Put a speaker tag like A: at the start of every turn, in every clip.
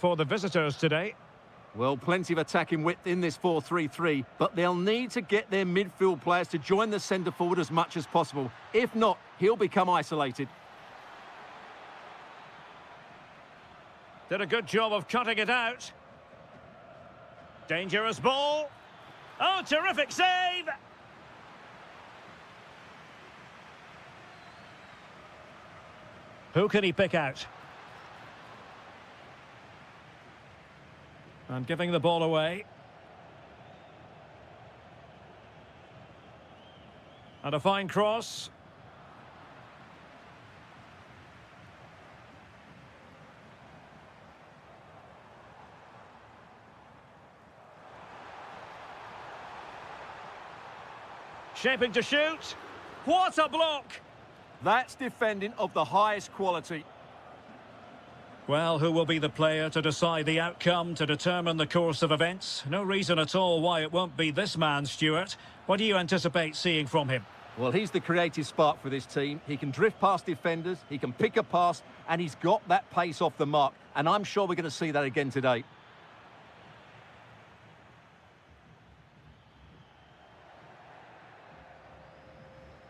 A: for the visitors today.
B: Well, plenty of attacking width in this 4-3-3, but they'll need to get their midfield players to join the centre forward as much as possible. If not, he'll become isolated.
A: Did a good job of cutting it out. Dangerous ball. Oh, terrific save! Who can he pick out? And giving the ball away. And a fine cross. Shaping to shoot. What a block!
B: That's defending of the highest quality.
A: Well, who will be the player to decide the outcome, to determine the course of events? No reason at all why it won't be this man, Stuart. What do you anticipate seeing from him?
B: Well, he's the creative spark for this team. He can drift past defenders, he can pick a pass, and he's got that pace off the mark. And I'm sure we're going to see that again today.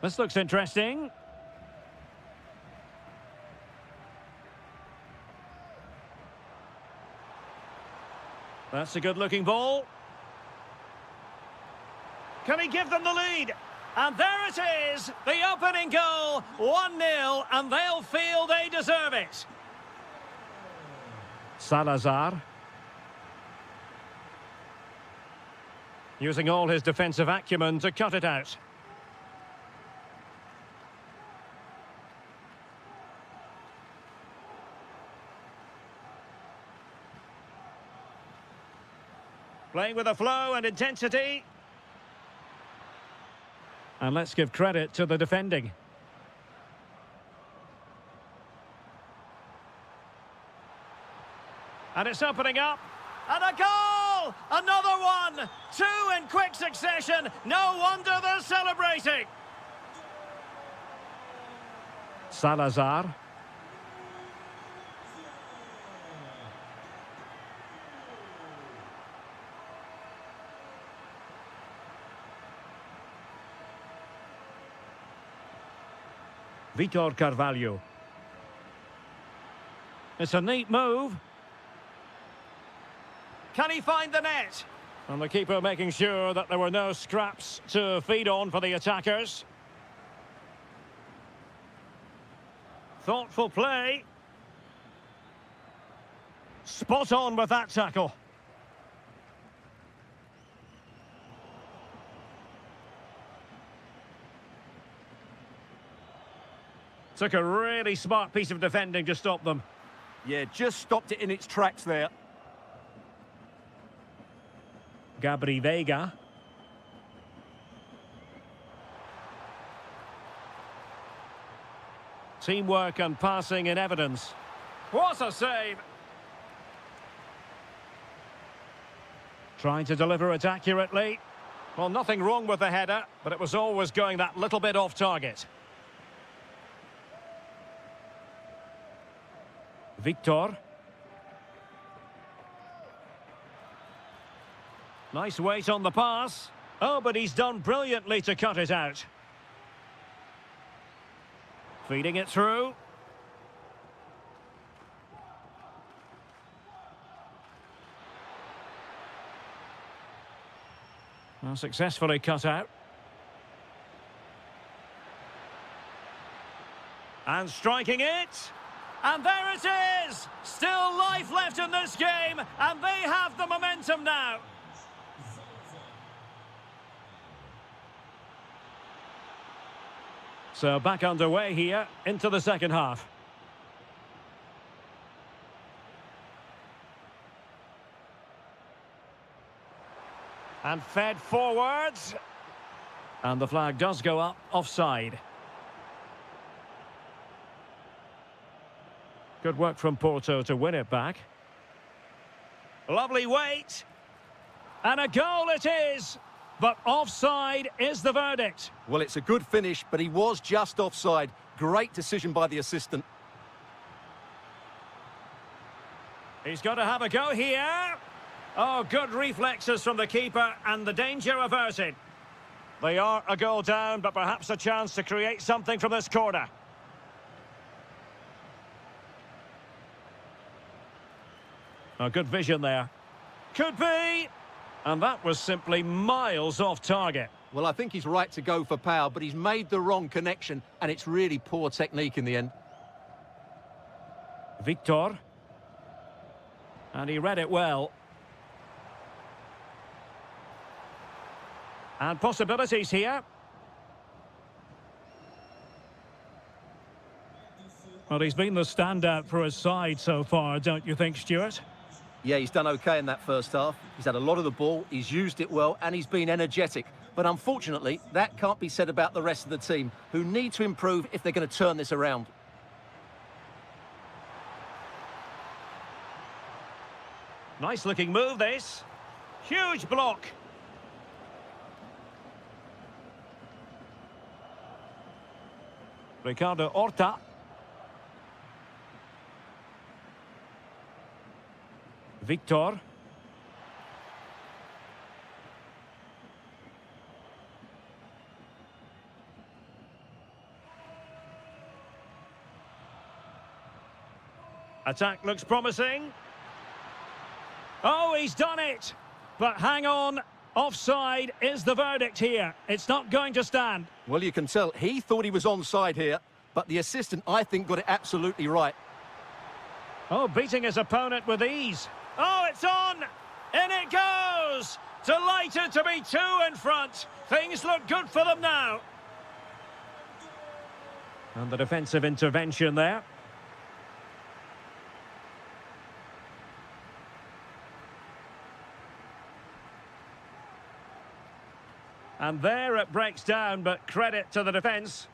A: This looks interesting. That's a good-looking ball. Can he give them the lead? And there it is, the opening goal, 1-0, and they'll feel they deserve it. Salazar. Using all his defensive acumen to cut it out. Playing with a flow and intensity. And let's give credit to the defending. And it's opening up. And a goal! Another one! Two in quick succession. No wonder they're celebrating. Salazar. Vitor Carvalho. It's a neat move. Can he find the net? And the keeper making sure that there were no scraps to feed on for the attackers. Thoughtful play. Spot on with that tackle. Took a really smart piece of defending to stop them.
B: Yeah, just stopped it in its tracks there.
A: Gabri Veiga. Teamwork and passing in evidence. What a save! Trying to deliver it accurately. Well, nothing wrong with the header, but it was always going that little bit off target. Victor. Nice weight on the pass. Oh, but he's done brilliantly to cut it out. Feeding it through. Well, successfully cut out. And striking it. And there it is! Still life left in this game, and they have the momentum now. So back underway here into the second half. And fed forwards. And the flag does go up, offside. Good work from Porto to win it back. Lovely weight. And a goal it is. But offside is the verdict.
B: Well, it's a good finish, but he was just offside. Great decision by the assistant.
A: He's got to have a go here. Oh, good reflexes from the keeper and the danger averted. They are a goal down, but perhaps a chance to create something from this corner. A good vision there. Could be. And that was simply miles off target.
B: Well, I think he's right to go for power, but he's made the wrong connection, and it's really poor technique in the end.
A: Victor. And he read it well. And possibilities here. Well, he's been the standout for his side so far, don't you think, Stuart?
B: Yeah, he's done okay in that first half. He's had a lot of the ball, he's used it well, and he's been energetic. But unfortunately, that can't be said about the rest of the team, who need to improve if they're going to turn this around.
A: Nice looking move, this. Huge block. Ricardo Horta. Victor. Attack looks promising. Oh, he's done it! But hang on, offside is the verdict here. It's not going to stand.
B: Well, you can tell he thought he was onside here, but the assistant, I think, got it absolutely right.
A: Oh, beating his opponent with ease. Oh, it's on! In it goes! Delighted to be two in front. Things look good for them now. And the defensive intervention there. And there it breaks down, but credit to the defence.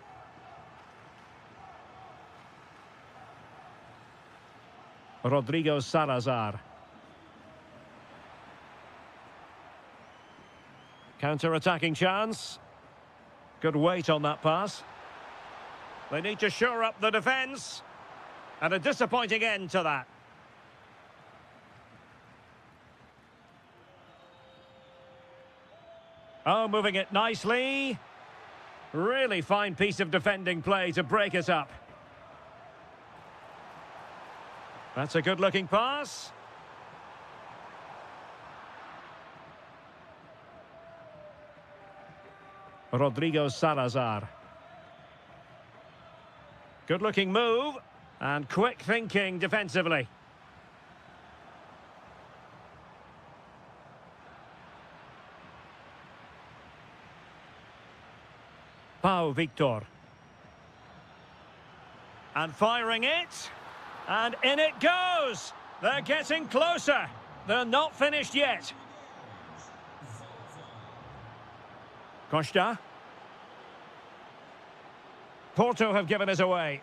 A: Rodrigo Salazar. Counter-attacking chance. Good weight on that pass. They need to shore up the defence. And a disappointing end to that. Oh, moving it nicely. Really fine piece of defending play to break it up. That's a good-looking pass. Rodrigo Salazar. Good-looking move. And quick thinking defensively. Pau Victor. And firing it. And in it goes. They're getting closer. They're not finished yet. Costa. Porto have given us away.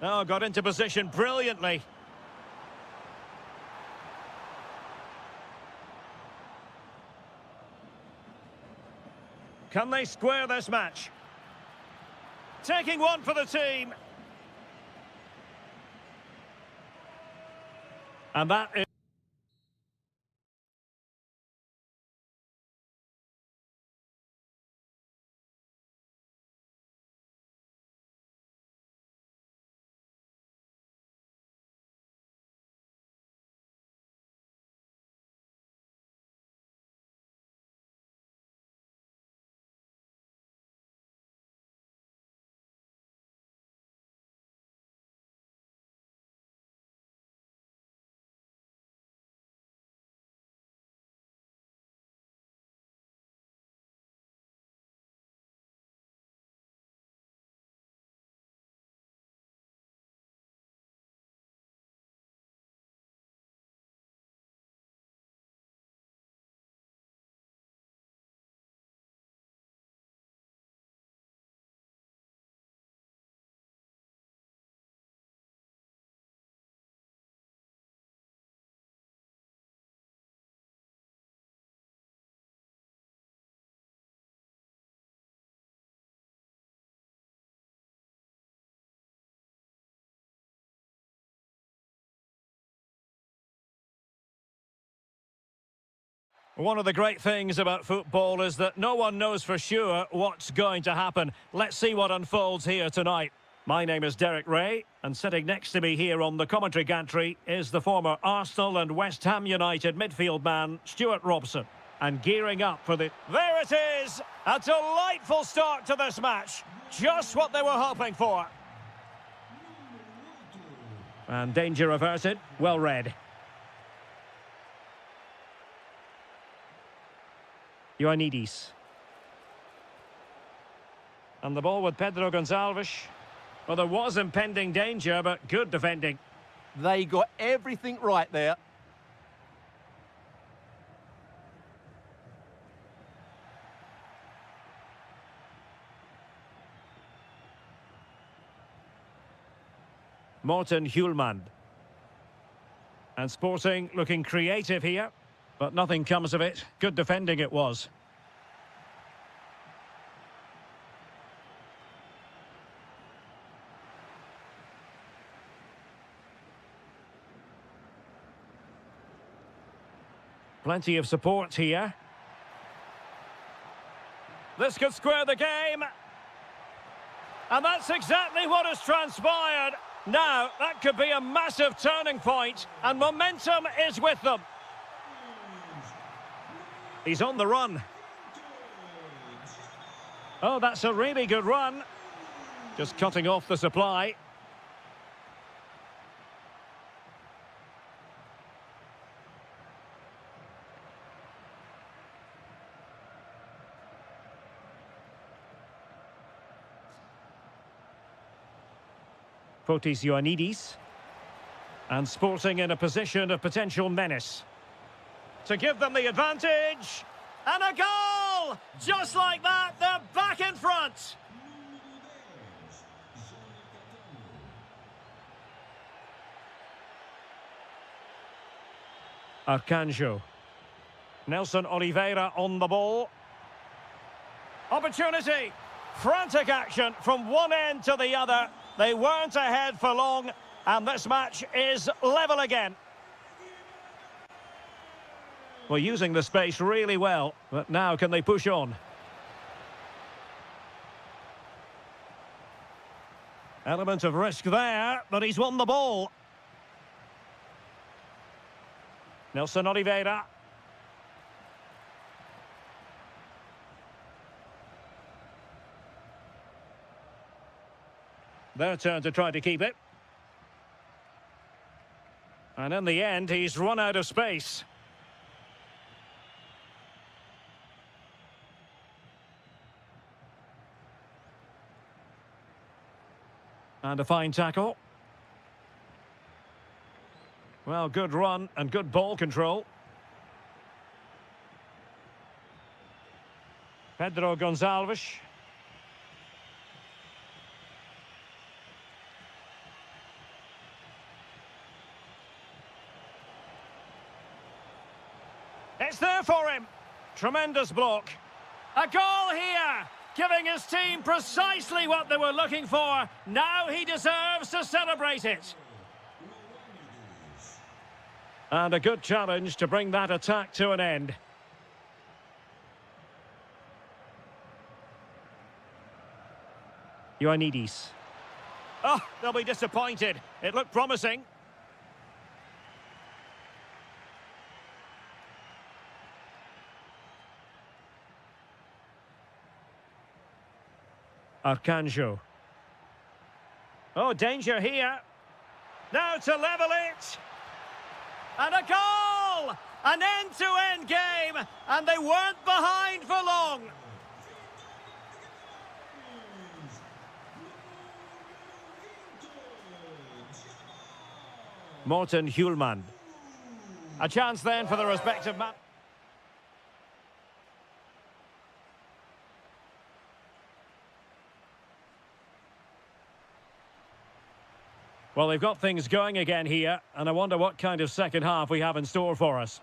A: Oh, got into position brilliantly. Can they square this match? Taking one for the team. And that is... One of the great things about football is that no one knows for sure what's going to happen. Let's see what unfolds here tonight. My name is Derek Ray, and sitting next to me here on the commentary gantry is the former Arsenal and West Ham United midfield man, Stuart Robson. And gearing up for the... There it is! A delightful start to this match. Just what they were hoping for. And danger averted. Well read. Ioannidis. And the ball with Pedro Gonçalves. Well, there was impending danger, but good defending.
B: They got everything right there.
A: Morten Hjulmand. And Sporting looking creative here, but nothing comes of it. Good defending it was. Plenty of support here. This could square the game. And that's exactly what has transpired. Now, that could be a massive turning point, and momentum is with them. He's on the run. Oh, that's a really good run. Just cutting off the supply. Fotis Ioannidis. And Sporting in a position of potential menace. To give them the advantage. And a goal! Just like that, they're back in front. Arcanjo. Nelson Oliveira on the ball. Opportunity. Frantic action from one end to the other. They weren't ahead for long, and this match is level again. Well, using the space really well, but now can they push on? Element of risk there, but he's won the ball. Nelson Oliveira. Their turn to try to keep it. And in the end, he's run out of space. And a fine tackle. Well, good run and good ball control. Pedro Gonçalves. It's there for him. Tremendous block. A goal here, giving his team precisely what they were looking for. Now he deserves to celebrate it. And a good challenge to bring that attack to an end. Ioannidis. Oh, they'll be disappointed. It looked promising. Arcanjo. Oh, danger here. Now to level it. And a goal! An end-to-end game, and they weren't behind for long. Morten Hjulmand. A chance then for the respective man. Well, they've got things going again here, and I wonder what kind of second half we have in store for us.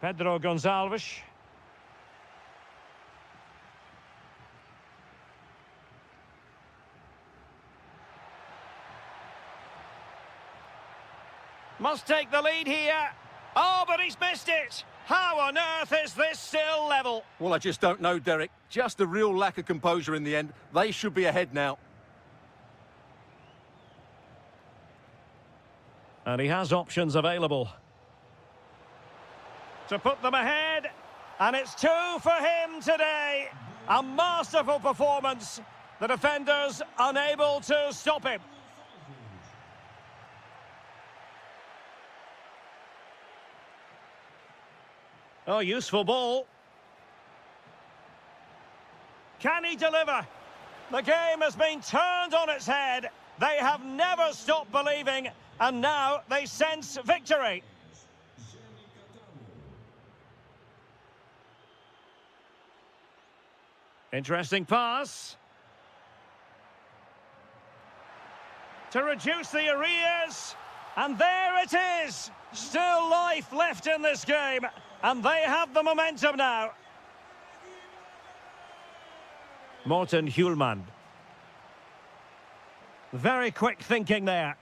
A: Pedro Gonçalves. Must take the lead here. Oh, but he's missed it. How on earth is this still level?
B: Well, I just don't know, Derek. Just a real lack of composure in the end. They should be ahead now.
A: And he has options available to put them ahead. And it's 2 for him today. A masterful performance. The defenders unable to stop him. Oh, useful ball. Can he deliver? The game has been turned on its head. They have never stopped believing, and now they sense victory. Interesting pass. To reduce the arrears. And there it is. Still life left in this game. And they have the momentum now. Morten Hjulmand. Very quick thinking there.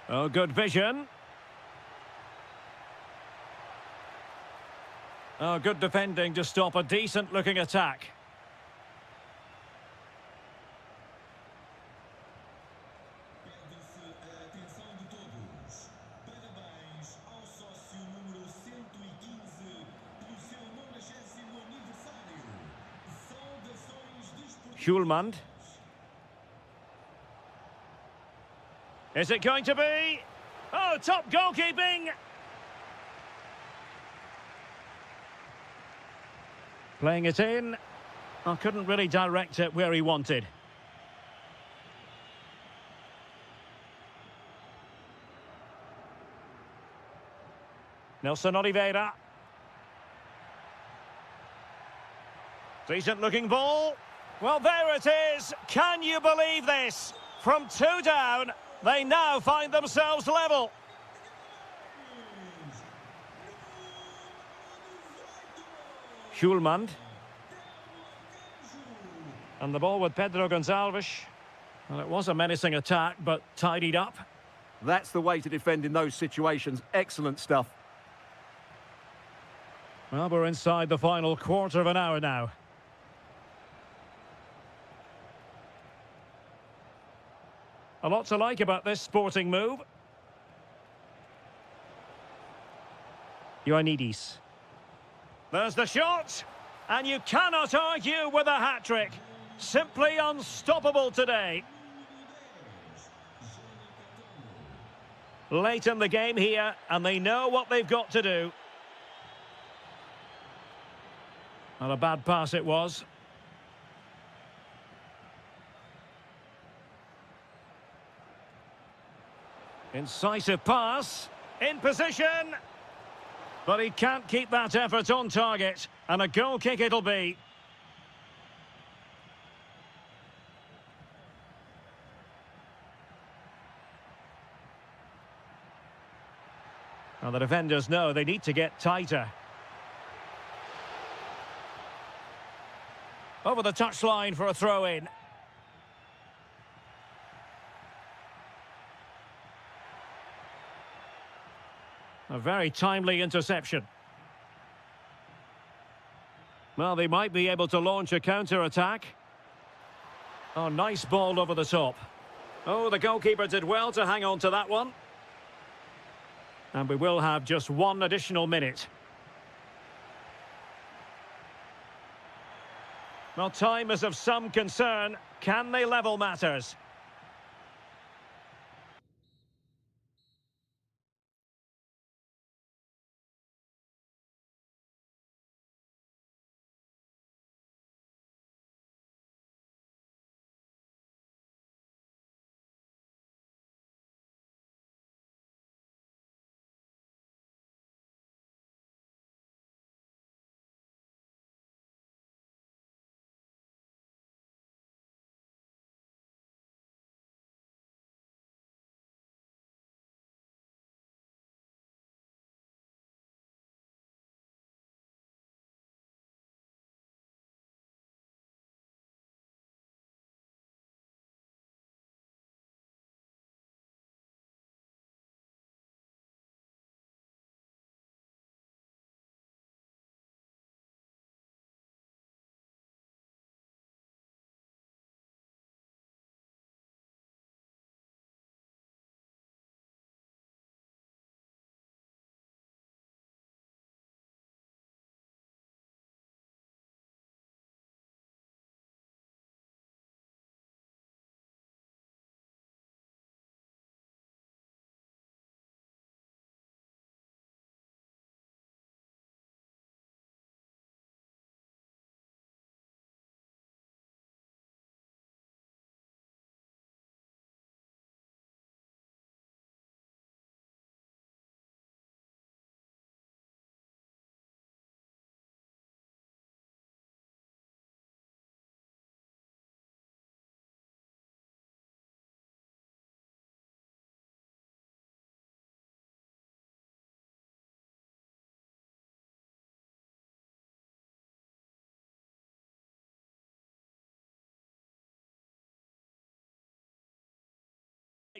A: Oh, good vision. Oh, good defending to stop a decent-looking attack. Hjulmand. Is it going to be? Oh, top goalkeeping! Playing it in. I couldn't really direct it where he wanted. Nelson Oliveira. Decent looking ball. Well, there it is. Can you believe this? From 2 down, they now find themselves level. Hjulmand. And the ball with Pedro Gonçalves. Well, it was a menacing attack, but tidied up.
B: That's the way to defend in those situations. Excellent stuff.
A: Well, we're inside the final quarter of an hour now. A lot to like about this sporting move. Ioannidis. There's the shot, and you cannot argue with a hat-trick. Simply unstoppable today. Late in the game here, and they know what they've got to do. Not a bad pass it was. Incisive pass, in position, but he can't keep that effort on target, and a goal kick it'll be. Now the defenders know they need to get tighter. Over the touchline for a throw-in. A very timely interception. Well, they might be able to launch a counter-attack. Oh, nice ball over the top. Oh, the goalkeeper did well to hang on to that one. And we will have just 1 additional minute. Well, time is of some concern. Can they level matters?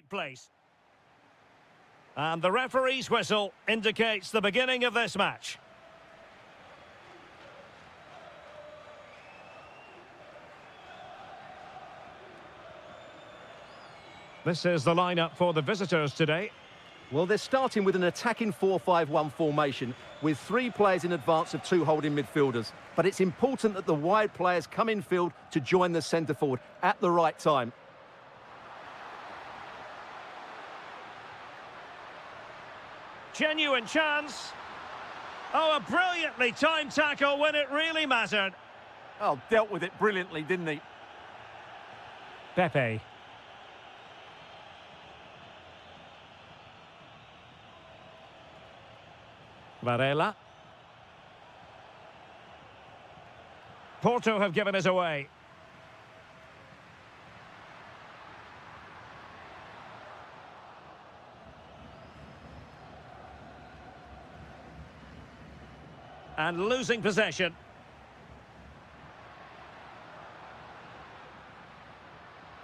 A: take place. And the referee's whistle indicates the beginning of this match. This is the lineup for the visitors today.
B: Well, they're starting with an attacking 4-5-1 formation with 3 players in advance of 2 holding midfielders. But it's important that the wide players come in field to join the centre forward at the right time.
A: Genuine chance. Oh, a brilliantly timed tackle when it really mattered.
B: Oh, dealt with it brilliantly, didn't he?
A: Pepe. Varela. Porto have given us away. And losing possession.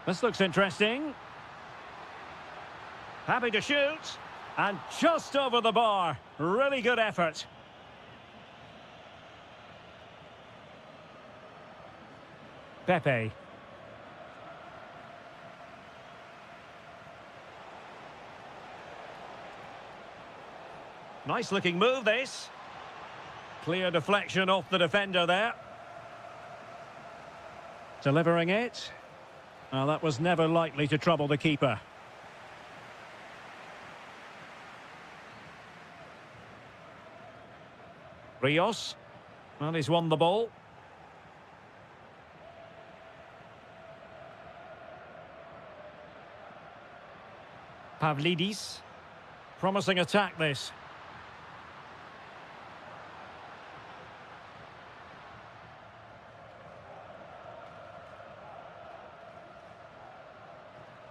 A: This looks interesting. Happy to shoot. And just over the bar. Really good effort. Pepe. Nice looking move, this. Clear deflection off the defender there. Delivering it. Well, that was never likely to trouble the keeper. Rios. Well, he's won the ball. Pavlidis. Promising attack, this.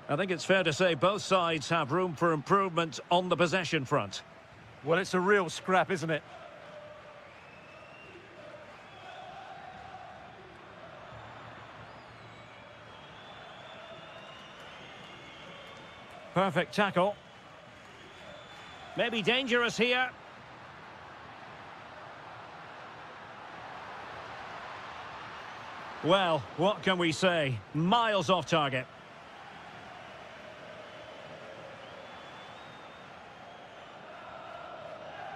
A: I think it's fair to say both sides have room for improvement on the possession front.
B: Well, it's a real scrap, isn't it?
A: Perfect tackle. Maybe dangerous here. Well, what can we say? Miles off target.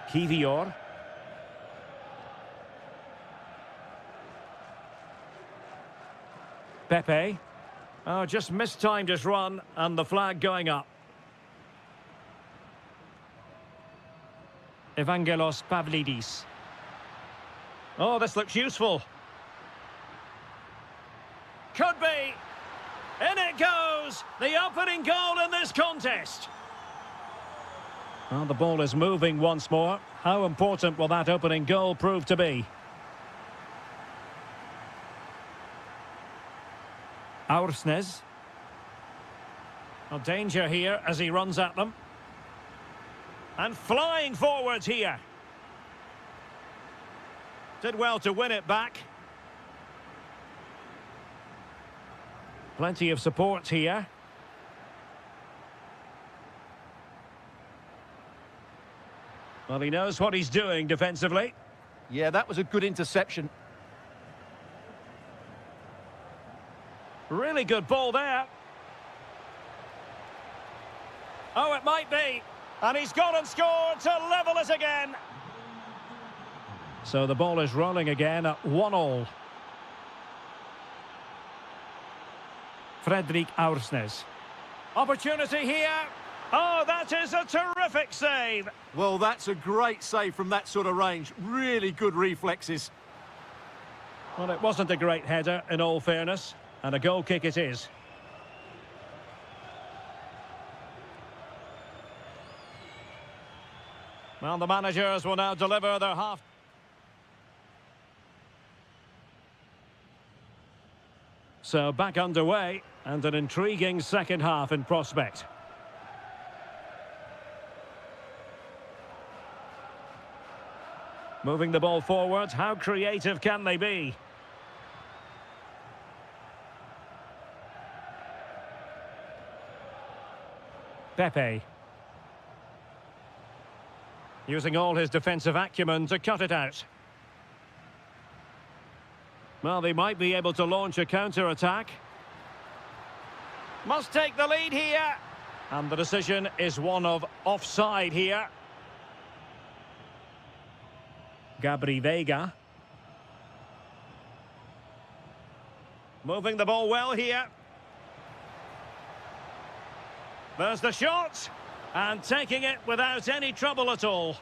A: Kivior. Pepe. Oh, just mistimed his run and the flag going up. Evangelos Pavlidis. Oh, this looks useful. Could be. In it goes. The opening goal in this contest. Well, the ball is moving once more. How important will that opening goal prove to be? Aursnes. Well, danger here as he runs at them. And flying forwards here. Did well to win it back. Plenty of support here. Well, he knows what he's doing defensively.
B: Yeah, that was a good interception.
A: Really good ball there. Oh, it might be. And he's gone and scored to level it again. So the ball is rolling again at 1-1. Fredrik Aursnes. Opportunity here. Oh, that is a terrific save.
B: Well, that's a great save from that sort of range. Really good reflexes.
A: Well, it wasn't a great header, in all fairness. And a goal kick it is. Well, the managers will now deliver their half. So back underway, and an intriguing second half in prospect. Moving the ball forward, how creative can they be? Pepe. Using all his defensive acumen to cut it out. Well, they might be able to launch a counter-attack. Must take the lead here. And the decision is one of offside here. Gabri Veiga. Moving the ball well here. There's the shot. And taking it without any trouble at all.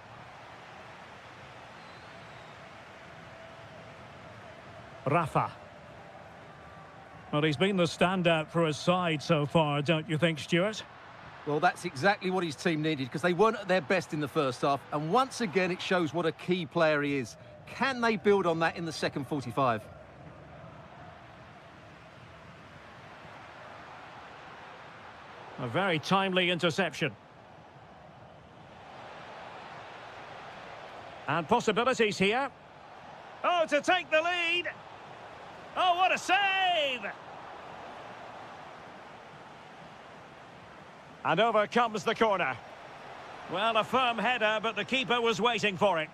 A: Rafa. Well, he's been the standout for his side so far, don't you think, Stuart?
B: Well, that's exactly what his team needed, because they weren't at their best in the first half. And once again, it shows what a key player he is. Can they build on that in the second 45?
A: A very timely interception. And possibilities here. Oh, to take the lead. Oh, what a save! And over comes the corner. Well, a firm header, but the keeper was waiting for it.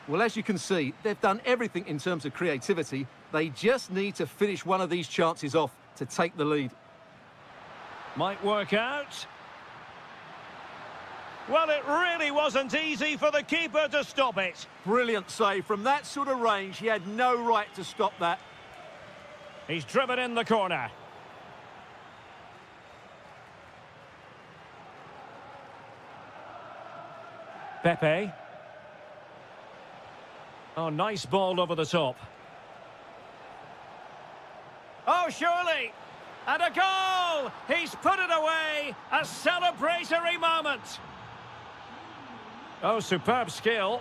B: Well, as you can see, they've done everything in terms of creativity. They just need to finish one of these chances off to take the lead.
A: Might work out. Well, it really wasn't easy for the keeper to stop it.
B: Brilliant save. From that sort of range, he had no right to stop that.
A: He's driven in the corner. Pepe. Oh, nice ball over the top. Oh, surely! And a goal! He's put it away! A celebratory moment! Oh, superb skill.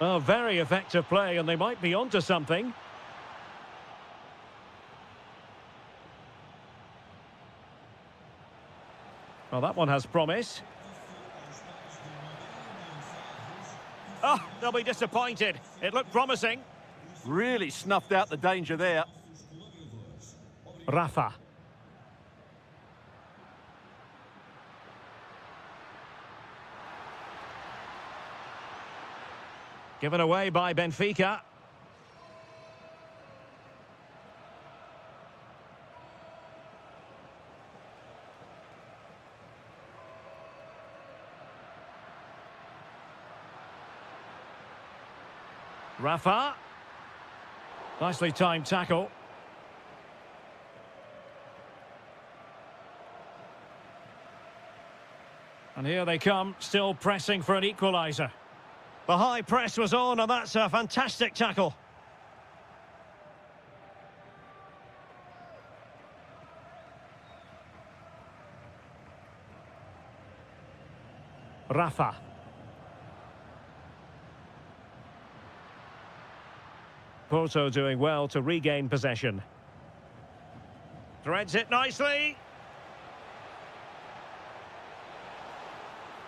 A: Oh, very effective play, and they might be onto something. Well, that one has promise. Oh, they'll be disappointed. It looked promising.
B: Really snuffed out the danger there.
A: Rafa. Given away by Benfica. Rafa. Nicely timed tackle. And here they come, still pressing for an equaliser. The high press was on, and that's a fantastic tackle. Rafa. Porto doing well to regain possession. Threads it nicely.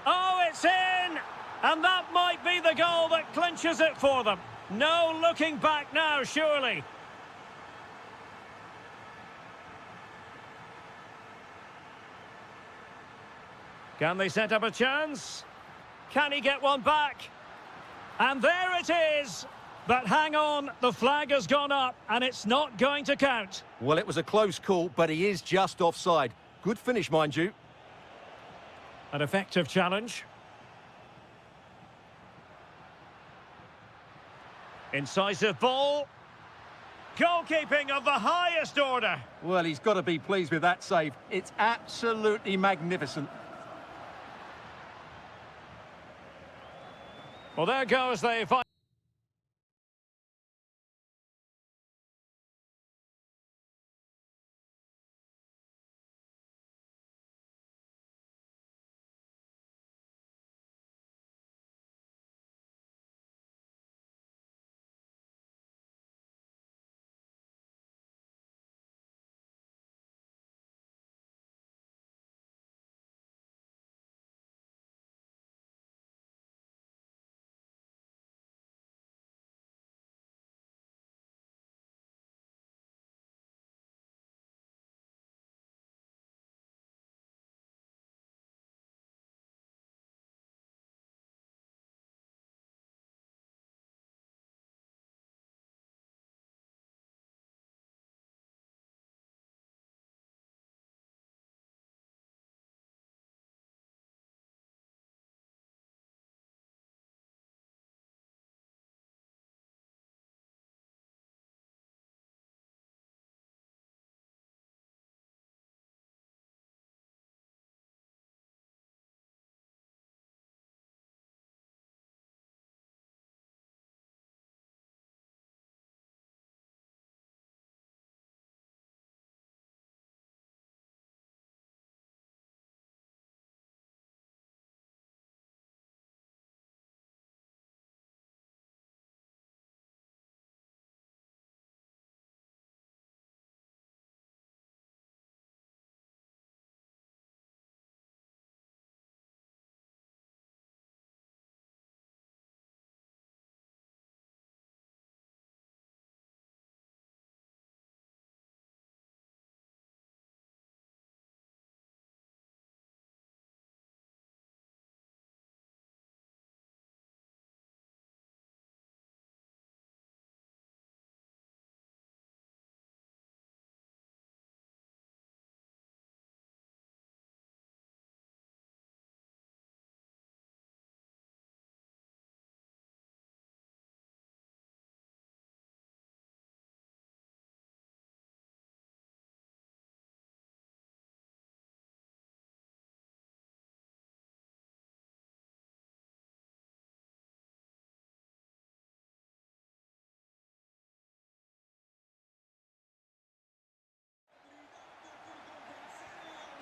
A: Oh, it's in! And that might be the goal that clinches it for them. No looking back now, surely. Can they set up a chance? Can he get one back? And there it is! But hang on, the flag has gone up and it's not going to count.
B: Well, it was a close call, but he is just offside. Good finish, mind you.
A: An effective challenge. Incisive ball. Goalkeeping of the highest order.
B: Well, he's got to be pleased with that save. It's absolutely magnificent.
A: Well, there goes the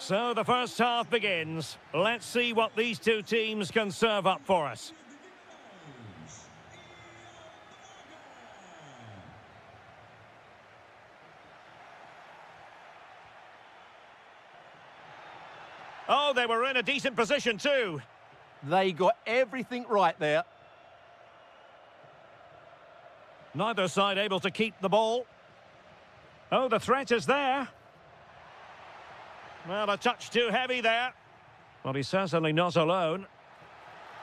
A: So the first half begins. Let's see what these two teams can serve up for us. Oh, they were in a decent position too.
B: They got everything right there.
A: Neither side able to keep the ball. Oh, the threat is there. Well, a touch too heavy there. Well, he's certainly not alone.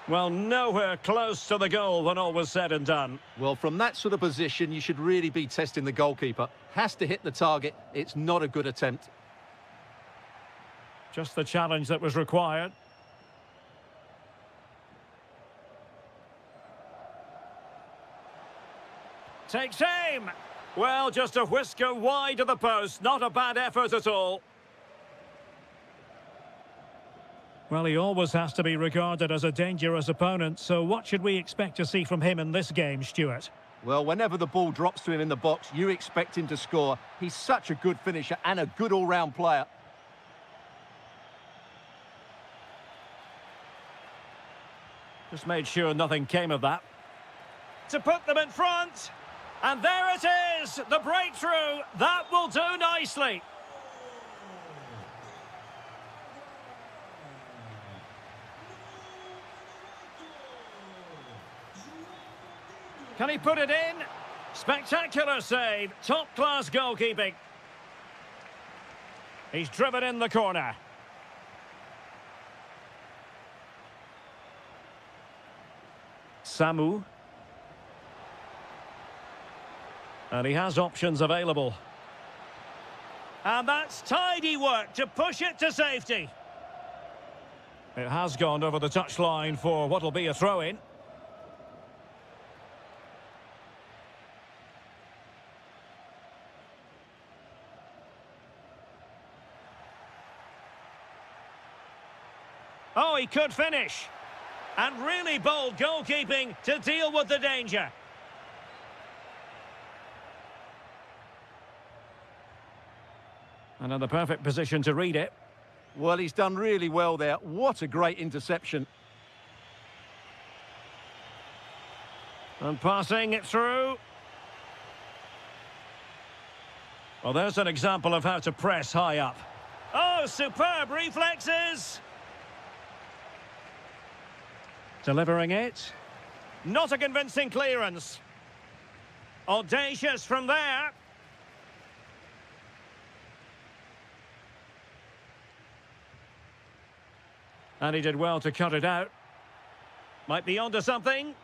A: Well, nowhere close to the goal when all was said and done.
B: Well, from that sort of position, you should really be testing the goalkeeper. Has to hit the target. It's not a good attempt.
A: Just the challenge that was required. Takes aim. Well, just a whisker wide of the post. Not a bad effort at all. Well, he always has to be regarded as a dangerous opponent, so what should we expect to see from him in this game, Stuart?
B: Well, whenever the ball drops to him in the box, you expect him to score. He's such a good finisher and a good all-round player.
A: Just made sure nothing came of that. To put them in front. And there it is, the breakthrough. That will do nicely. Can he put it in? Spectacular save. Top-class goalkeeping. He's driven in the corner. Samu. And he has options available. And that's tidy work to push it to safety. It has gone over the touchline for what will be a throw-in. Oh, he could finish. And really bold goalkeeping to deal with the danger. And in the perfect position to read it.
B: Well, he's done really well there. What a great interception.
A: And passing it through. Well, there's an example of how to press high up. Oh, superb reflexes. Delivering it. Not a convincing clearance. Audacious from there. And he did well to cut it out. Might be onto something.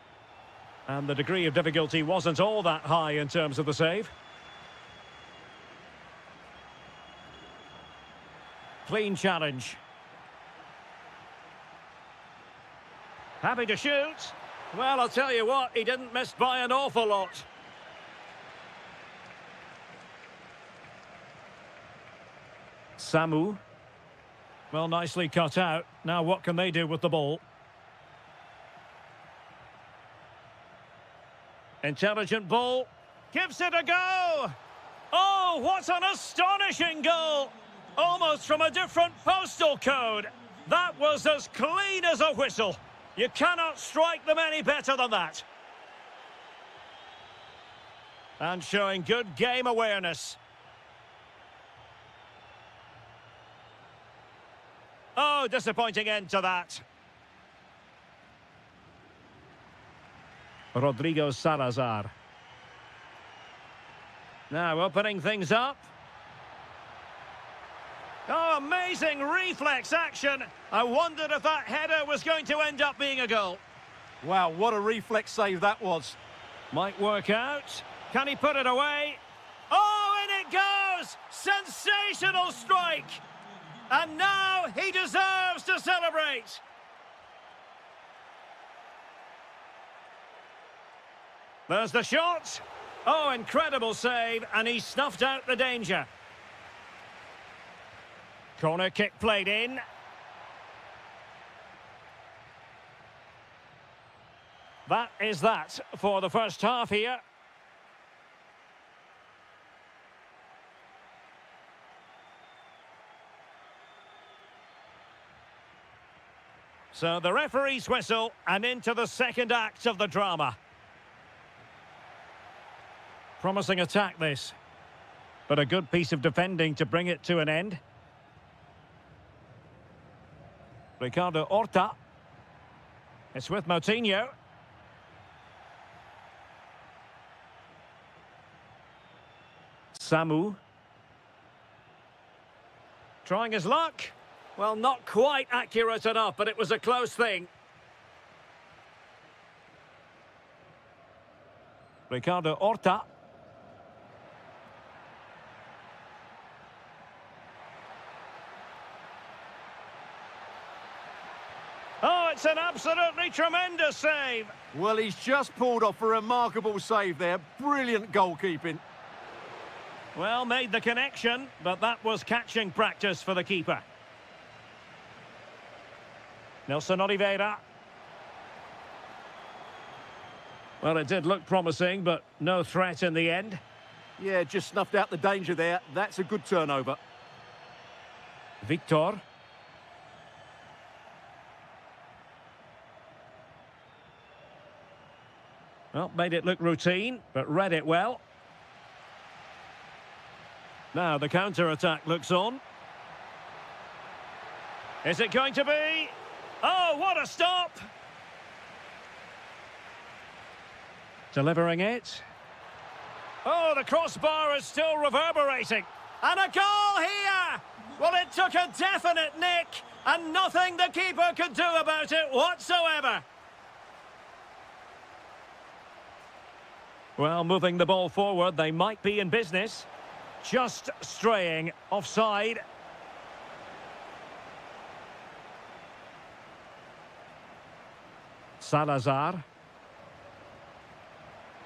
A: And the degree of difficulty wasn't all that high in terms of the save. Clean challenge. Happy to shoot. Well, I'll tell you what, he didn't miss by an awful lot. Samu. Well, nicely cut out. Now what can they do with the ball? Intelligent ball. Gives it a go. Oh, what an astonishing goal. Almost from a different postal code. That was as clean as a whistle. You cannot strike them any better than that. And showing good game awareness. Oh, disappointing end to that. Rodrigo Salazar. Now opening things up. Oh, amazing reflex action. I wondered if that header was going to end up being a goal.
B: Wow, what a reflex save that was.
A: Might work out. Can he put it away? Oh, in it goes! Sensational strike! And now he deserves to celebrate. There's the shot. Oh, incredible save, and he snuffed out the danger. Corner kick played in. That is that for the first half here. So the referee's whistle and into the second act of the drama. Promising attack this. But a good piece of defending to bring it to an end. Ricardo Horta. It's with Moutinho. Samu. Trying his luck. Well, not quite accurate enough, but it was a close thing. Ricardo Horta. Oh, it's an absolutely tremendous save.
B: Well, he's just pulled off a remarkable save there. Brilliant goalkeeping.
A: Well, made the connection, but that was catching practice for the keeper. Nelson Oliveira. Well, it did look promising, but no threat in the end.
B: Yeah, just snuffed out the danger there. That's a good turnover.
A: Victor. Well, made it look routine, but read it well. Now the counter-attack looks on. Is it going to be? Oh, what a stop! Delivering it. Oh, the crossbar is still reverberating. And a goal here! Well, it took a definite nick, and nothing the keeper could do about it whatsoever. Well, moving the ball forward, they might be in business. Just straying offside. Salazar.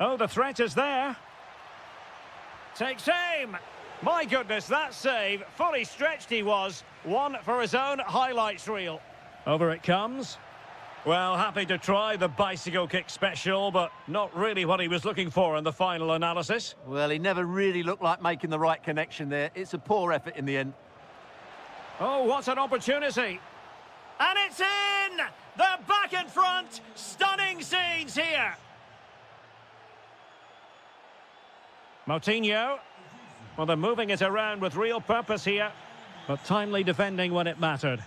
A: Oh, the threat is there. Takes aim. My goodness, that save. Fully stretched he was. One for his own highlights reel. Over it comes. Well, happy to try the bicycle kick special, but not really what he was looking for in the final analysis.
B: Well, he never really looked like making the right connection there. It's a poor effort in the end.
A: Oh, what an opportunity. And it's in! They're back in front. Stunning scenes here. Moutinho. Well, they're moving it around with real purpose here, but timely defending when it mattered.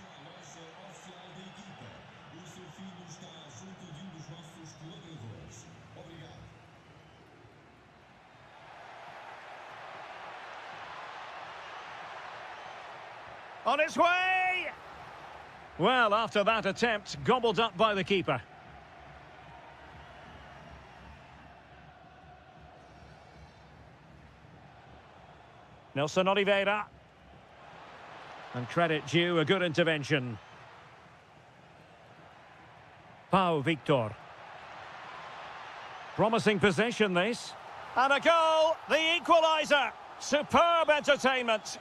A: On its way! Well, after that attempt, gobbled up by the keeper. Nelson Oliveira. And credit due, a good intervention. Pau Victor. Promising possession, this. And a goal, the equaliser. Superb entertainment.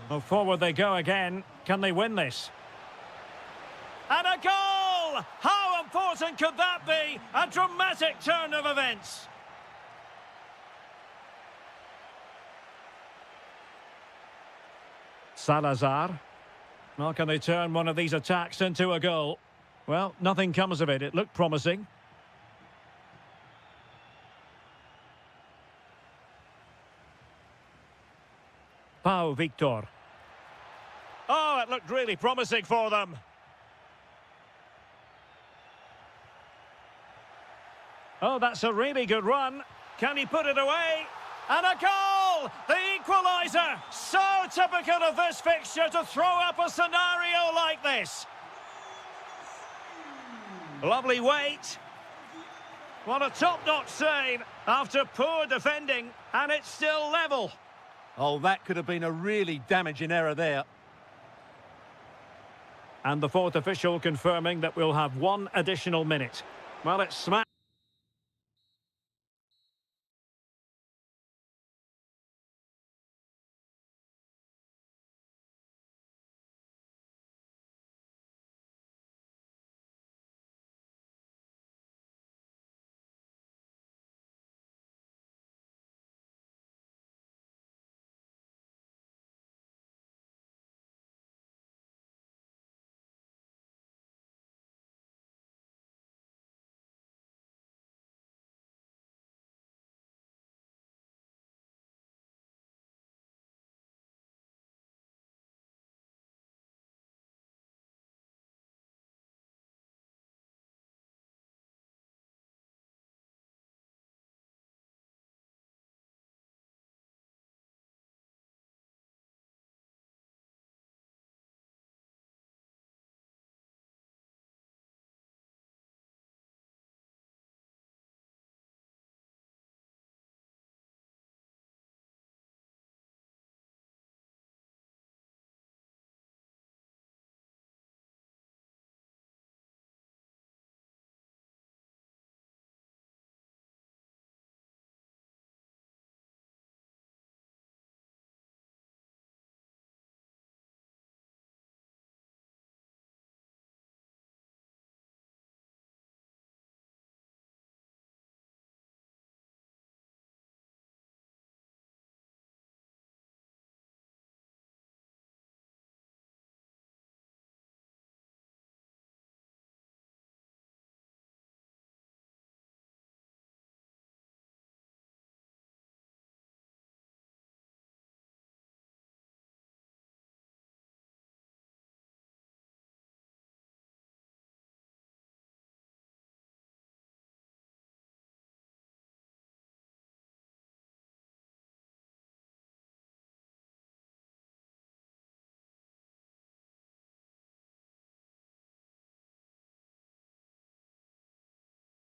A: Well, forward they go again. Can they win this? And a goal! How important could that be? A dramatic turn of events. Salazar. Well, can they turn one of these attacks into a goal? Well, nothing comes of it. It looked promising. Pau Victor. Oh, it looked really promising for them. Oh, that's a really good run. Can he put it away? And a goal! The equaliser! So typical of this fixture to throw up a scenario like this. Lovely weight. What a top-notch save after poor defending, and it's still level.
B: Oh, that could have been a really damaging error there.
A: And the fourth official confirming that we'll have one additional minute. Well, it's smacked.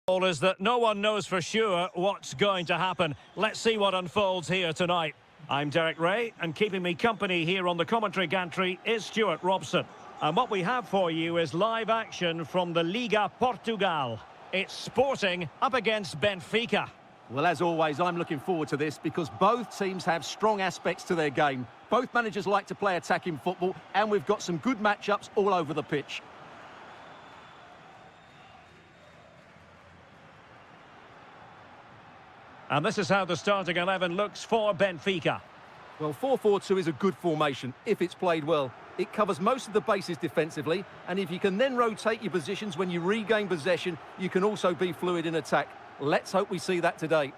A: Is that no one knows for sure what's going to happen. Let's see what unfolds here tonight. I'm Derek Ray, and keeping me company here on the commentary gantry is Stuart Robson. And what we have for you is live action from the Liga Portugal. It's Sporting up against Benfica.
B: Well, as always, I'm looking forward to this because both teams have strong aspects to their game. Both managers like to play attacking football, and we've got some good matchups all over the pitch.
A: And this is how the starting 11 looks for Benfica.
B: Well, 4-4-2 is a good formation if it's played well. It covers most of the bases defensively, and if you can then rotate your positions when you regain possession, you can also be fluid in attack. Let's hope we see that today.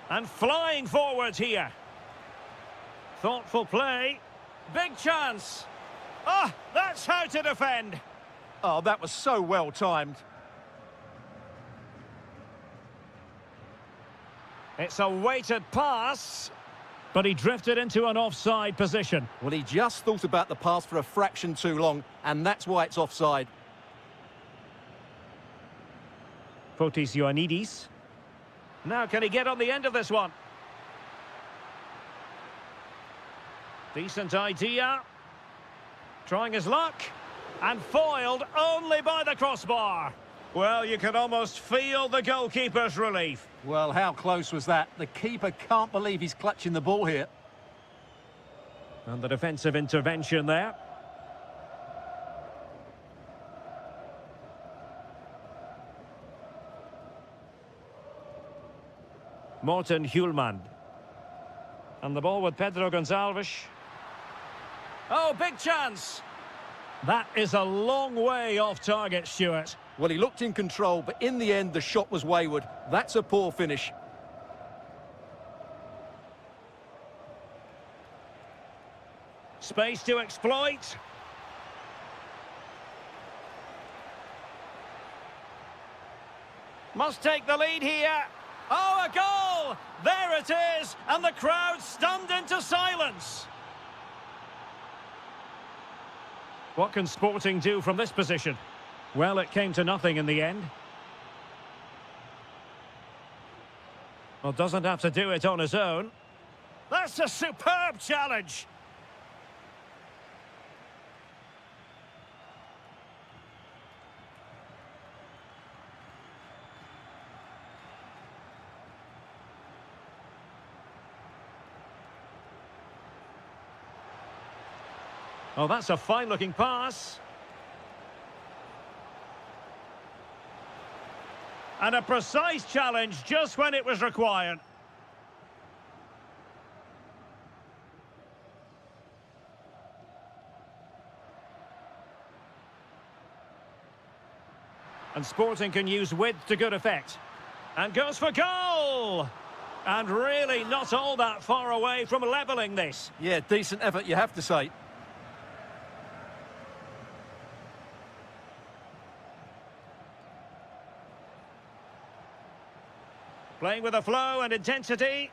A: And flying forwards here. Thoughtful play. Big chance. Ah, that's how to defend.
B: Oh, that was so well timed.
A: It's a weighted pass, but he drifted into an offside position.
B: Well, he just thought about the pass for a fraction too long, and that's why it's offside.
A: Fotis Ioannidis. Now, can he get on the end of this one? Decent idea. Trying his luck. And foiled only by the crossbar. Well, you can almost feel the goalkeeper's relief.
B: Well, how close was that? The keeper can't believe he's clutching the ball here.
A: And the defensive intervention there. Morten Hjulmand. And the ball with Pedro Gonçalves. Oh, big chance. That is a long way off target, Stuart.
B: Well, he looked in control, but in the end, the shot was wayward. That's a poor finish.
A: Space to exploit. Must take the lead here. Oh, a goal! There it is, and the crowd stunned into silence. What can Sporting do from this position? Well, it came to nothing in the end. Well, doesn't have to do it on his own. That's a superb challenge. Oh, that's a fine-looking pass. And a precise challenge just when it was required. And Sporting can use width to good effect. And goes for goal! And really not all that far away from levelling this.
B: Yeah, decent effort, you have to say.
A: Playing with a flow and intensity.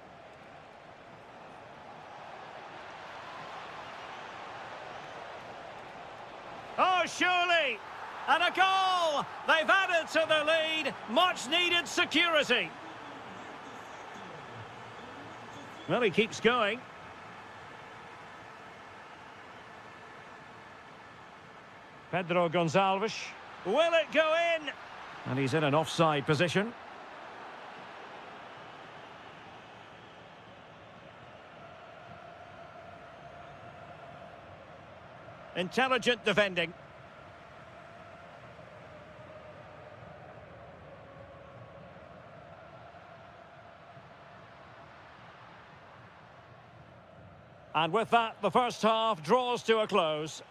A: Oh, surely! And a goal! They've added to the lead. Much needed security. Well, he keeps going. Pedro Gonçalves. Will it go in? And he's in an offside position. Intelligent defending. And with that, the first half draws to a close.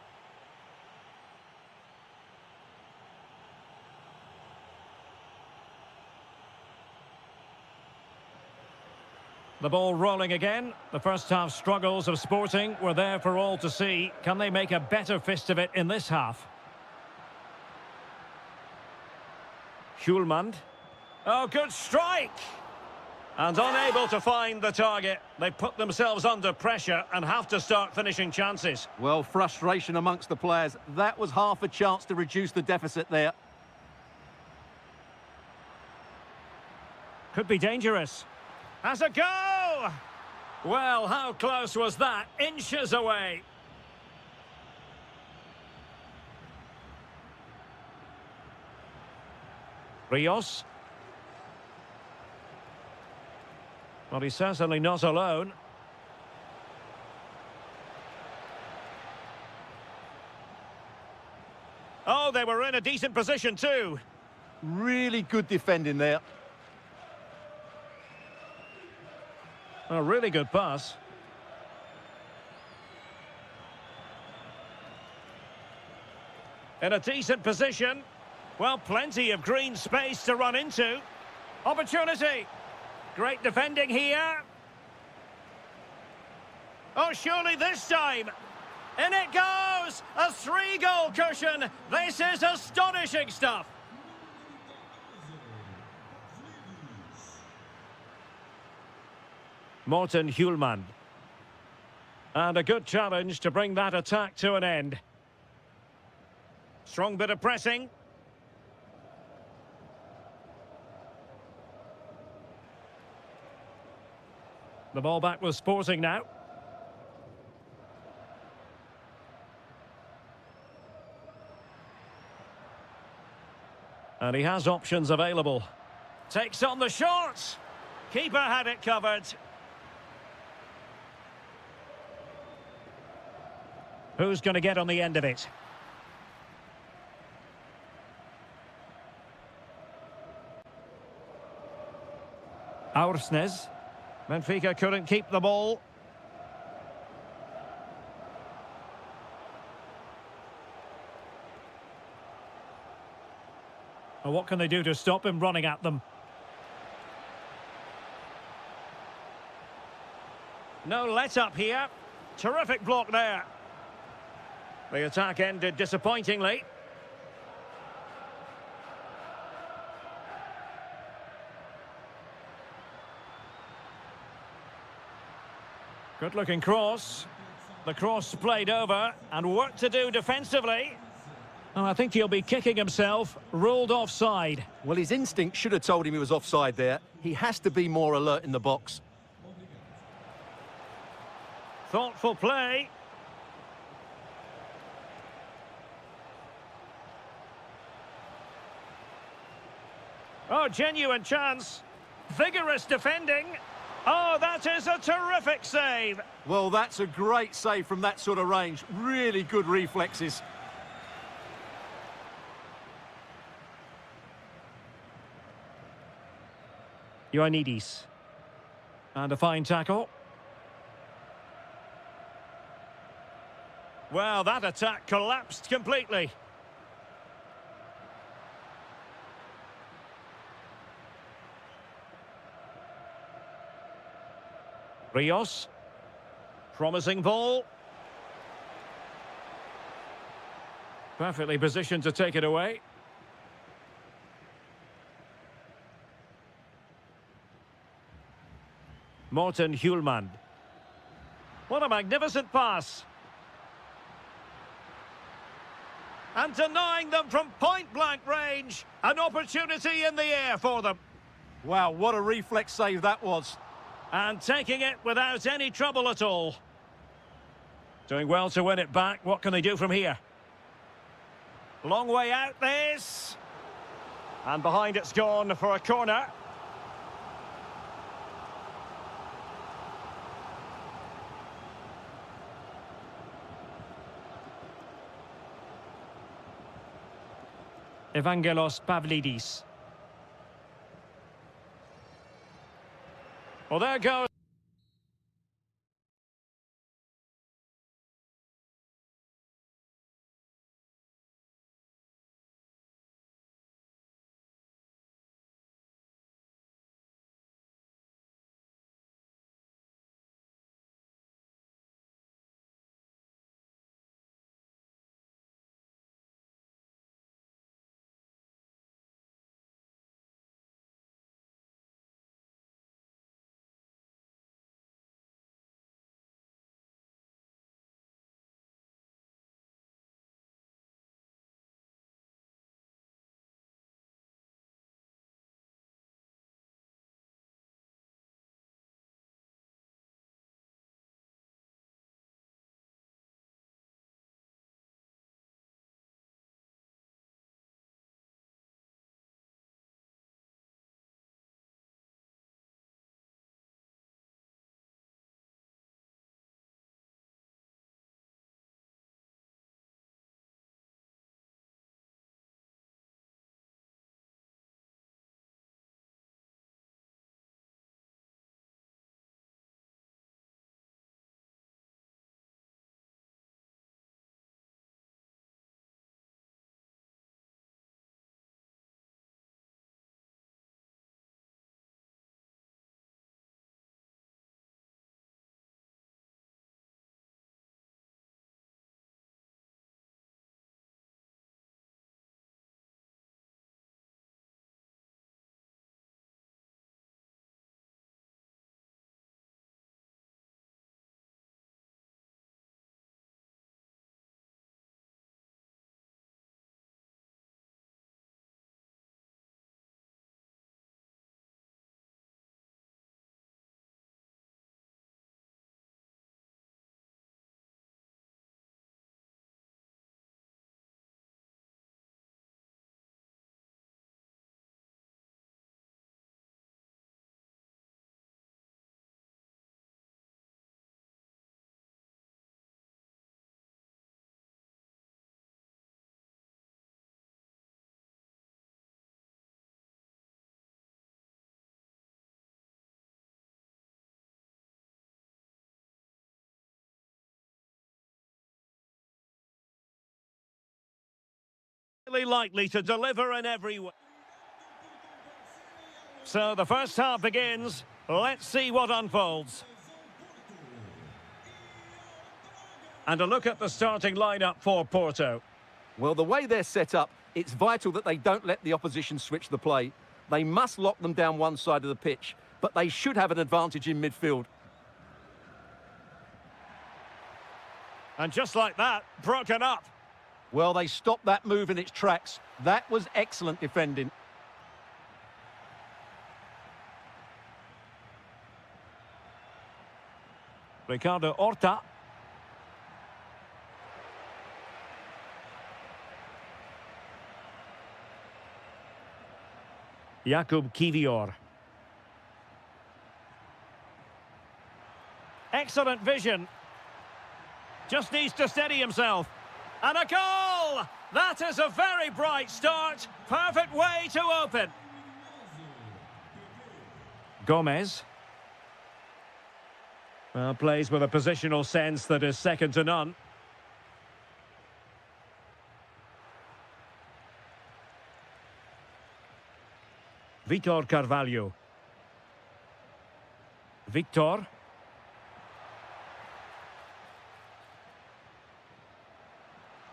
A: The ball rolling again. The first half struggles of Sporting were there for all to see. Can they make a better fist of it in this half? Hjulmand. Oh, good strike! And unable to find the target. They put themselves under pressure and have to start finishing chances.
B: Well, frustration amongst the players. That was half a chance to reduce the deficit there.
A: Could be dangerous. Has a go! Well, how close was that? Inches away. Rios. Well, he's certainly not alone. Oh, they were in a decent position too.
B: Really good defending there.
A: A really good pass. In a decent position. Well, plenty of green space to run into. Opportunity. Great defending here. Oh, surely this time. In it goes! A 3-goal cushion. This is astonishing stuff. Morten Hjulmand. And a good challenge to bring that attack to an end. Strong bit of pressing. The ball back with Sporting now. And he has options available. Takes on the shot. Keeper had it covered. Who's going to get on the end of it? Aursnes. Benfica couldn't keep the ball. Well, what can they do to stop him running at them? No let-up here. Terrific block there. The attack ended disappointingly. Good-looking cross. The cross played over and work to do defensively. And I think he'll be kicking himself, ruled offside.
B: Well, his instinct should have told him he was offside there. He has to be more alert in the box.
A: Thoughtful play. Oh, genuine chance. Vigorous defending. Oh, that is a terrific save.
B: Well, that's a great save from that sort of range. Really good reflexes.
A: Ioannidis. And a fine tackle. Well, that attack collapsed completely. Rios. Promising ball. Perfectly positioned to take it away. Morten Hjulmand. What a magnificent pass. And denying them from point-blank range. An opportunity in the air for them.
B: Wow, what a reflex save that was.
A: And taking it without any trouble at all. Doing well to win it back. What can they do from here? Long way out this. And behind it's gone for a corner. Evangelos Pavlidis. Well, there goes. absolutely likely to deliver in every way. So the first half begins. Let's see what unfolds. And a look at the starting lineup for Porto.
B: Well, the way they're set up, it's vital that they don't let the opposition switch the play. They must lock them down one side of the pitch, but they should have an advantage in midfield.
A: And just like that, broken up.
B: Well, they stopped that move in its tracks. That was excellent defending.
A: Ricardo Horta. Jakub Kivior. Excellent vision. Just needs to steady himself. And a goal! That is a very bright start. Perfect way to open. Gomez. Well, plays with a positional sense that is second to none. Vitor Carvalho. Victor.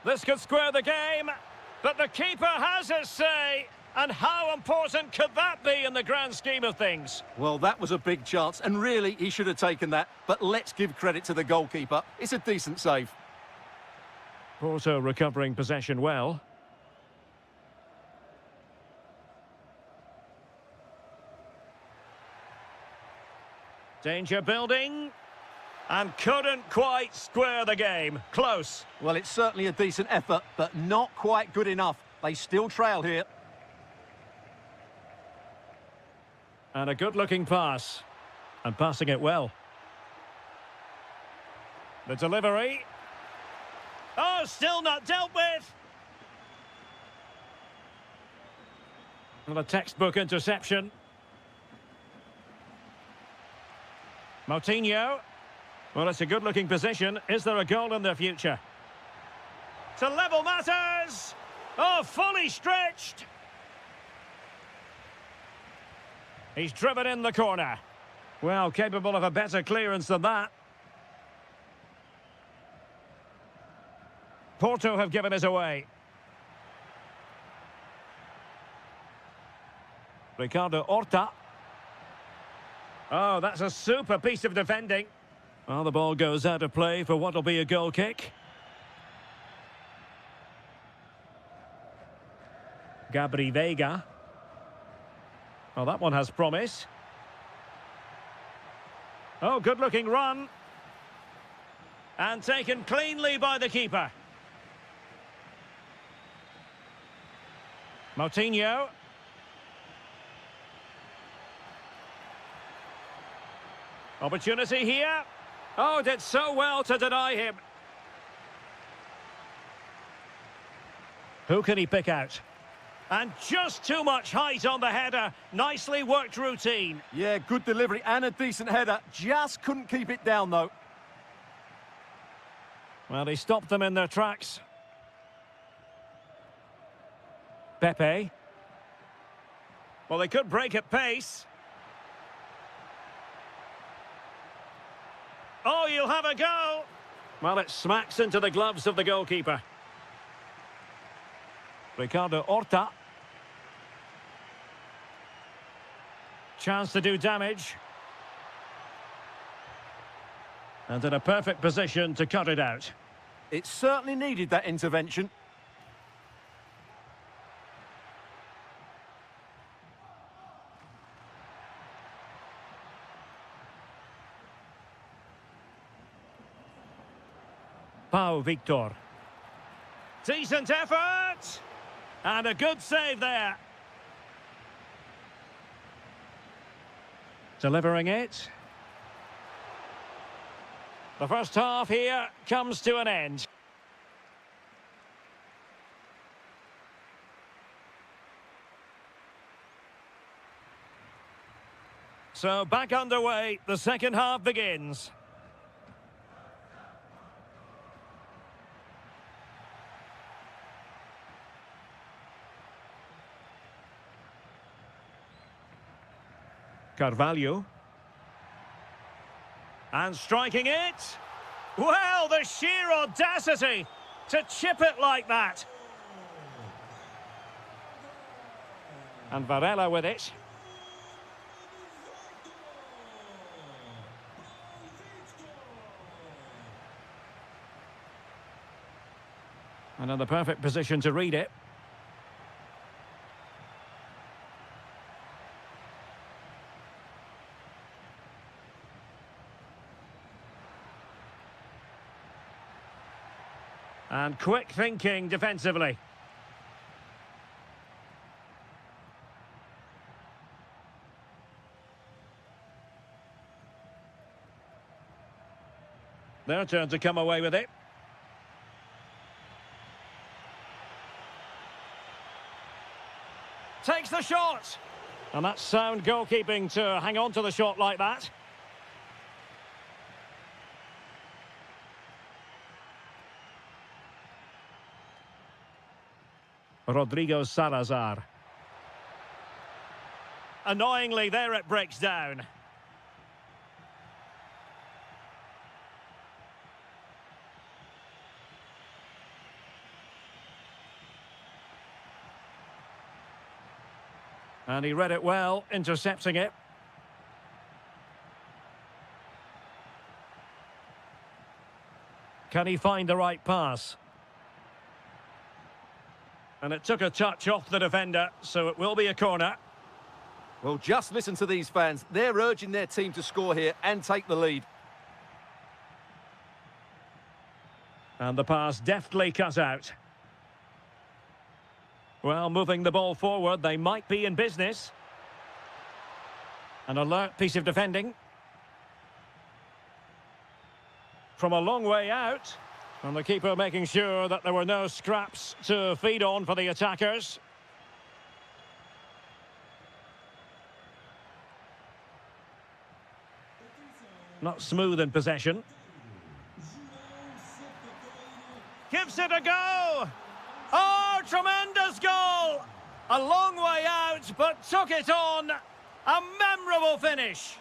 A: This could square the game, but the keeper has his say. And how important could that be in the grand scheme of things?
B: Well, that was a big chance, and really, he should have taken that. But let's give credit to the goalkeeper. It's a decent save.
A: Porto recovering possession well. Danger building. And couldn't quite square the game. Close.
B: Well, it's certainly a decent effort, but not quite good enough. They still trail here.
A: And a good-looking pass. And passing it well. The delivery. Oh, still not dealt with. And a textbook interception. Moutinho. Well, it's a good-looking position. Is there a goal in the future? To level matters! Oh, fully stretched! He's driven in the corner. Well, capable of a better clearance than that. Porto have given it away. Ricardo Horta. Oh, that's a super piece of defending. Well, the ball goes out of play for what will be a goal kick. Gabri Veiga. Well, that one has promise. Oh, good-looking run. And taken cleanly by the keeper. Moutinho. Opportunity here. Oh, did so well to deny him. Who can he pick out? And just too much height on the header. Nicely worked routine.
B: Yeah, good delivery and a decent header. Just couldn't keep it down, though.
A: Well, he stopped them in their tracks. Pepe. Well, they could break at pace. Oh, you'll have a go. Well, it smacks into the gloves of the goalkeeper. Ricardo Horta. Chance to do damage. And in a perfect position to cut it out.
B: It certainly needed that intervention.
A: Pau Victor. Decent effort! And a good save there. Delivering it. The first half here comes to an end. So back underway, the second half begins. Carvalho. And striking it. Well, the sheer audacity to chip it like that. And Varela with it. And in the perfect position to read it. And quick thinking defensively. Their turn to come away with it. Takes the shot. And that's sound goalkeeping to hang on to the shot like that. Rodrigo Salazar. Annoyingly, there it breaks down. And he read it well, intercepting it. Can he find the right pass? And it took a touch off the defender, so it will be a corner.
B: Well, just listen to these fans. They're urging their team to score here and take the lead.
A: And the pass deftly cut out. Well, moving the ball forward, they might be in business. An alert piece of defending. From a long way out. And the keeper making sure that there were no scraps to feed on for the attackers. Not smooth in possession. Gives it a go! Oh, tremendous goal! A long way out, but took it on. A memorable finish.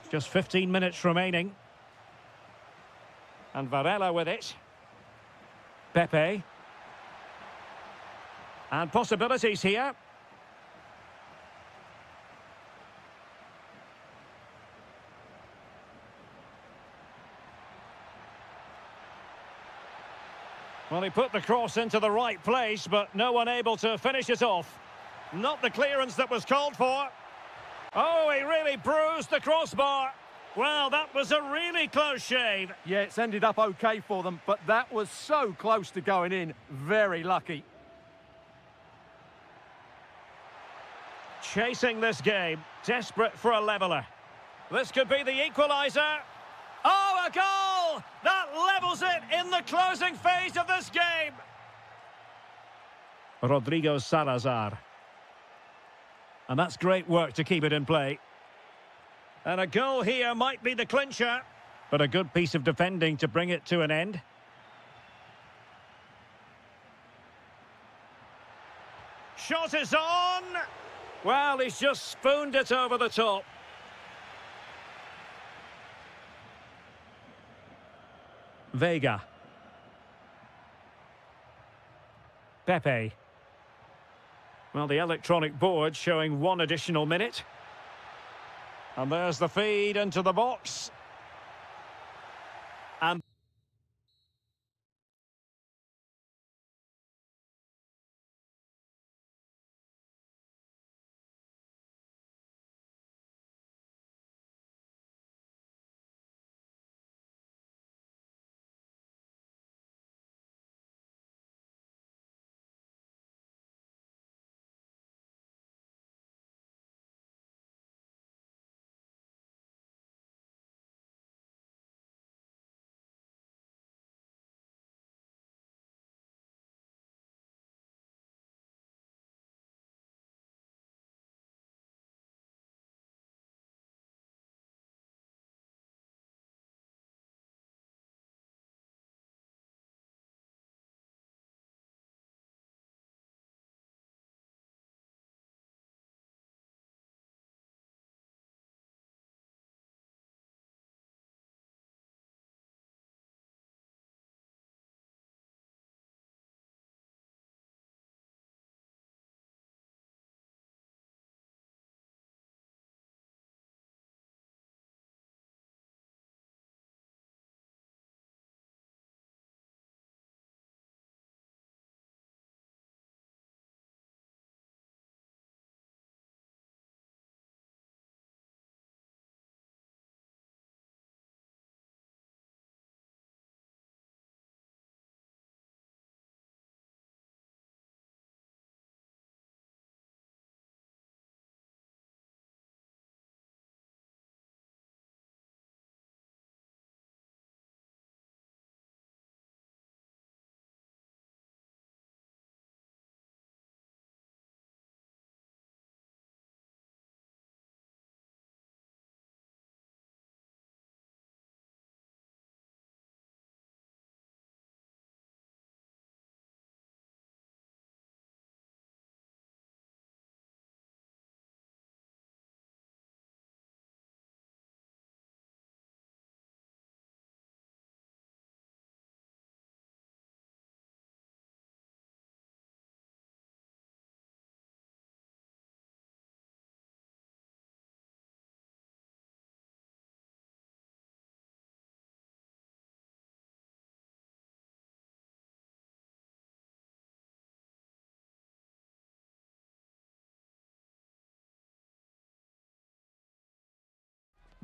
A: Just 15 minutes remaining. And Varela with it. Pepe. And possibilities here. Well, he put the cross into the right place, but no one able to finish it off. Not the clearance that was called for. Oh, he really bruised the crossbar. Well, that was a really close shave.
B: Yeah, it's ended up okay for them, but that was so close to going in. Very lucky.
A: Chasing this game, desperate for a leveller. This could be the equaliser. Oh, a goal! That levels it in the closing phase of this game. Rodrigo Salazar. And that's great work to keep it in play. And a goal here might be the clincher, but a good piece of defending to bring it to an end. Shot is on! Well, he's just spooned it over the top. Vega. Pepe. Well, the electronic board showing 1 additional minute. And there's the feed into the box. And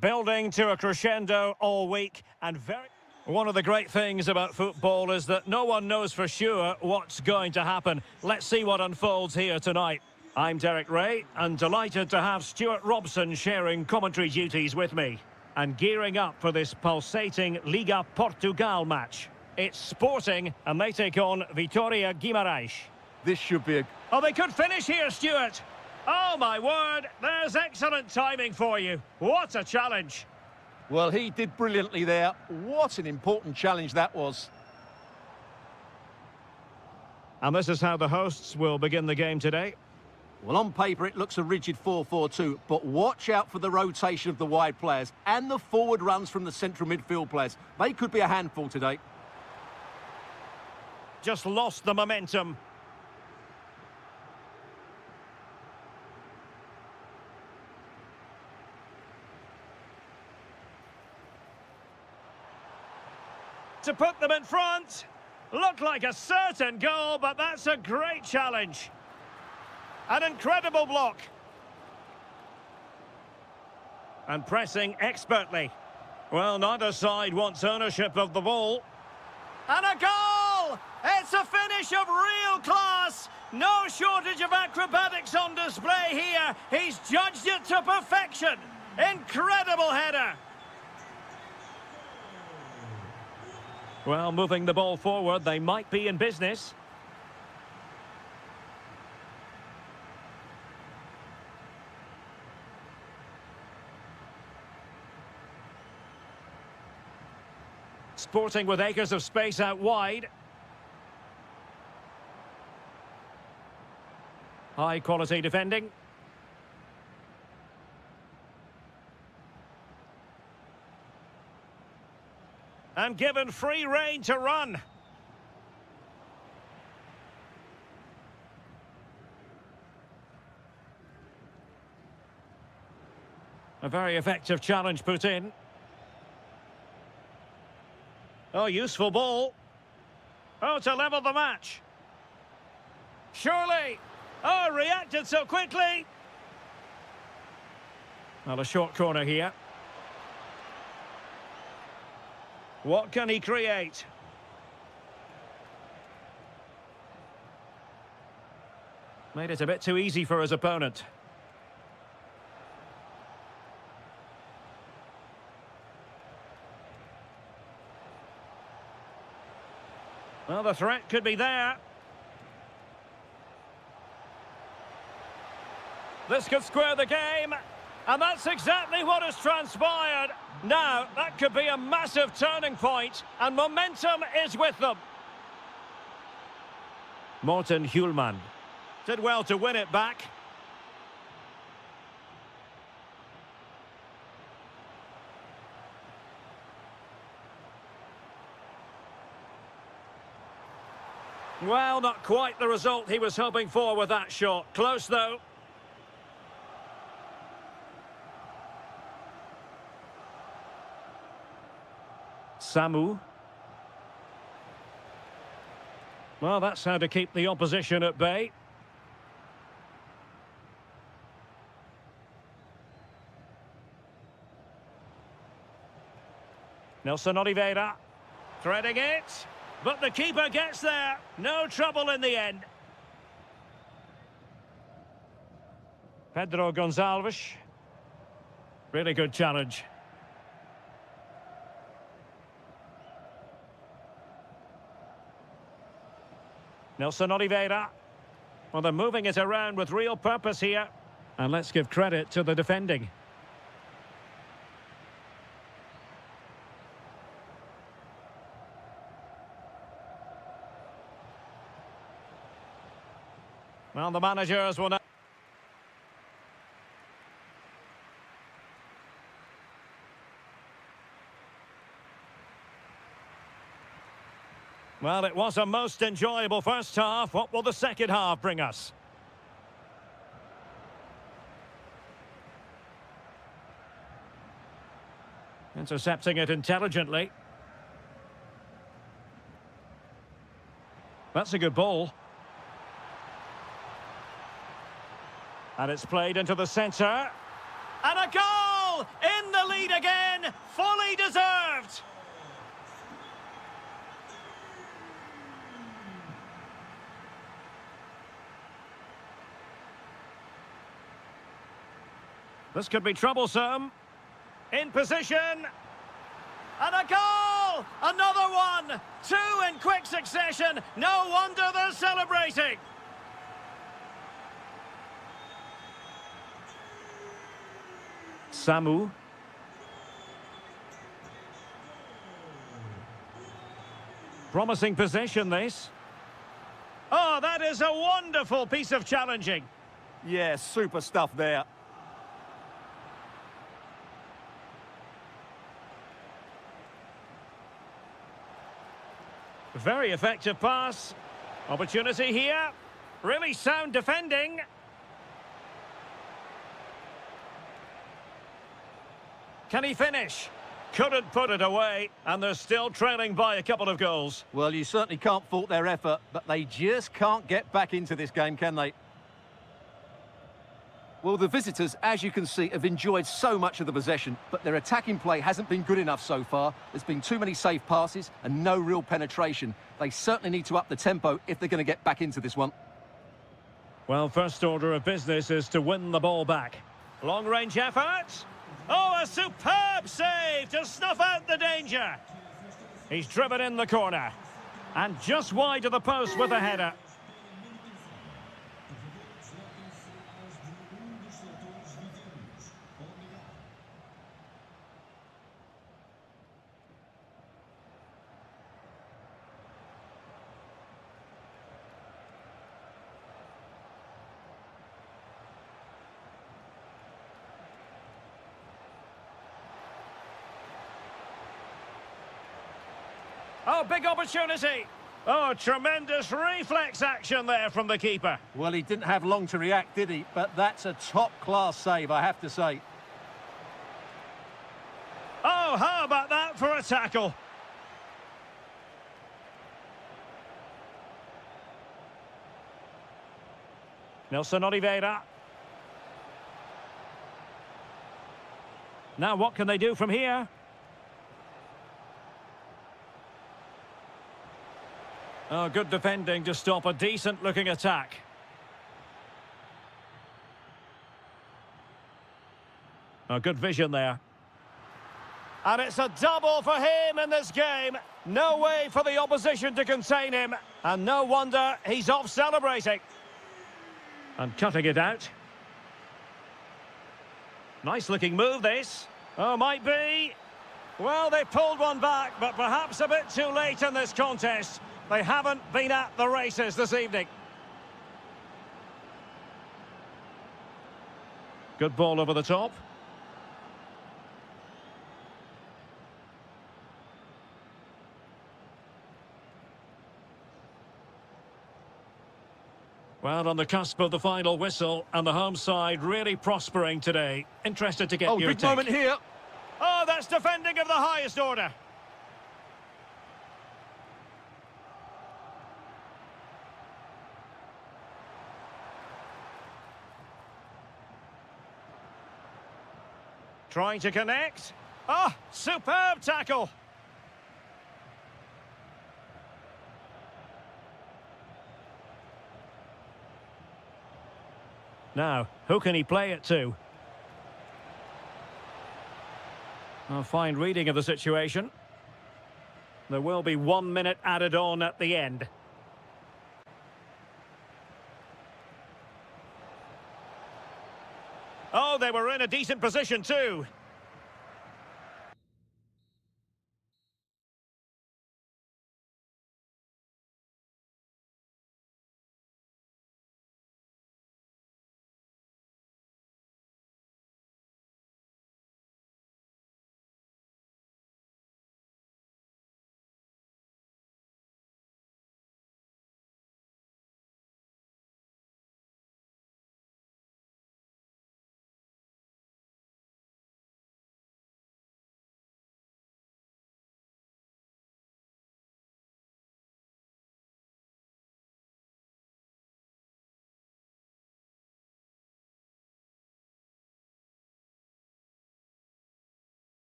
A: Building to a crescendo all week and very... One of the great things about football is that no one knows for sure what's going to happen. Let's see what unfolds here tonight. I'm Derek Ray and delighted to have Stuart Robson sharing commentary duties with me and gearing up for this pulsating Liga Portugal match. It's Sporting and they take on Vitória Guimarães.
B: This should be a...
A: Oh, they could finish here, Stuart. Oh, my word. There's excellent timing for you. What a challenge.
B: Well, he did brilliantly there. What an important challenge that was.
A: And this is how the hosts will begin the game today.
B: Well, on paper, it looks a rigid 4-4-2, but watch out for the rotation of the wide players and the forward runs from the central midfield players. They could be a handful today.
A: Just lost the momentum. To put them in front. Looked like a certain goal, but that's a great challenge. An incredible block. And pressing expertly. Well, neither side wants ownership of the ball. And a goal! It's a finish of real class. No shortage of acrobatics on display here. He's judged it to perfection. Incredible header. Well, moving the ball forward, they might be in business. Sporting with acres of space out wide. High quality defending. And given free rein to run. A very effective challenge put in. Oh, useful ball. Oh, to level the match. Surely. Oh, reacted so quickly. Well, a short corner here. What can he create? Made it a bit too easy for his opponent. Well, the threat could be there. This could square the game. And that's exactly what has transpired. Now, that could be a massive turning point, and momentum is with them. Morten Hjulmand did well to win it back. Well, not quite the result he was hoping for with that shot. Close, though. Samu. Well, that's how to keep the opposition at bay. Nelson Oliveira. Threading it. But the keeper gets there. No trouble in the end. Pedro Gonçalves. Really good challenge. Nelson Oliveira. Well, they're moving it around with real purpose here. And let's give credit to the defending. Well, the managers will now... Well, it was a most enjoyable first half. What will the second half bring us? Intercepting it intelligently. That's a good ball. And it's played into the centre. And a goal in the lead. lead again, fully deserved. This could be troublesome. In position. And a goal! Another one! Two in quick succession. No wonder they're celebrating. Samu. Promising possession, this. Oh, that is a wonderful piece of challenging.
B: Yeah, super stuff there.
A: Very effective pass. Opportunity here. Really sound defending. Can he finish? Couldn't put it away, and they're still trailing by a couple of goals.
B: Well, you certainly can't fault their effort, but they just can't get back into this game, can they? Well, the visitors, as you can see, have enjoyed so much of the possession, but their attacking play hasn't been good enough so far. There's been too many safe passes and no real penetration. They certainly need to up the tempo if they're going to get back into this one.
A: Well, first order of business is to win the ball back. Long-range effort. Oh, a superb save to snuff out the danger. He's driven in the corner. And just wide of the post with a header. Oh, big opportunity. Oh, tremendous reflex action there from the keeper.
B: Well, he didn't have long to react, did he? But that's a top-class save, I have to say.
A: Oh, how about that for a tackle? Nelson Oliveira. Now, what can they do from here? Oh, good defending to stop a decent-looking attack. Oh, good vision there. And it's a double for him in this game. No way for the opposition to contain him. And no wonder he's off celebrating. And cutting it out. Nice-looking move, this. Oh, might be. Well, they pulled one back, but perhaps a bit too late in this contest. They haven't been at the races this evening. Good ball over the top. Well, on the cusp of the final whistle, and the home side really prospering today. Interested to get your
B: big
A: take.
B: moment here.
A: Oh, that's defending of the highest order. Trying to connect. Oh, superb tackle. Now, who can he play it to? A fine reading of the situation. There will be 1 minute added on at the end. Oh, they were in a decent position too.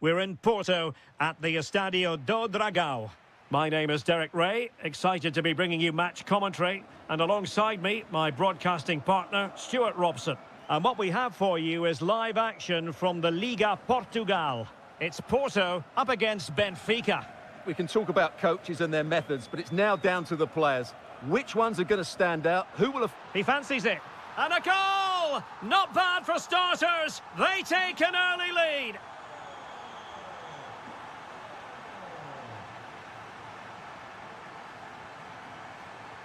A: We're in Porto at the Estadio do Dragão. My name is Derek Ray, excited to be bringing you match commentary, and alongside me, my broadcasting partner, Stuart Robson. And what we have for you is live action from the Liga Portugal. It's Porto up against Benfica.
B: We can talk about coaches and their methods, but it's now down to the players. Which ones are going to stand out? Who will have...
A: He fancies it. And a goal! Not bad for starters. They take an early lead.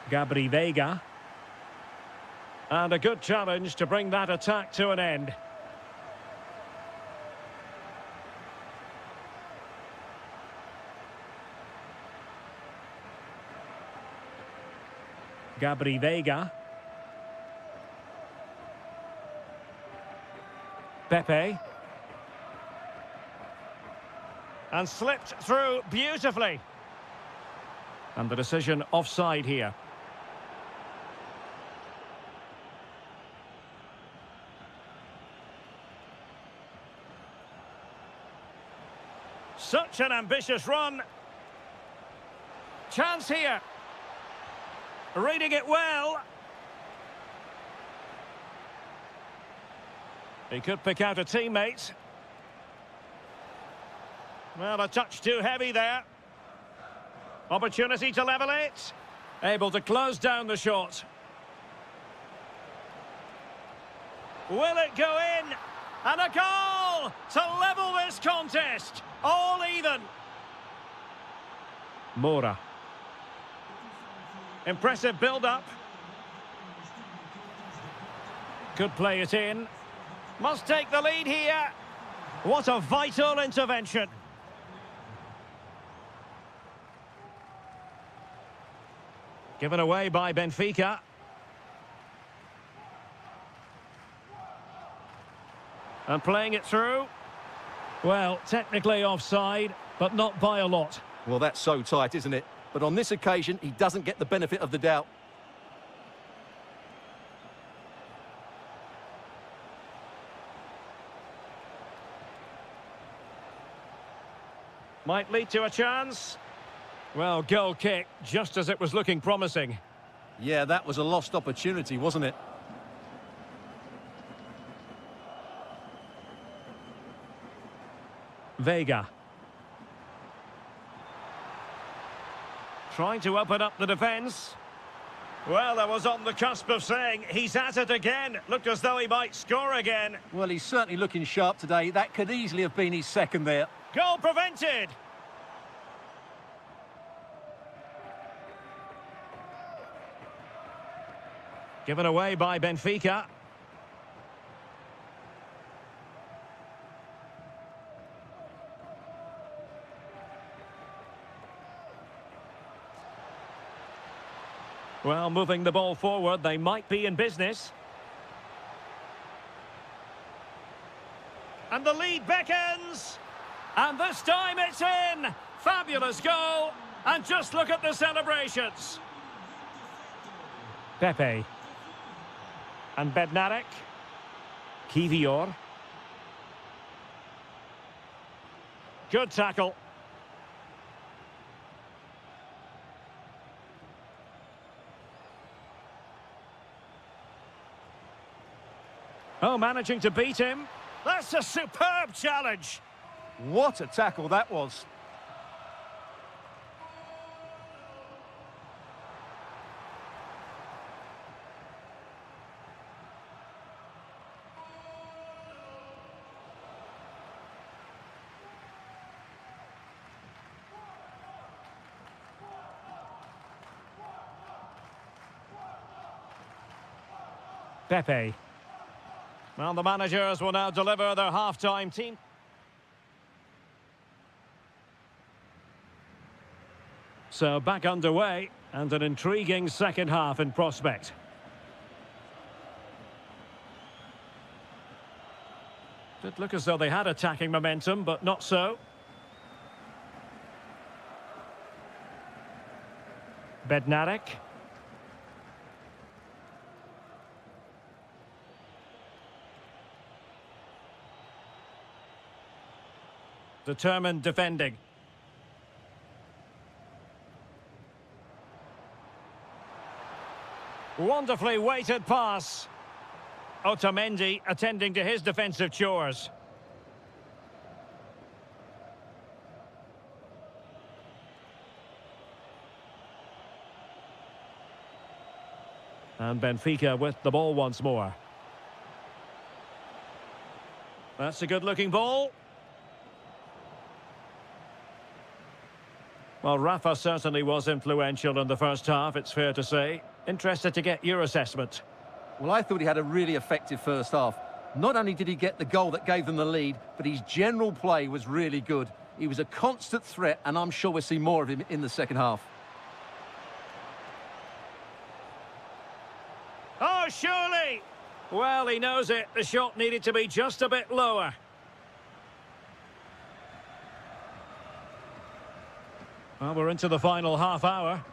A: Gabri Veiga. And a good challenge to bring that attack to an end. Gabri Veiga. Pepe. And slipped through beautifully. And the decision offside here. Such an ambitious run. Chance here. Reading it well. He could pick out a teammate. Well, a touch too heavy there. Opportunity to level it. Able to close down the shot. Will it go in? And a goal to level this contest. All even. Moura. Impressive build-up. Could play it in. Must take the lead here. What a vital intervention. Given away by Benfica. And playing it through. Well, technically offside, but not by a lot.
B: Well, that's so tight, isn't it? But on this occasion, he doesn't get the benefit of the doubt.
A: Might lead to a chance. Well, goal kick, just as it was looking promising.
B: Yeah, that was a lost opportunity, wasn't it?
A: Veiga. Trying to open up the defence. Well, I was on the cusp of saying he's at it again. Looked as though he might score again.
B: Well, he's certainly looking sharp today. That could easily have been his second there.
A: Goal prevented. Given away by Benfica. Well, moving the ball forward, they might be in business. And the lead beckons. And this time it's in. Fabulous goal. And just look at the celebrations. Pepe. And Bednarek. Kivior. Good tackle. Oh, managing to beat him. That's a superb challenge.
B: What a tackle that was.
A: Pepe. Well, the managers will now deliver their half-time team. So back underway, and an intriguing second half in prospect. Did look as though they had attacking momentum, but not so. Bednarek. Determined defending. Wonderfully weighted pass. Otamendi attending to his defensive chores. And Benfica with the ball once more. That's a good-looking ball. Well, Rafa certainly was influential in the first half, it's fair to say. Interested to get your assessment.
B: Well, I thought he had a really effective first half. Not only did he get the goal that gave them the lead, but his general play was really good. He was a constant threat, and I'm sure we'll see more of him in the second half.
A: Oh, surely! Well, he knows it. The shot needed to be just a bit lower. Well, we're into the final half hour.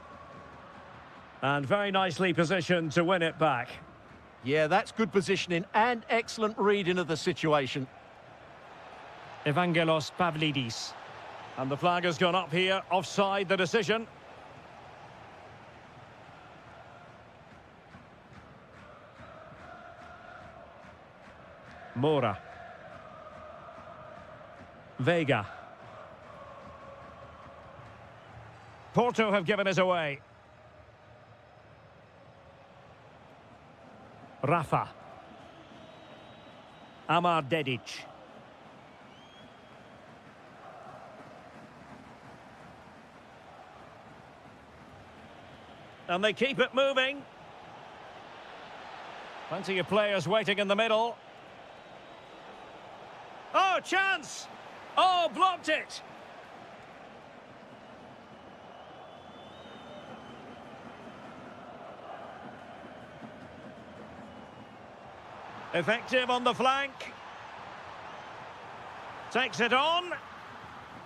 A: And very nicely positioned to win it back.
B: Yeah, that's good positioning and excellent reading of the situation.
A: Evangelos Pavlidis. And the flag has gone up here, offside the decision. Mora. Vega. Porto have given us away. Rafa. Amar Dedic. And they keep it moving. Plenty of players waiting in the middle. Oh, chance! Oh, blocked it! Effective on the flank. Takes it on.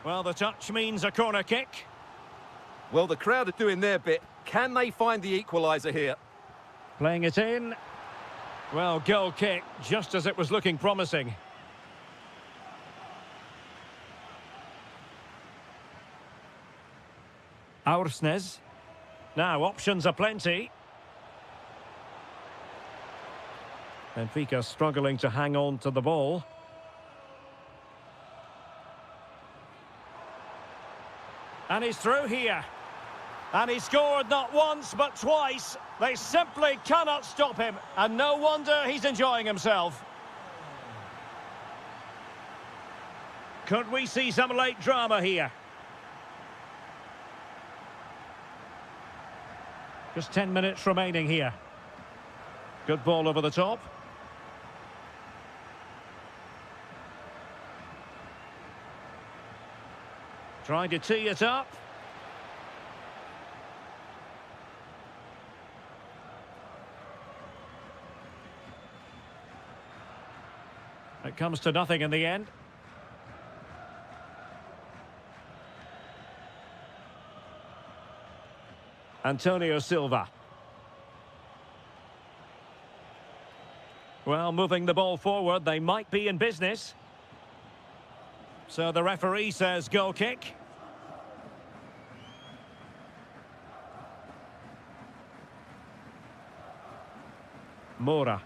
A: Well, the touch means a corner kick.
B: Well, the crowd are doing their bit. Can they find the equaliser here?
A: Playing it in. Well, goal kick, just as it was looking promising. Aursnes. Now, options are plenty. Benfica struggling to hang on to the ball. And he's through here. And he scored not once, but twice. They simply cannot stop him. And no wonder he's enjoying himself. Could we see some late drama here? Just 10 minutes remaining here. Good ball over the top. Trying to tee it up. It comes to nothing in the end. Antonio Silva. Well, moving the ball forward, they might be in business. So the referee says goal kick. Mora.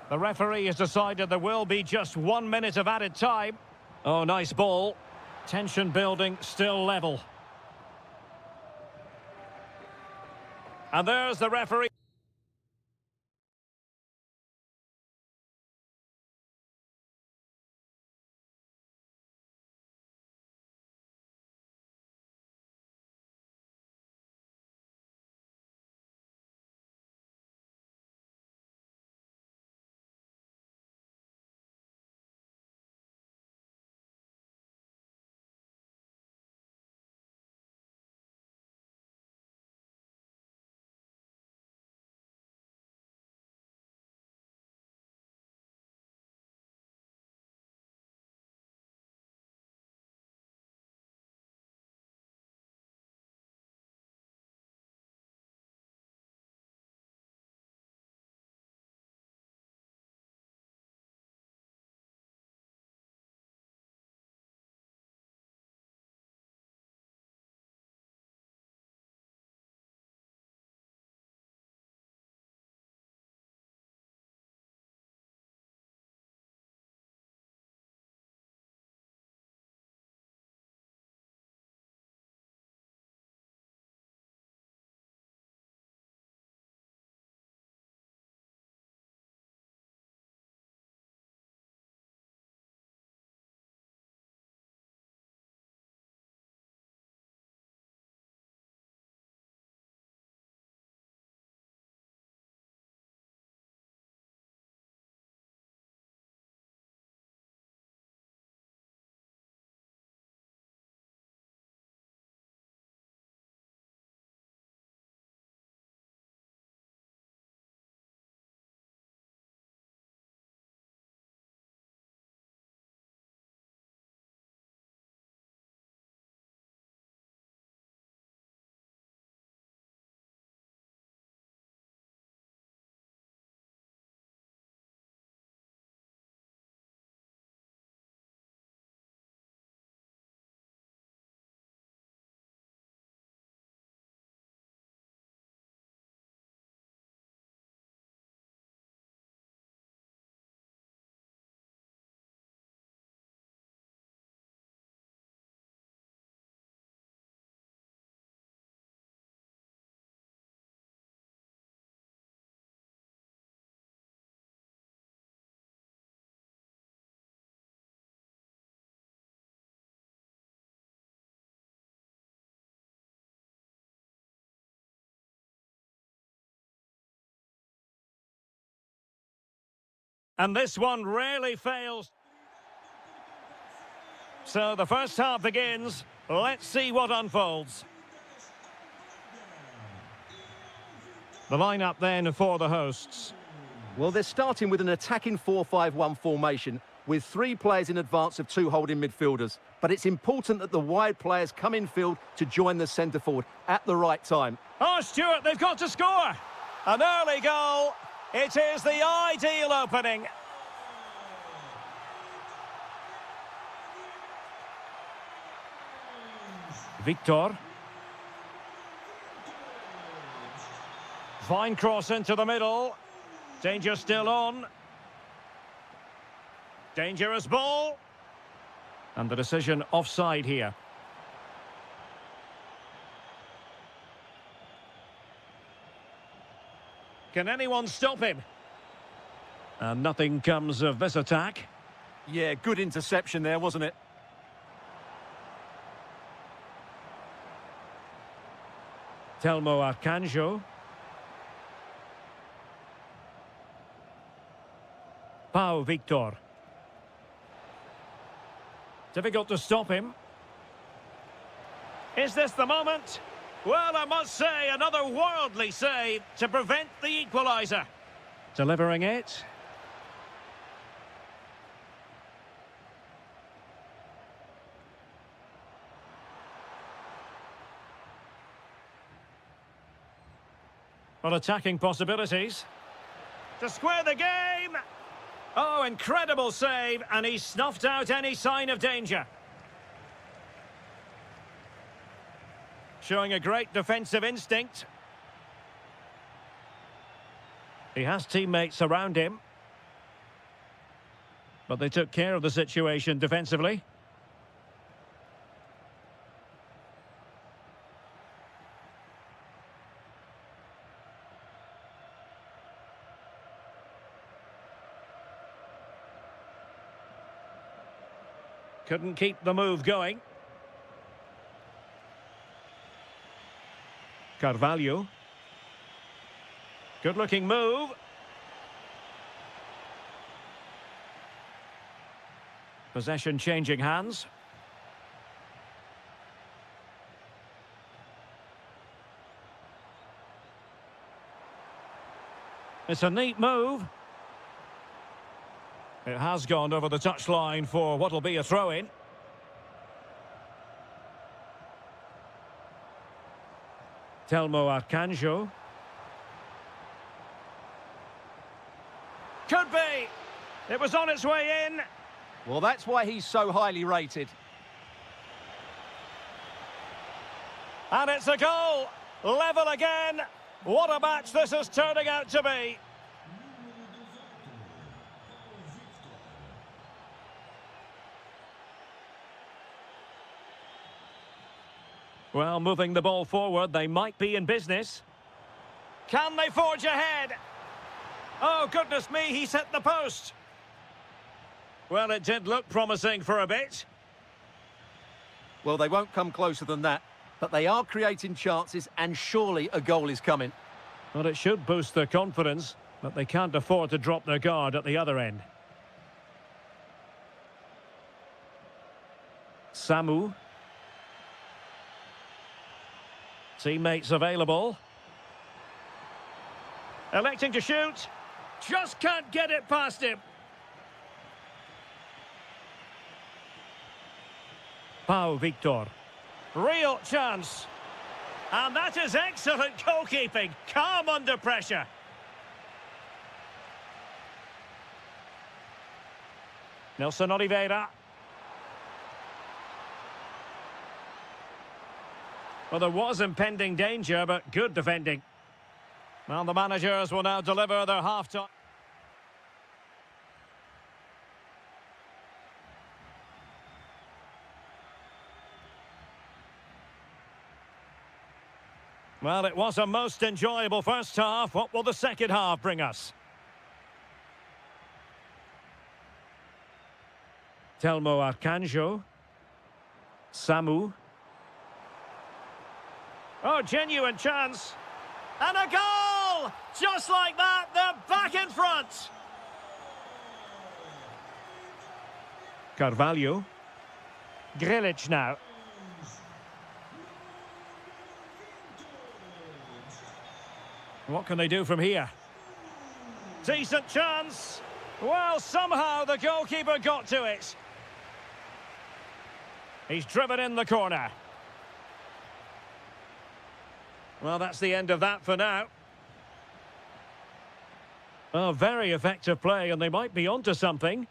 A: The referee has decided there will be just 1 minute of added time. Oh, nice ball. Tension building, still level. And there's the referee. And this one rarely fails. So the first half begins. Let's see what unfolds. The lineup then for the hosts.
B: Well, they're starting with an attacking 4-5-1 formation with 3 players in advance of 2 holding midfielders. But it's important that the wide players come in field to join the centre forward at the right time.
A: Oh, Stuart, they've got to score. An early goal. It is the ideal opening. Victor. Fine cross into the middle. Danger still on. Dangerous ball. And the decision offside here. Can anyone stop him? And nothing comes of this attack.
B: Yeah, good interception there, wasn't it?
A: Telmo Arcanjo. Pau Victor. Difficult to stop him. Is this the moment? Well, I must say, another worldly save to prevent the equaliser. Delivering it. Well, attacking possibilities. To square the game. Oh, incredible save, and he snuffed out any sign of danger. Showing a great defensive instinct. He has teammates around him. But they took care of the situation defensively. Couldn't keep the move going. Carvalho. Good-looking move. Possession changing hands. It's a neat move. It has gone over the touchline for what will be a throw-in. Telmo Arcanjo. Could be. It was on its way in.
B: Well, that's why he's so highly rated.
A: And it's a goal. Level again. What a match this is turning out to be. Well, moving the ball forward, they might be in business. Can they forge ahead? Oh, goodness me, he's hit the post. Well, it did look promising for a bit.
B: Well, they won't come closer than that, but they are creating chances, and surely a goal is coming.
A: Well, it should boost their confidence, but they can't afford to drop their guard at the other end. Samu. Teammates available. Electing to shoot. Just can't get it past him. Pau Victor. Real chance. And that is excellent goalkeeping. Calm under pressure. Nelson Oliveira. Well, there was impending danger, but good defending. Well, the managers will now deliver their half-time. Well, it was a most enjoyable first half. What will the second half bring us? Telmo Arcanjo. Samu. Oh, genuine chance. And a goal! Just like that, they're back in front. Carvalho. Grilic now. What can they do from here? Decent chance. Well, somehow the goalkeeper got to it. He's driven in the corner. Well, that's the end of that for now. Oh, very effective play, and they might be onto something.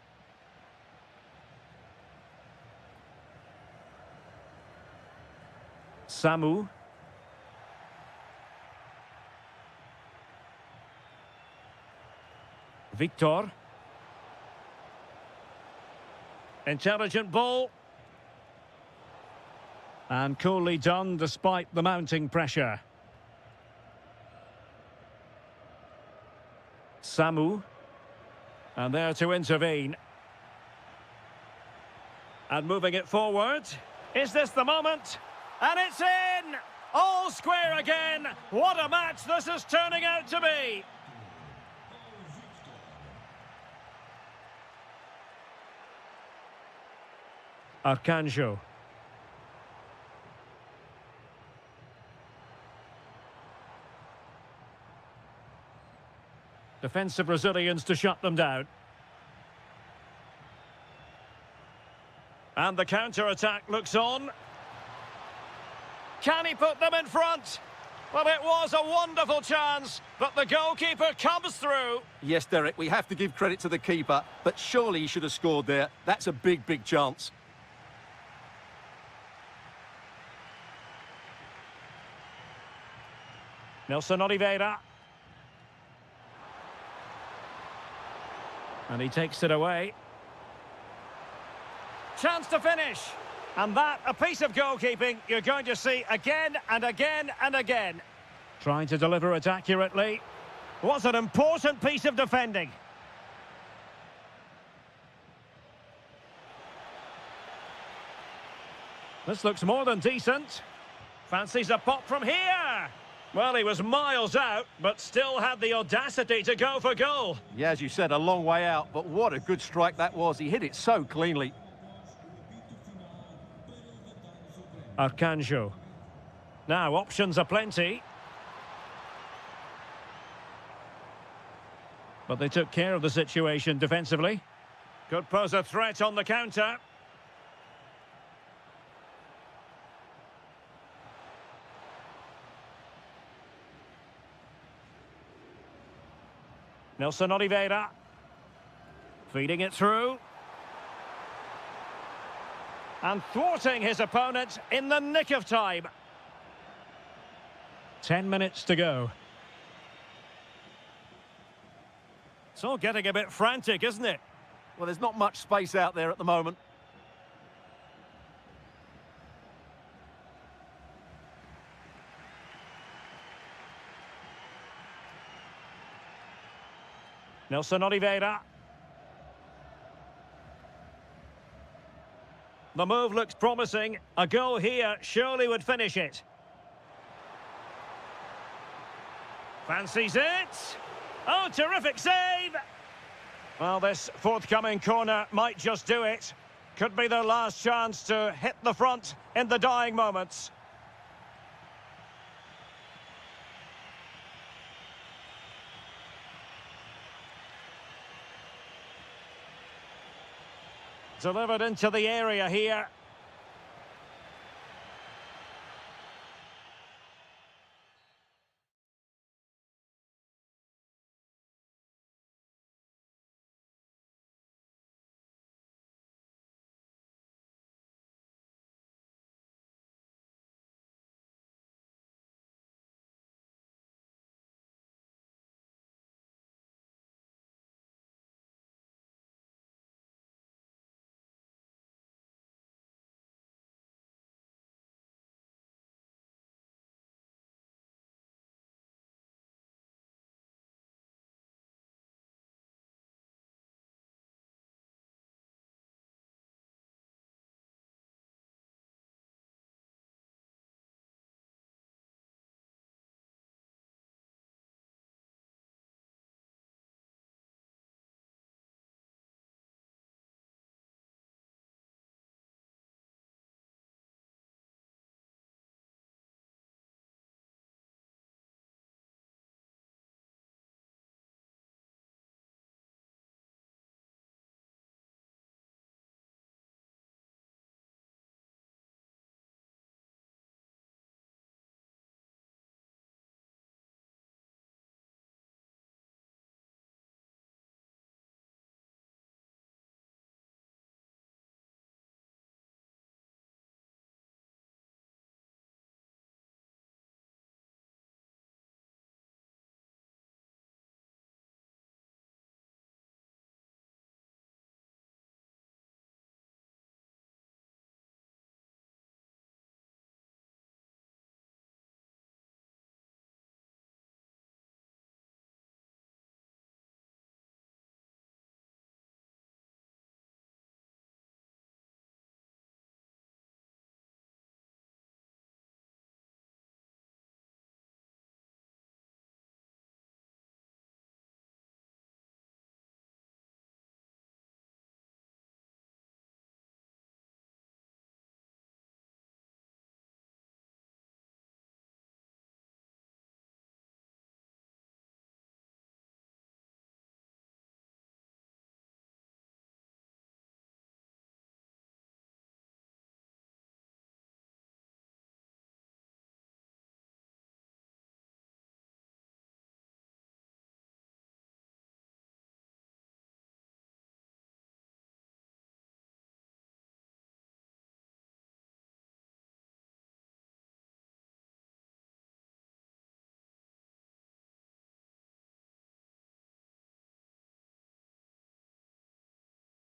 A: Samu. Victor. Intelligent ball. And coolly done despite the mounting pressure. Samu. And there to intervene. And moving it forward. Is this the moment? And it's in! All square again! What a match this is turning out to be! Arcanjo. Defensive Brazilians to shut them down. And the counter-attack looks on. Can he put them in front? Well, it was a wonderful chance, but the goalkeeper comes through.
B: Yes, Derek, we have to give credit to the keeper, but surely he should have scored there. That's a big, big chance.
A: Nelson Oliveira. And he takes it away. Chance to finish. And that, a piece of goalkeeping you're going to see again and again and again. Trying to deliver it accurately. What an important piece of defending. This looks more than decent. Fancies a pop from here. Well, he was miles out, but still had the audacity to go for goal.
B: Yeah, as you said, a long way out, but what a good strike that was. He hit it so cleanly.
A: Arcanjo. Now, options are plenty. But they took care of the situation defensively. Could pose a threat on the counter. Nelson Oliveira. Feeding it through. And thwarting his opponent in the nick of time. 10 minutes to go. It's all getting a bit frantic, isn't it?
B: Well, there's not much space out there at the moment.
A: Nelson Oliveira. The move looks promising. A goal here surely would finish it. Fancies it. Oh, terrific save! Well, this forthcoming corner might just do it. Could be their last chance to hit the front in the dying moments. Delivered into the area here.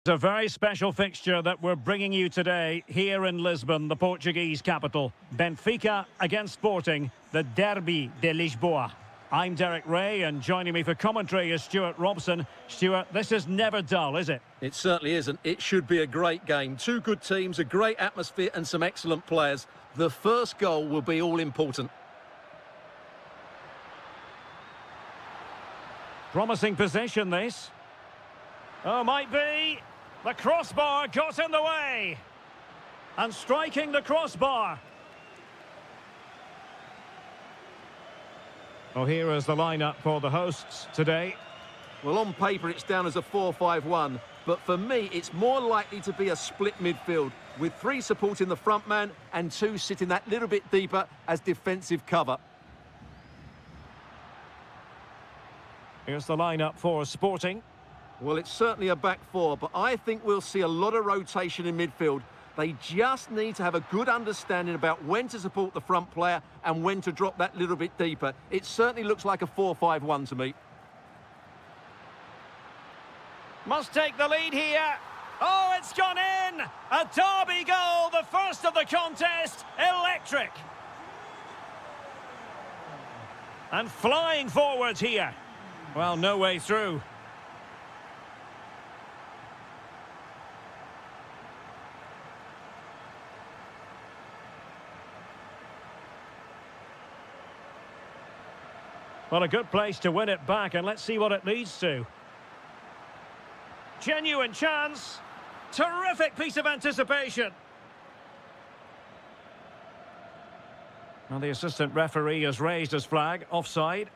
A: A very special fixture that we're bringing you today here in Lisbon, the Portuguese capital. Benfica against Sporting, the Derby de Lisboa. I'm Derek Ray, and joining me for commentary is Stuart Robson. Stuart, this is never dull, is it?
B: It certainly isn't. It should be a great game. Two good teams, a great atmosphere and some excellent players. The first goal will be all important.
A: Promising position, this. Oh, might be. The crossbar got in the way. And striking the crossbar. Well, here is the lineup for the hosts today.
B: Well, on paper, it's down as a 4-5-1. But for me, it's more likely to be a split midfield, with three supporting the front man and two sitting that little bit deeper as defensive cover.
A: Here's the lineup for Sporting.
B: Well, it's certainly a back four, but I think we'll see a lot of rotation in midfield. They just need to have a good understanding about when to support the front player and when to drop that little bit deeper. It certainly looks like a 4-5-1 to me.
A: Must take the lead here. Oh, it's gone in! A derby goal, the first of the contest. Electric. And flying forward here. Well, no way through. Well, a good place to win it back, and let's see what it leads to. Genuine chance. Terrific piece of anticipation. Well, the assistant referee has raised his flag. Offside.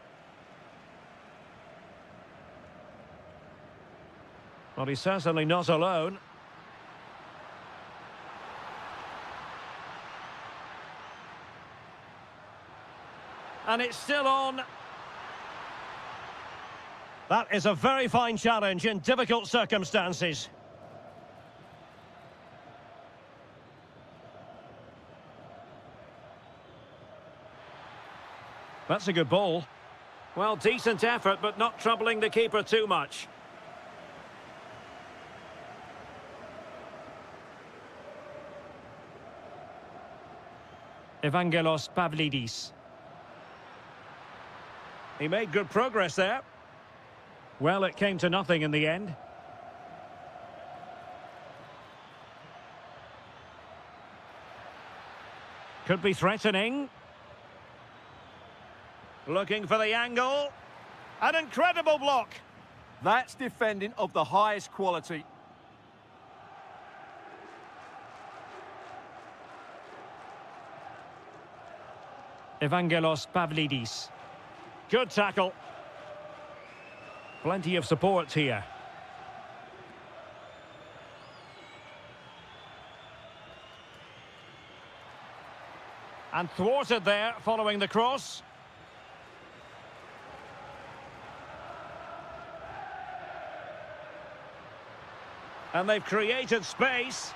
A: Well, he's certainly not alone. And it's still on. That is a very fine challenge in difficult circumstances. That's a good ball. Well, decent effort, but not troubling the keeper too much. Evangelos Pavlidis. He made good progress there. Well, it came to nothing in the end. Could be threatening. Looking for the angle. An incredible block.
B: That's defending of the highest quality.
A: Evangelos Pavlidis. Good tackle. Plenty of support here. And thwarted there following the cross. And they've created space.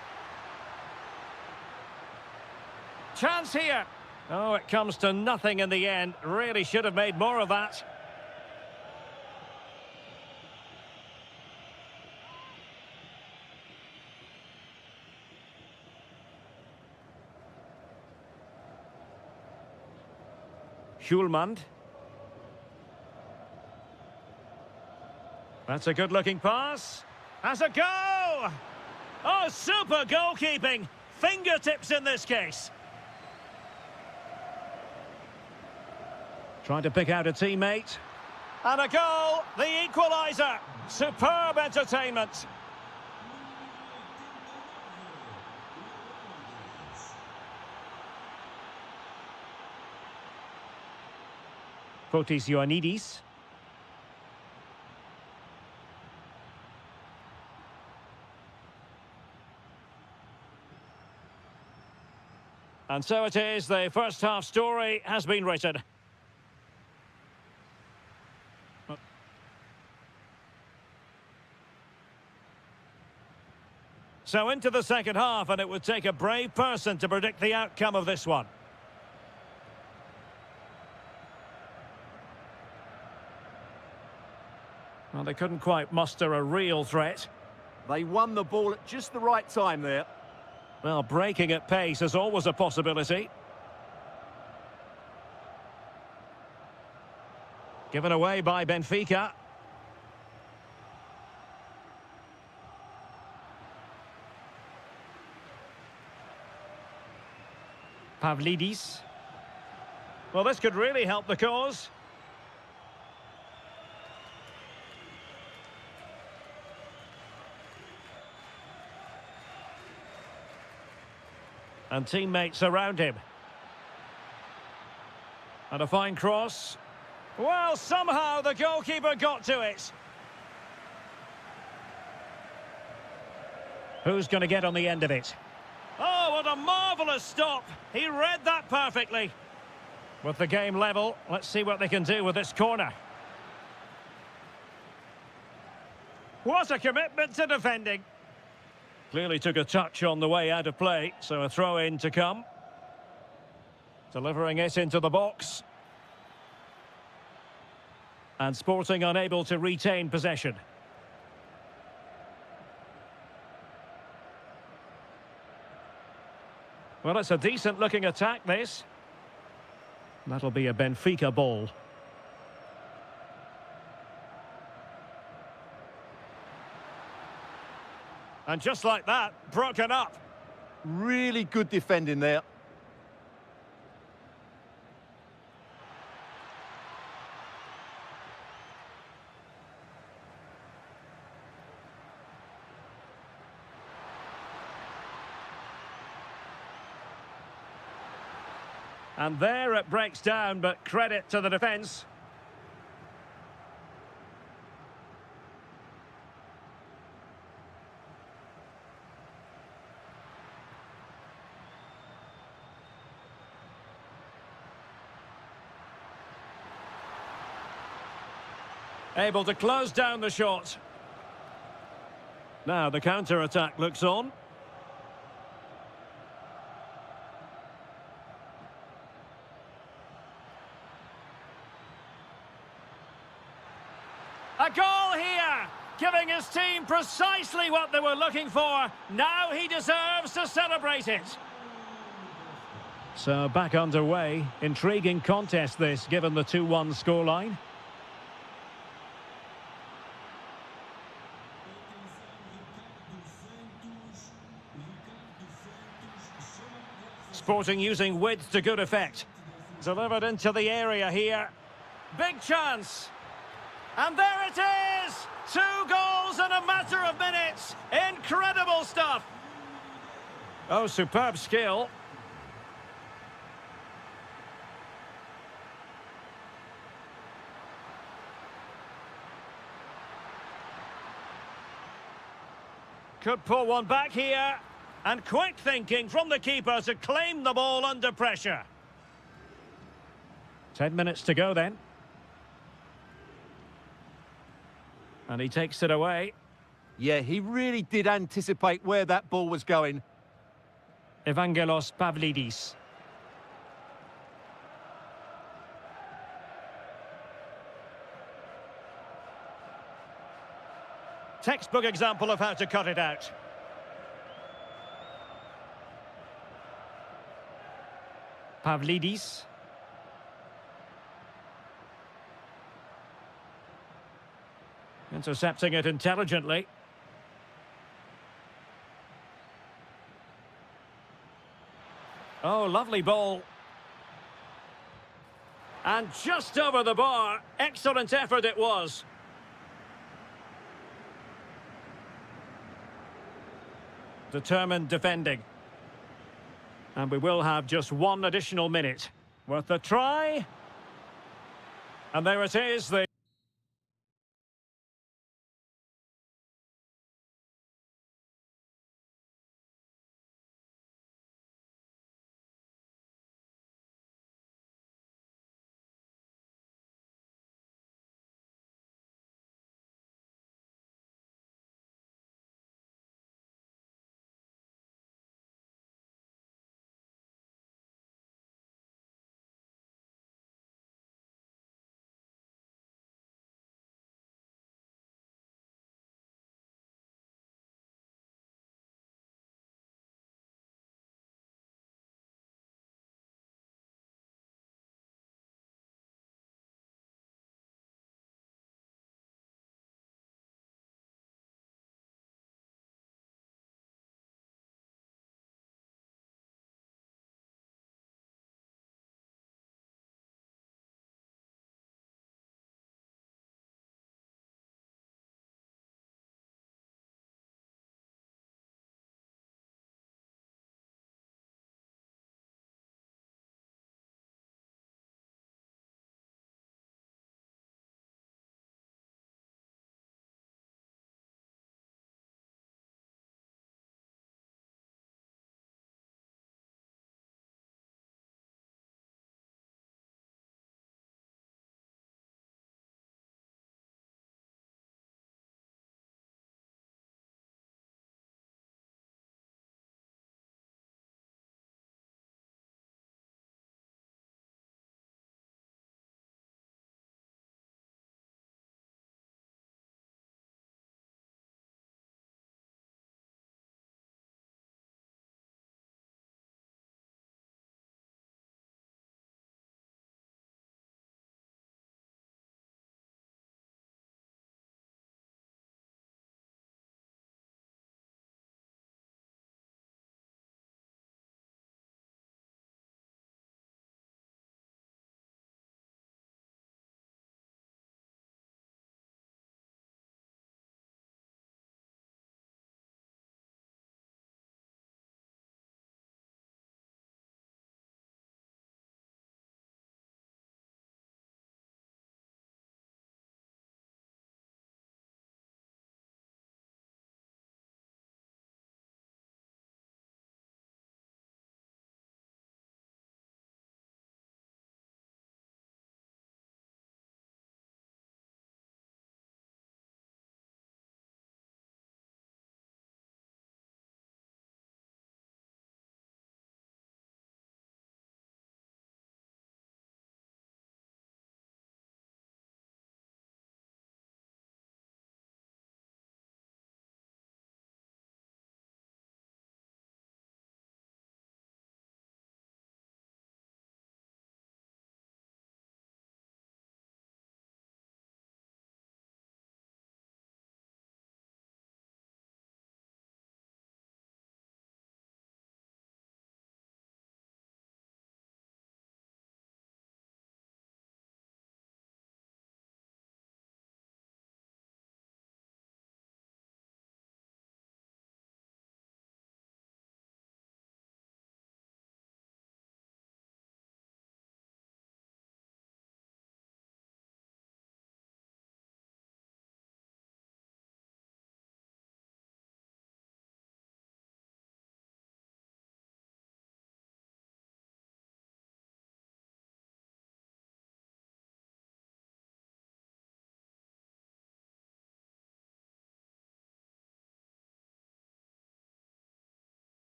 A: Chance here. Oh, it comes to nothing in the end. Really should have made more of that. Schulmand. That's a good-looking pass. Has a go! Oh, super goalkeeping. Fingertips in this case. Trying to pick out a teammate. And a goal, the equaliser. Superb entertainment. Fotis Ioannidis. And so it is, the first half story has been written. So into the second half, and it would take a brave person to predict the outcome of this one. Well, they couldn't quite muster a real threat.
B: They won the ball at just the right time there.
A: Well, breaking at pace is always a possibility. Given away by Benfica. Pavlidis. Well, this could really help the cause. And teammates around him. And a fine cross. Well, somehow the goalkeeper got to it. Who's going to get on the end of it? Oh, what a marvellous stop. He read that perfectly. With the game level, let's see what they can do with this corner. What a commitment to defending. Clearly took a touch on the way out of play, so a throw-in to come. Delivering it into the box. And Sporting unable to retain possession. Well, it's a decent-looking attack, this. That'll be a Benfica ball. And just like that, broken up.
B: Really good defending there.
A: And there it breaks down, but credit to the defence. Able to close down the shot. Now the counter-attack looks on. A goal here, giving his team precisely what they were looking for. Now he deserves to celebrate it. So back underway. Intriguing contest this, given the 2-1 scoreline. Sporting using width to good effect. Delivered into the area here. Big chance. And there it is! 2 goals in a matter of minutes. Incredible stuff. Oh, superb skill. Could pull one back here. And quick thinking from the keeper to claim the ball under pressure. 10 minutes to go then. And he takes it away.
B: Yeah, he really did anticipate where that ball was going.
A: Evangelos Pavlidis. Textbook example of how to cut it out. Pavlidis. Intercepting it intelligently. Oh, lovely ball. And just over the bar. Excellent effort it was. Determined defending. And we will have just 1 additional minute. Worth a try. And there it is. The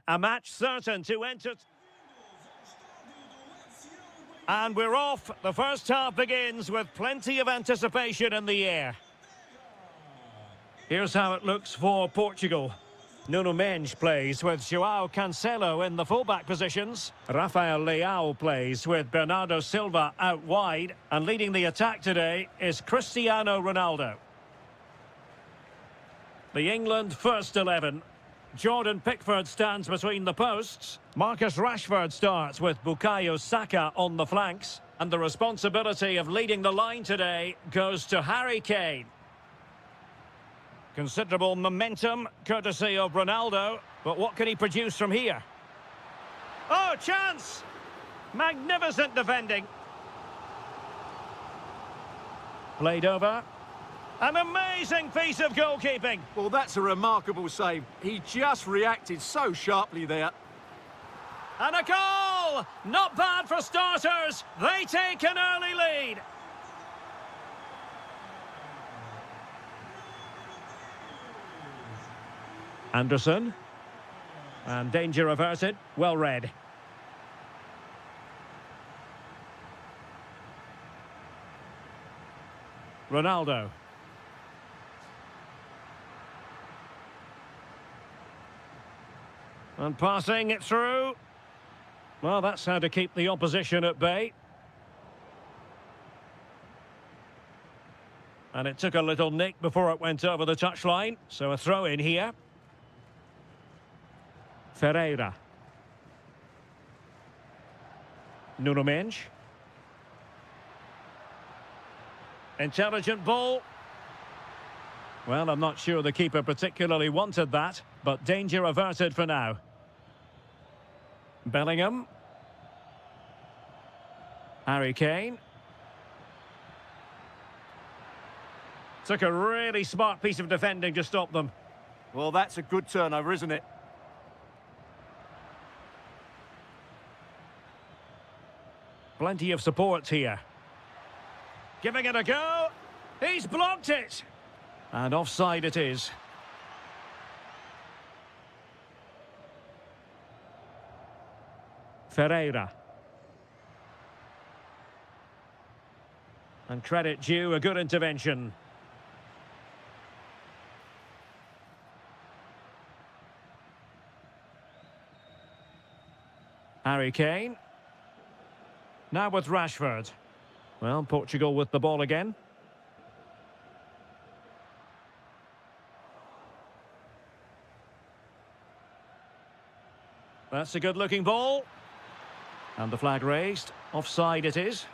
A: A match certain to enter. And we're off. The first half begins with plenty of anticipation in the air. Here's how it looks for Portugal. Nuno Mendes plays with João Cancelo in the fullback positions. Rafael Leao plays with Bernardo Silva out wide. And leading the attack today is Cristiano Ronaldo. The England first 11. Jordan Pickford stands between the posts. Marcus Rashford starts with Bukayo Saka on the flanks. And the responsibility of leading the line today goes to Harry Kane. Considerable momentum, courtesy of Ronaldo. But what can he produce from here? Oh, chance! Magnificent defending. Played over. An amazing piece of goalkeeping.
B: Well, that's a remarkable save. He just reacted so sharply there.
A: And a goal! Not bad for starters. They take an early lead. Anderson. And danger averted. Well read. Ronaldo. And passing it through. Well, that's how to keep the opposition at bay. And it took a little nick before it went over the touchline. So a throw in here. Ferreira. Nuno Mendes. Intelligent ball. Well, I'm not sure the keeper particularly wanted that, but danger averted for now. Bellingham. Harry Kane. Took a really smart piece of defending to stop them.
B: Well, that's a good turnover, isn't it?
A: Plenty of support here. Giving it a go. He's blocked it. And offside it is. Ferreira. And credit due, a good intervention. Harry Kane. Now with Rashford. Well, Portugal with the ball again. That's a good-looking ball. And the flag raised. Offside it is.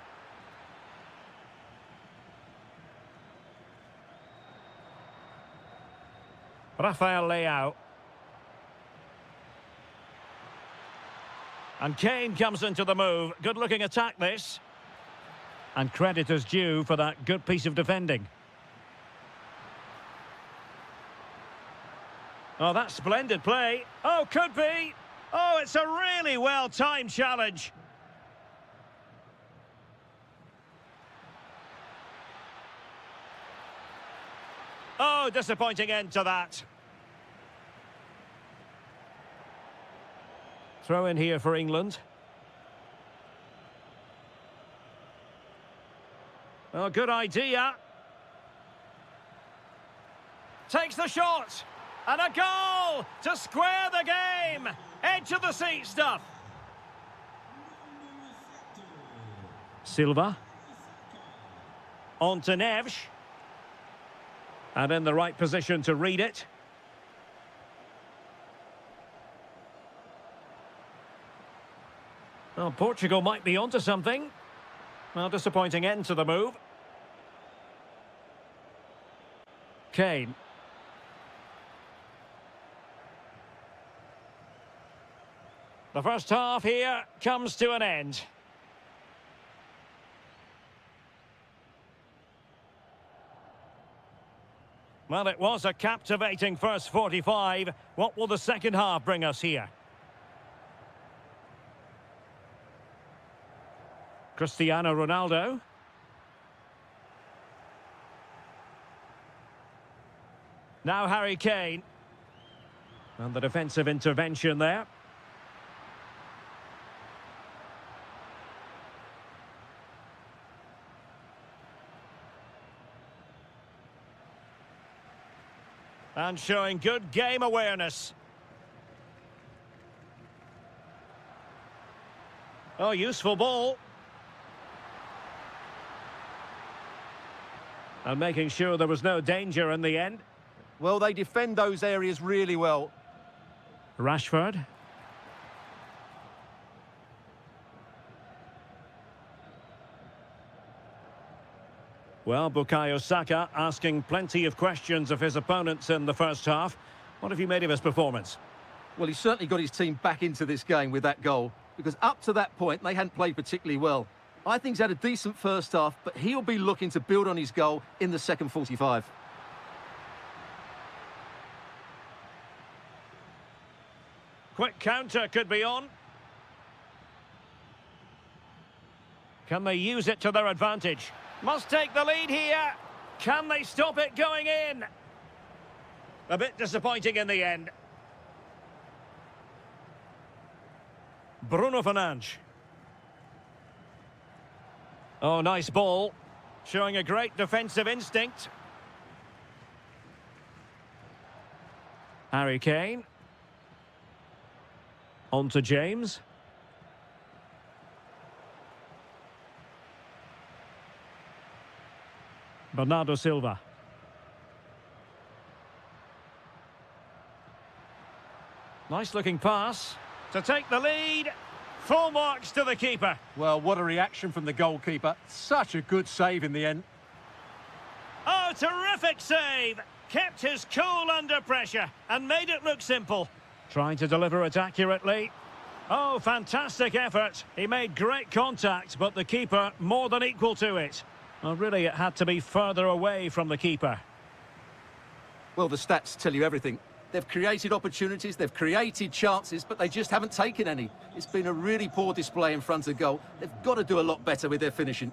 A: Rafael Leao. And Kane comes into the move. Good-looking attack, this. And credit is due for that good piece of defending. Oh, that's splendid play. Oh, could be. Oh, it's a really well-timed challenge. Oh, disappointing end to that. Throw in here for England. Oh, good idea. Takes the shot. And a goal to square the game. Edge of the seat stuff. Silva. On to Neves. And in the right position to read it. Well, Portugal might be onto something. Well, disappointing end to the move. Kane. The first half here comes to an end. Well, it was a captivating first 45. What will the second half bring us here? Cristiano Ronaldo. Now Harry Kane. And the defensive intervention there. And showing good game awareness. Oh, useful ball. And making sure there was no danger in the end.
B: Well, they defend those areas really well.
A: Rashford. Well, Bukayo Saka asking plenty of questions of his opponents in the first half. What have you made of his performance?
B: Well, he's certainly got his team back into this game with that goal, because up to that point, they hadn't played particularly well. I think he's had a decent first half, but he'll be looking to build on his goal in the second 45.
A: Quick counter could be on. Can they use it to their advantage? Must take the lead here. Can they stop it going in? A bit disappointing in the end. Bruno Fernandes. Oh, nice ball. Showing a great defensive instinct. Harry Kane. On to James. Bernardo Silva. Nice looking pass to take the lead. Full marks to the keeper.
B: Well, what a reaction from the goalkeeper. Such a good save in the end.
A: Oh, terrific save. Kept his cool under pressure and made it look simple. Trying to deliver it accurately. Oh, fantastic effort. He made great contact, but the keeper more than equal to it. Well, really, it had to be further away from the keeper.
B: Well, the stats tell you everything. They've created opportunities, they've created chances, but they just haven't taken any. It's been a really poor display in front of goal. They've got to do a lot better with their finishing.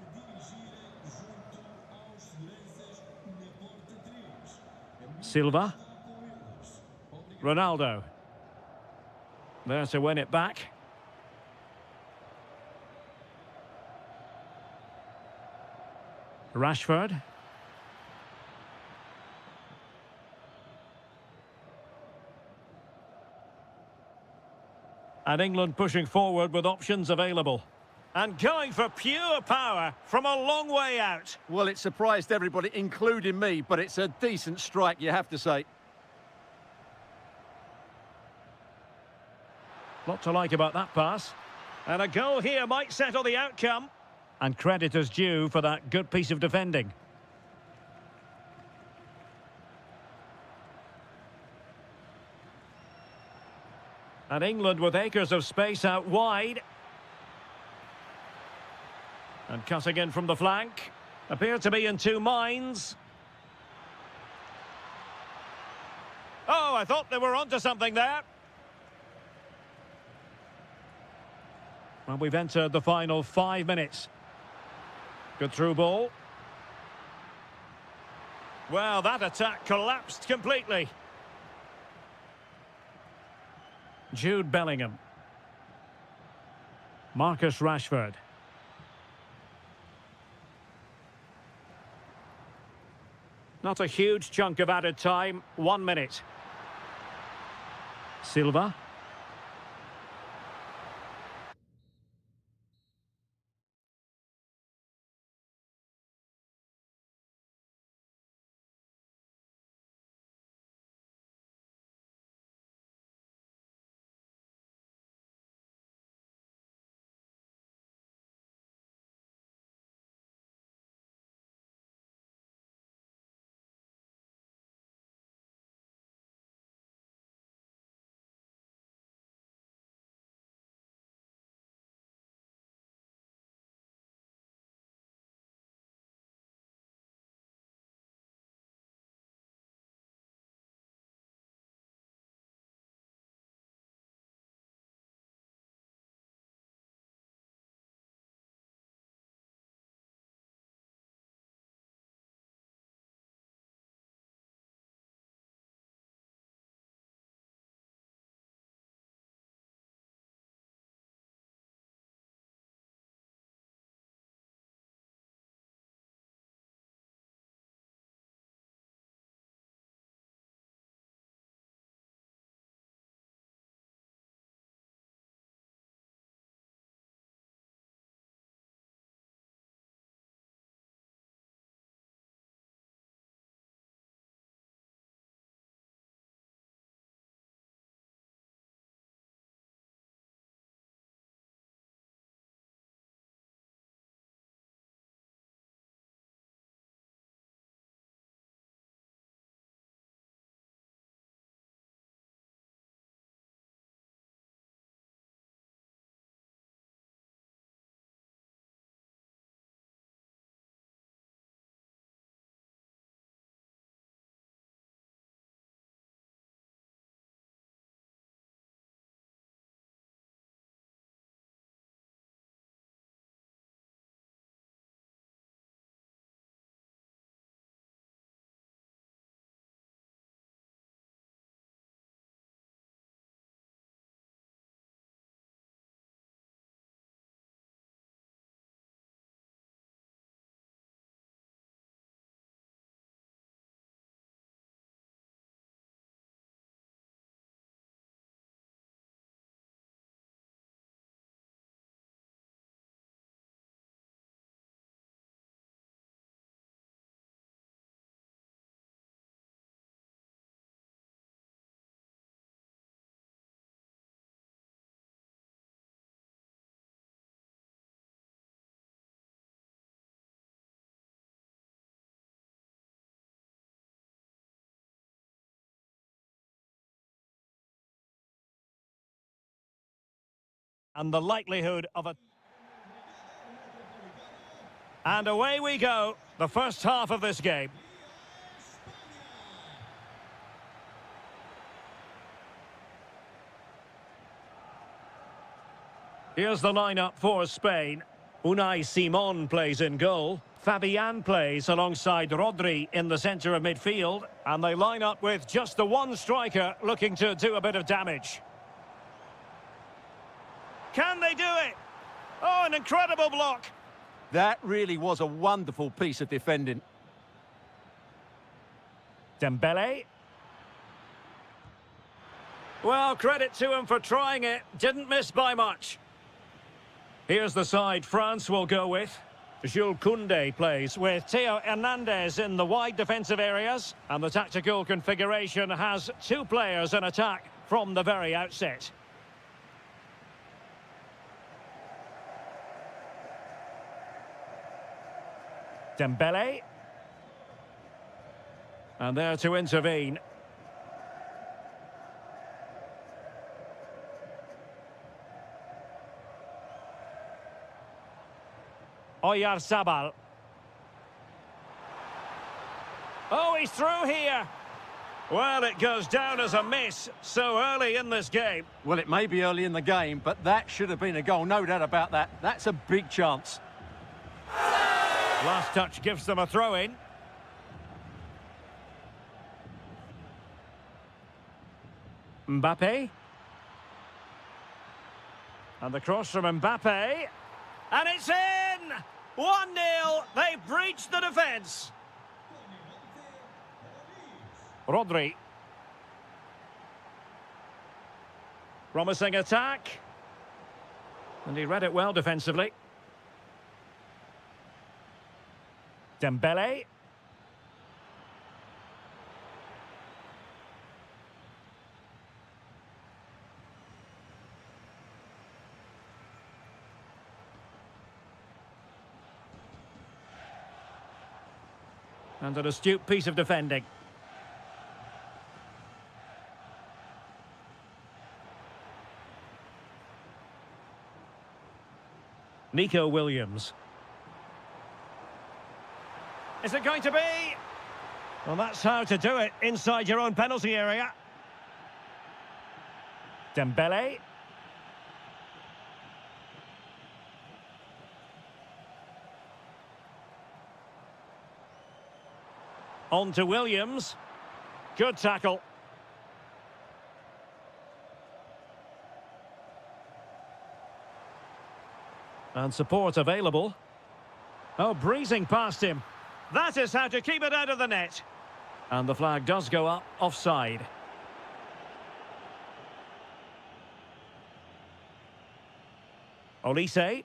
A: Silva. Ronaldo. There to win it back. Rashford. And England pushing forward with options available. And going for pure power from a long way out.
B: Well, it surprised everybody, including me, but it's a decent strike, you have to say.
A: Lot to like about that pass. And a goal here might settle the outcome. And credit is due for that good piece of defending. And England with acres of space out wide. And cutting in from the flank. Appear to be in two minds. Oh, I thought they were onto something there. Well, we've entered the final 5 minutes. Good through ball. Well, that attack collapsed completely. Jude Bellingham. Marcus Rashford. Not a huge chunk of added time. 1 minute. Silva. and the likelihood of a... And away we go, the first half of this game. Here's the lineup for Spain. Unai Simon plays in goal. Fabian plays alongside Rodri in the centre of midfield. And they line up with just the one striker looking to do a bit of damage. Can they do it? Oh, an incredible block.
B: That really was a wonderful piece of defending.
A: Dembele. Well, credit to him for trying it. Didn't miss by much. Here's the side France will go with. Jules Koundé plays with Theo Hernandez in the wide defensive areas. And the tactical configuration has two players in attack from the very outset. Dembele. And there to intervene. Oyarzabal. Oh, he's through here. Well, it goes down as a miss so early in this game.
B: Well, it may be early in the game, but that should have been a goal, no doubt about that. That's a big chance.
A: Last touch gives them a throw-in. Mbappe. And the cross from Mbappe. And it's in! 1-0. They've breached the defence. Rodri. Promising attack. And he read it well defensively. Dembele. And an astute piece of defending. Nico Williams. Is it going to be? Well, that's how to do it inside your own penalty area. Dembele. On to Williams. Good tackle. And support available. Oh, breezing past him. That is how to keep it out of the net. And the flag does go up, offside. Olise,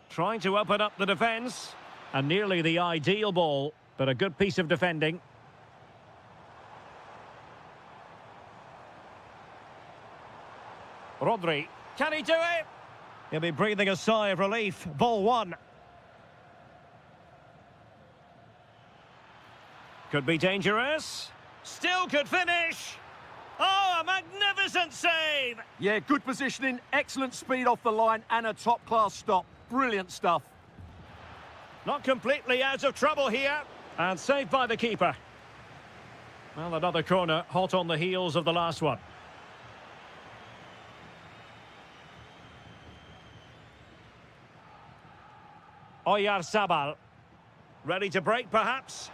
A: trying to open up the defence. And nearly the ideal ball, but a good piece of defending. Rodri, can he do it? He'll be breathing a sigh of relief. Ball one. Could be dangerous. Still could finish. Oh, a magnificent save!
B: Yeah, good positioning, excellent speed off the line, and a top-class stop. Brilliant stuff.
A: Not completely out of trouble here. And saved by the keeper. Well, another corner, hot on the heels of the last one. Oyarzabal. Ready to break, perhaps?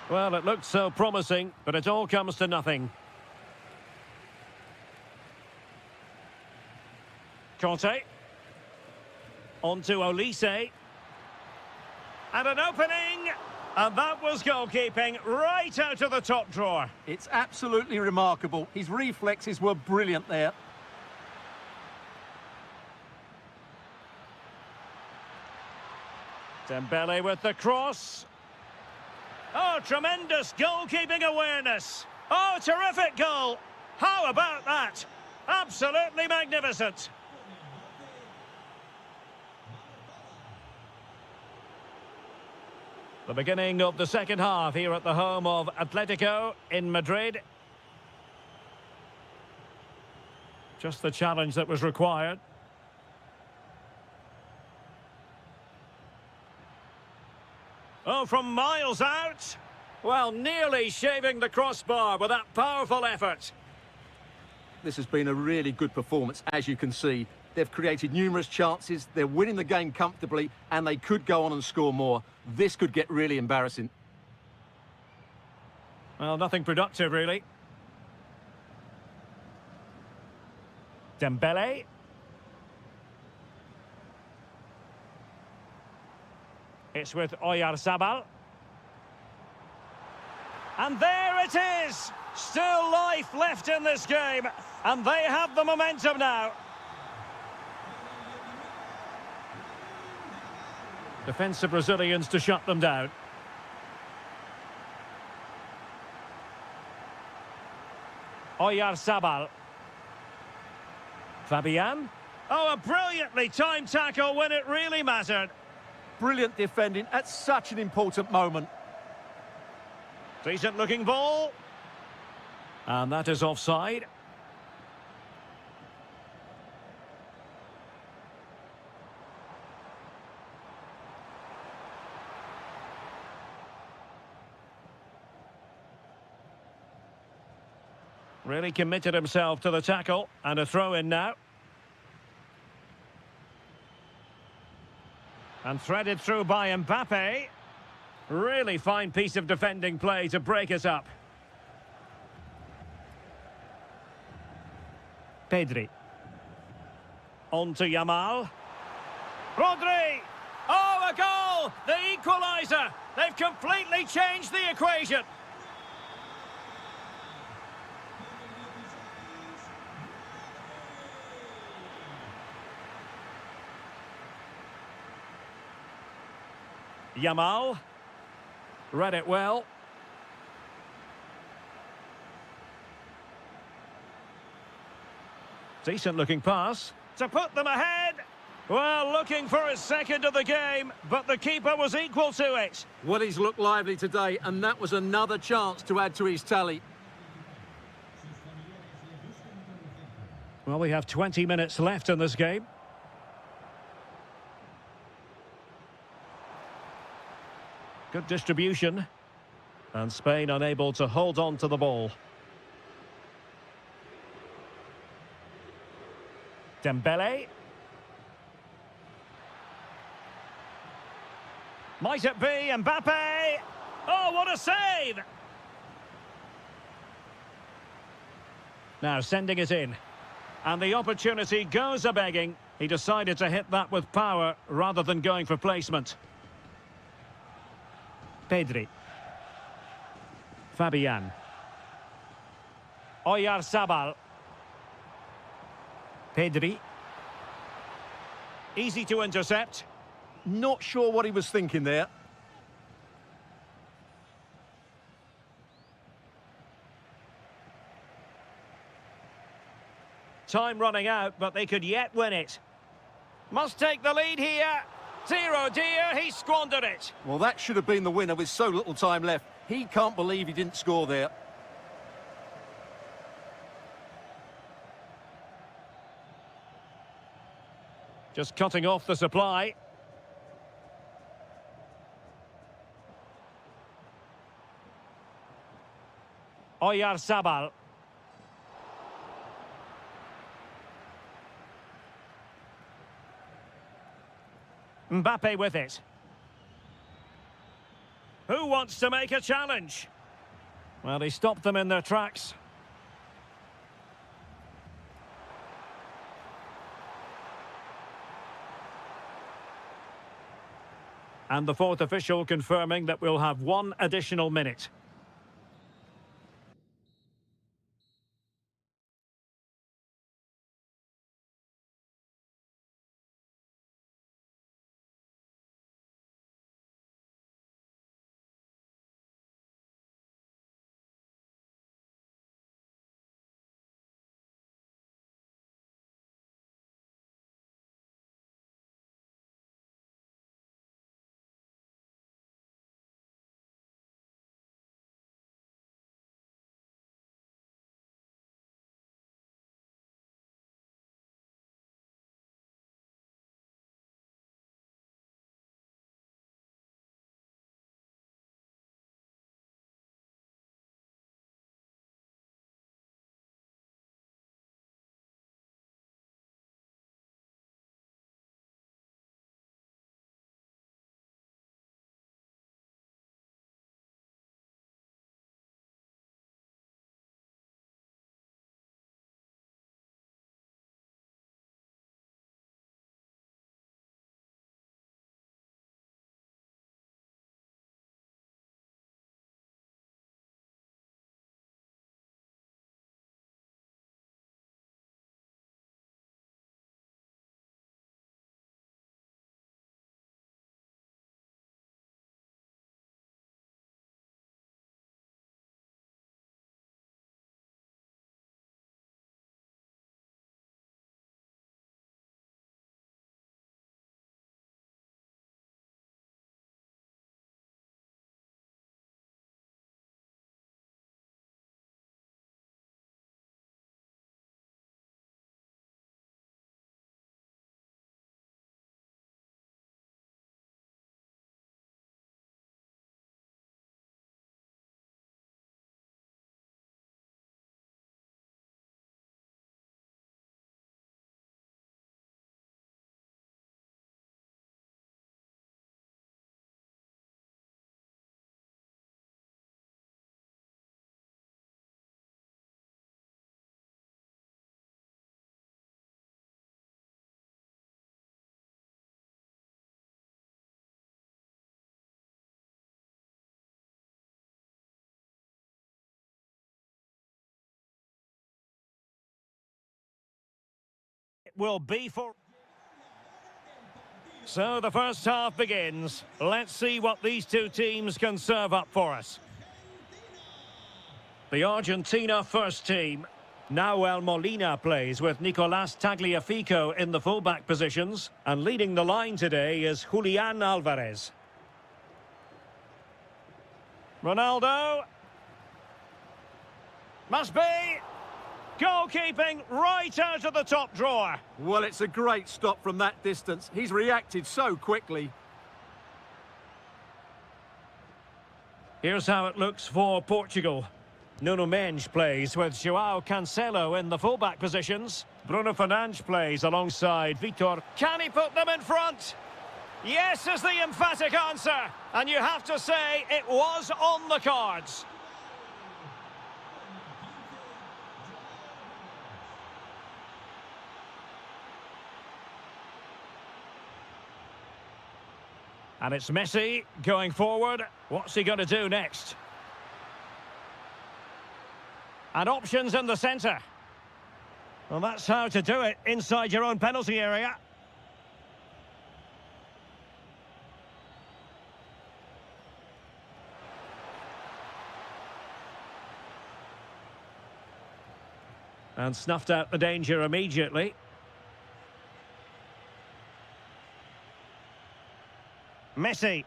A: Well, it looked so promising, but it all comes to nothing. Conte. On to Olise. And an opening. And that was goalkeeping right out of the top drawer.
B: It's absolutely remarkable. His reflexes were brilliant there.
A: Dembele with the cross. Oh, tremendous goalkeeping awareness. Oh, terrific goal. How about that? Absolutely magnificent. The beginning of the second half here at the home of Atletico in Madrid. Just the challenge that was required. Oh, from miles out. Well, nearly shaving the crossbar with that powerful effort.
B: This has been a really good performance, as you can see. They've created numerous chances, they're winning the game comfortably, and they could go on and score more. This could get really embarrassing.
A: Well, nothing productive, really. Dembele. It's with Oyarzabal. And there it is! Still life left in this game, and they have the momentum now. Defensive Brazilians to shut them down. Oyarzabal. Fabian. Oh, a brilliantly timed tackle when it really mattered.
B: Brilliant defending at such an important moment.
A: Decent looking ball. And that is offside. Really committed himself to the tackle, and a throw in now. And threaded through by Mbappe. Really fine piece of defending play to break us up. Pedri. On to Yamal. Rodri! Oh, a goal! The equaliser! They've completely changed the equation. Yamal. Read it well. Decent looking pass to put them ahead. Well, looking for his second of the game, but the keeper was equal to it.
B: Well, he's looked lively today, and that was another chance to add to his tally.
A: Well, we have 20 minutes left in this game. Good distribution. And Spain unable to hold on to the ball. Dembele. Might it be Mbappe? Oh, what a save! Now sending it in. And the opportunity goes a-begging. He decided to hit that with power rather than going for placement. Pedri. Fabian. Oyarzabal. Pedri. Easy to intercept.
B: Not sure what he was thinking there.
A: Time running out, but they could yet win it. Must take the lead here. Dear oh dear, he squandered it.
B: Well, that should have been the winner with so little time left. He can't believe he didn't score there.
A: Just cutting off the supply. Oyarzabal. Mbappe with it. Who wants to make a challenge? Well, he stopped them in their tracks. And the fourth official confirming that we'll have one additional minute. will be for... So the first half begins. Let's see what these two teams can serve up for us. The Argentina first team. Nahuel Molina plays with Nicolás Tagliafico in the fullback positions. And leading the line today is Julián Álvarez. Ronaldo. Must be. Goalkeeping right out of the top drawer.
B: Well, it's a great stop from that distance. He's reacted so quickly.
A: Here's how it looks for Portugal. Nuno Mendes plays with João Cancelo in the fullback positions. Bruno Fernandes plays alongside Vitor. Can he put them in front? Yes is the emphatic answer. And you have to say it was on the cards. And it's Messi going forward. What's he going to do next? And options in the centre. Well, that's how to do it inside your own penalty area. And snuffed out the danger immediately. Messi.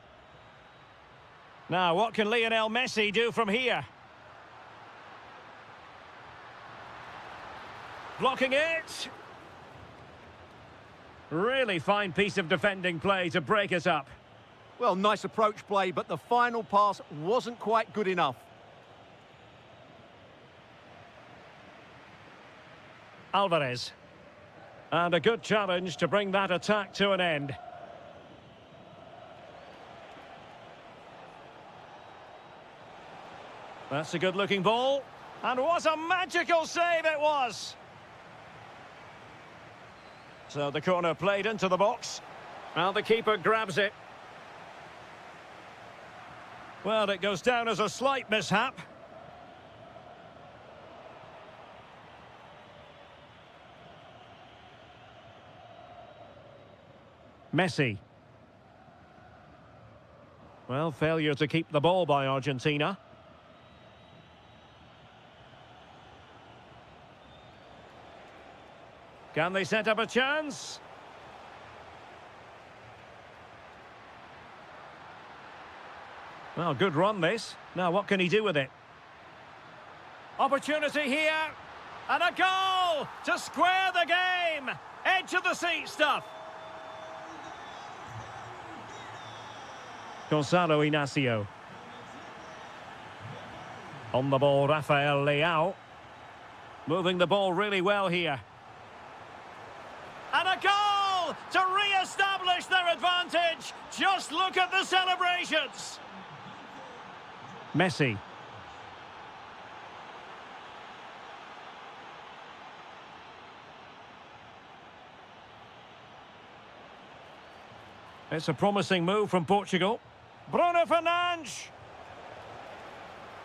A: Now, what can Lionel Messi do from here? Blocking it. Really fine piece of defending play to break it up.
B: Well, nice approach play, but the final pass wasn't quite good enough.
A: Álvarez. And a good challenge to bring that attack to an end. That's a good-looking ball. And what a magical save it was! So the corner played into the box. Well, the keeper grabs it. Well, it goes down as a slight mishap. Messi. Well, failure to keep the ball by Argentina. Can they set up a chance? Well, good run this. Now, what can he do with it? Opportunity here. And a goal to square the game. Edge of the seat stuff. Gonzalo Inacio. On the ball, Rafael Leao. Moving the ball really well here. And a goal to re-establish their advantage. Just look at the celebrations. Messi. It's a promising move from Portugal. Bruno Fernandes.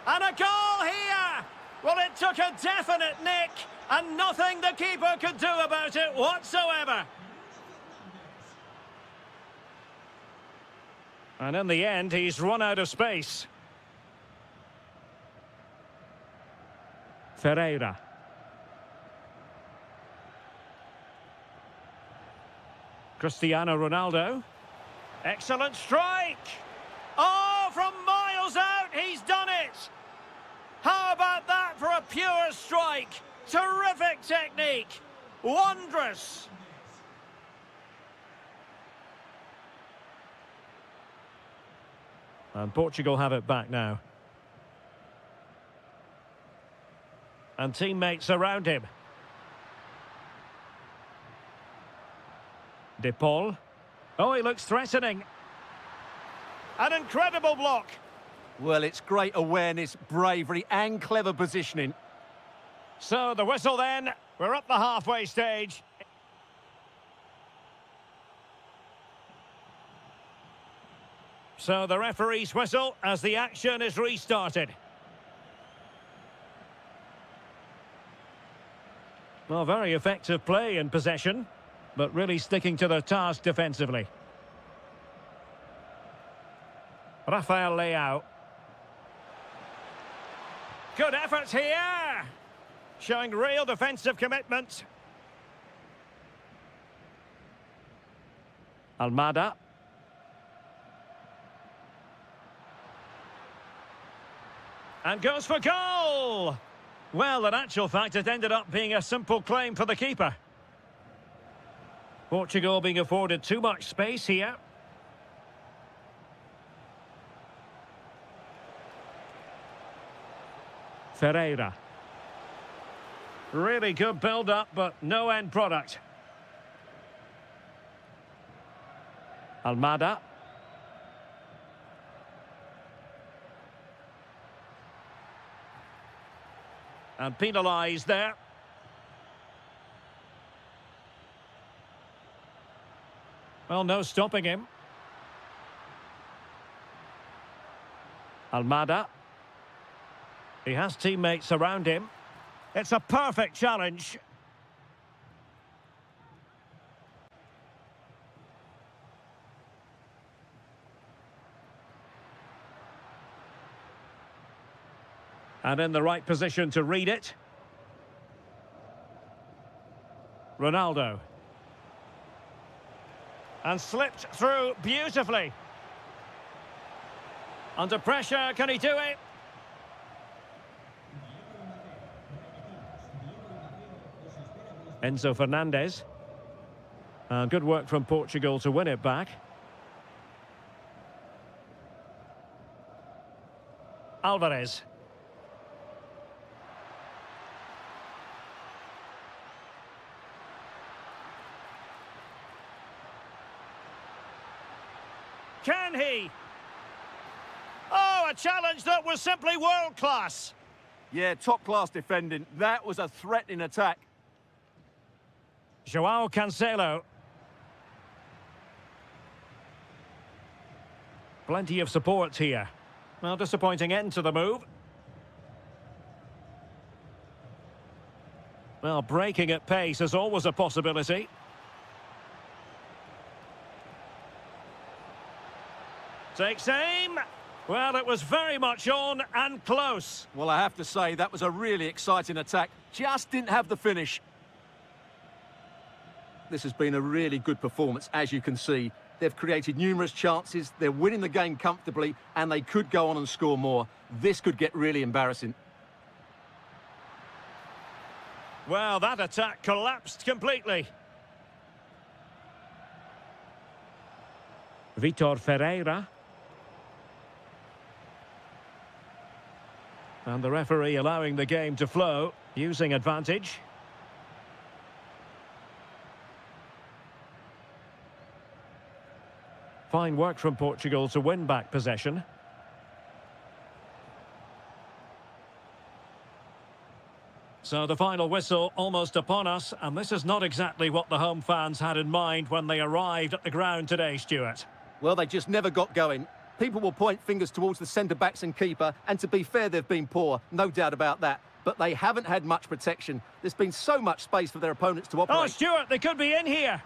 A: And a goal here. Well, it took a definite nick, and nothing the keeper could do about it whatsoever. And in the end, he's run out of space. Ferreira. Cristiano Ronaldo. Excellent strike. Oh, from miles out, he's done it. How about that for a pure strike? Terrific technique. Wondrous. And Portugal have it back now. And teammates around him. De Paul. Oh, he looks threatening. An incredible block.
B: Well, it's great awareness, bravery and clever positioning.
A: So the whistle then. We're up the halfway stage. So the referee's whistle as the action is restarted. Well, very effective play in possession, but really sticking to their task defensively. Rafael Leao. Good effort here! Showing real defensive commitment. Almada. And goes for goal! Well, in actual fact, it ended up being a simple claim for the keeper. Portugal being afforded too much space here. Ferreira. Really good build-up, but no end product. Almada. And penalised there. Well, no stopping him. Almada. He has teammates around him. It's a perfect challenge. And in the right position to read it. Ronaldo. And slipped through beautifully. Under pressure, can he do it? Enzo Fernandez. Good work from Portugal to win it back. Alvarez. Can he? Oh, a challenge that was simply world-class.
B: Yeah, top-class defending. That was a threatening attack.
A: Joao Cancelo. Plenty of support here. Well, disappointing end to the move. Well, breaking at pace is always a possibility. Takes aim. Well, it was very much on and close.
B: Well, I have to say, that was a really exciting attack. Just didn't have the finish. This has been a really good performance, as you can see. They've created numerous chances, they're winning the game comfortably, and they could go on and score more. This could get really embarrassing.
A: Well, that attack collapsed completely. Vitor Ferreira. And the referee allowing the game to flow, using advantage. Fine work from Portugal to win back possession. So the final whistle almost upon us, and this is not exactly what the home fans had in mind when they arrived at the ground today, Stuart.
B: Well, they just never got going. People will point fingers towards the centre-backs and keeper, and to be fair, they've been poor, no doubt about that. But they haven't had much protection. There's been so much space for their opponents to operate.
A: Oh, Stuart, they could be in here.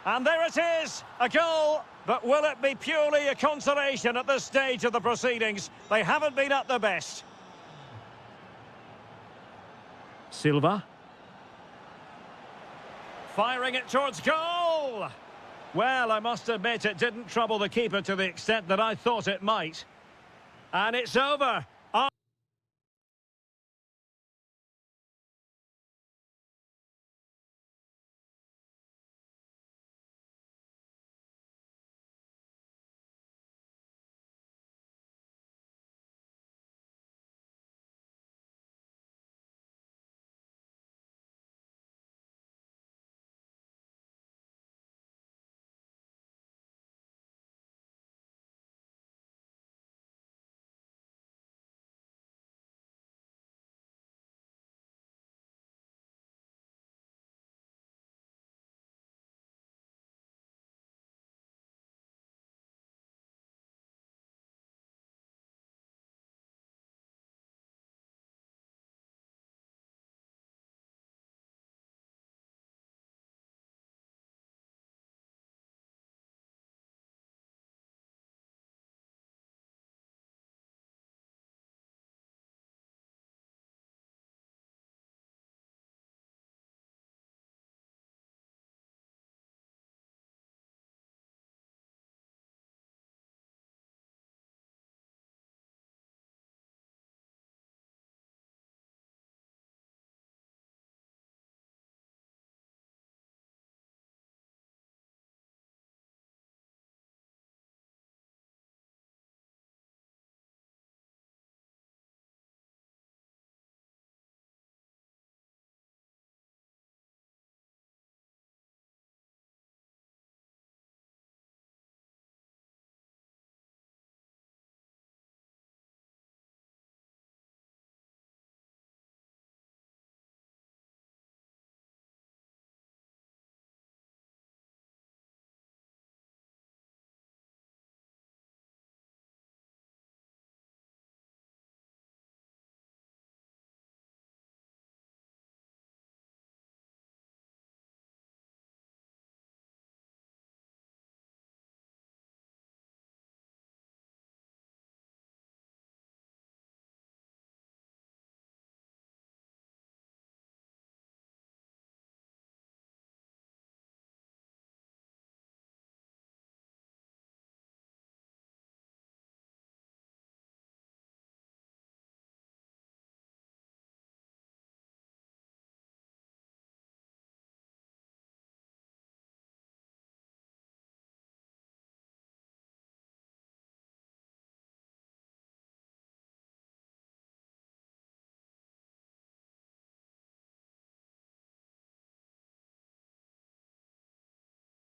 A: And there it is, a goal. But will it be purely a consolation at this stage of the proceedings? They haven't been at their best. Silva. Firing it towards goal. Well, I must admit it didn't trouble the keeper to the extent that I thought it might. And it's over.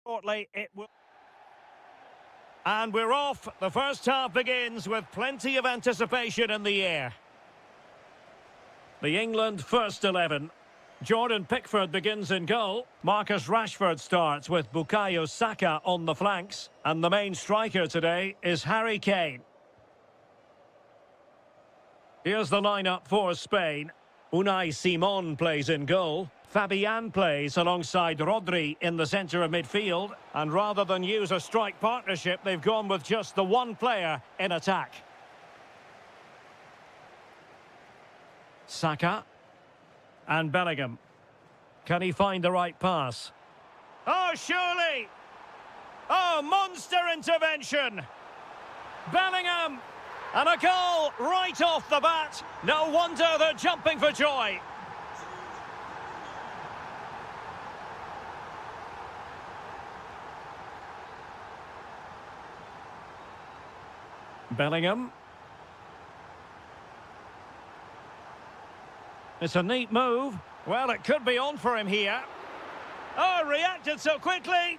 A: Shortly, it will... And we're off. The first half begins with plenty of anticipation in the air. The England first 11. Jordan Pickford begins in goal. Marcus Rashford starts with Bukayo Saka on the flanks. And the main striker today is Harry Kane. Here's the lineup for Spain. Unai Simon plays in goal. Fabian plays alongside Rodri in the centre of midfield. And rather than use a strike partnership, they've gone with just the one player in attack. Saka. And Bellingham. Can he find the right pass? Oh, surely! Oh, monster intervention! Bellingham! And a goal right off the bat. No wonder they're jumping for joy. Bellingham. It's a neat move. Well, it could be on for him here. Oh, reacted so quickly.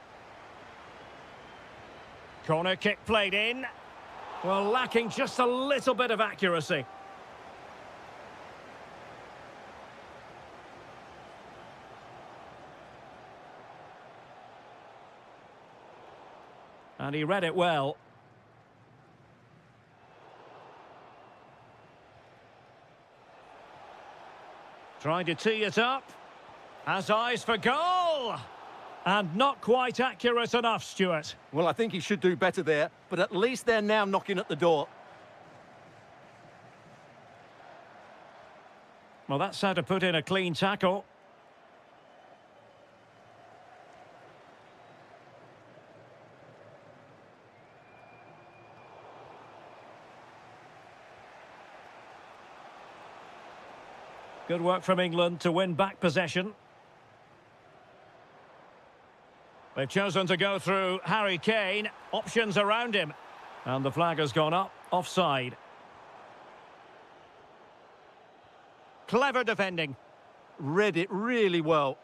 A: Corner kick played in. Well, lacking just a little bit of accuracy. And he read it well. Trying to tee it up. Has eyes for goal. And not quite accurate enough, Stuart.
B: Well, I think he should do better there, but at least they're now knocking at the door.
A: Well, that's how to put in a clean tackle. Good work from England to win back possession. They've chosen to go through Harry Kane. Options around him. And the flag has gone up. Offside. Clever defending.
B: Read it really well.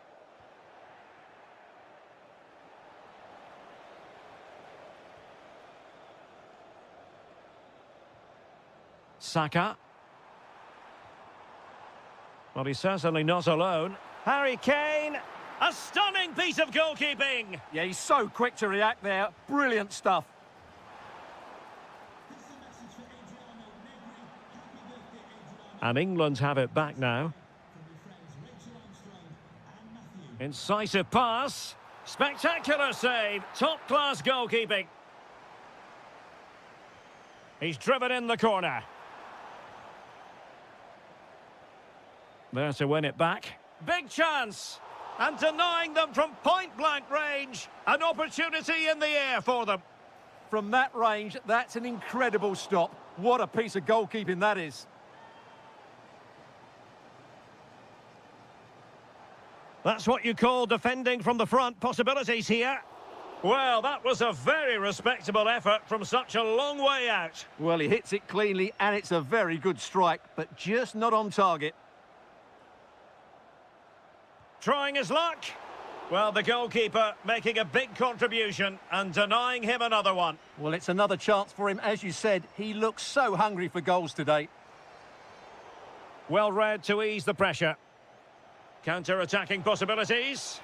A: Saka. Well, he's certainly not alone. Harry Kane, a stunning piece of goalkeeping.
B: Yeah, he's so quick to react there. Brilliant stuff.
A: And England have it back now. Incisive pass. Spectacular save. Top-class goalkeeping. He's driven in the corner. There to win it back. Big chance. And denying them from point-blank range. An opportunity in the air for them.
B: From that range, that's an incredible stop. What a piece of goalkeeping that is.
A: That's what you call defending from the front. Possibilities here. Well, that was a very respectable effort from such a long way out.
B: Well, he hits it cleanly, and it's a very good strike, but just not on target.
A: Trying his luck. Well, the goalkeeper making a big contribution and denying him another one.
B: Well, it's another chance for him. As you said, he looks so hungry for goals today.
A: Well read to ease the pressure. Counter-attacking possibilities.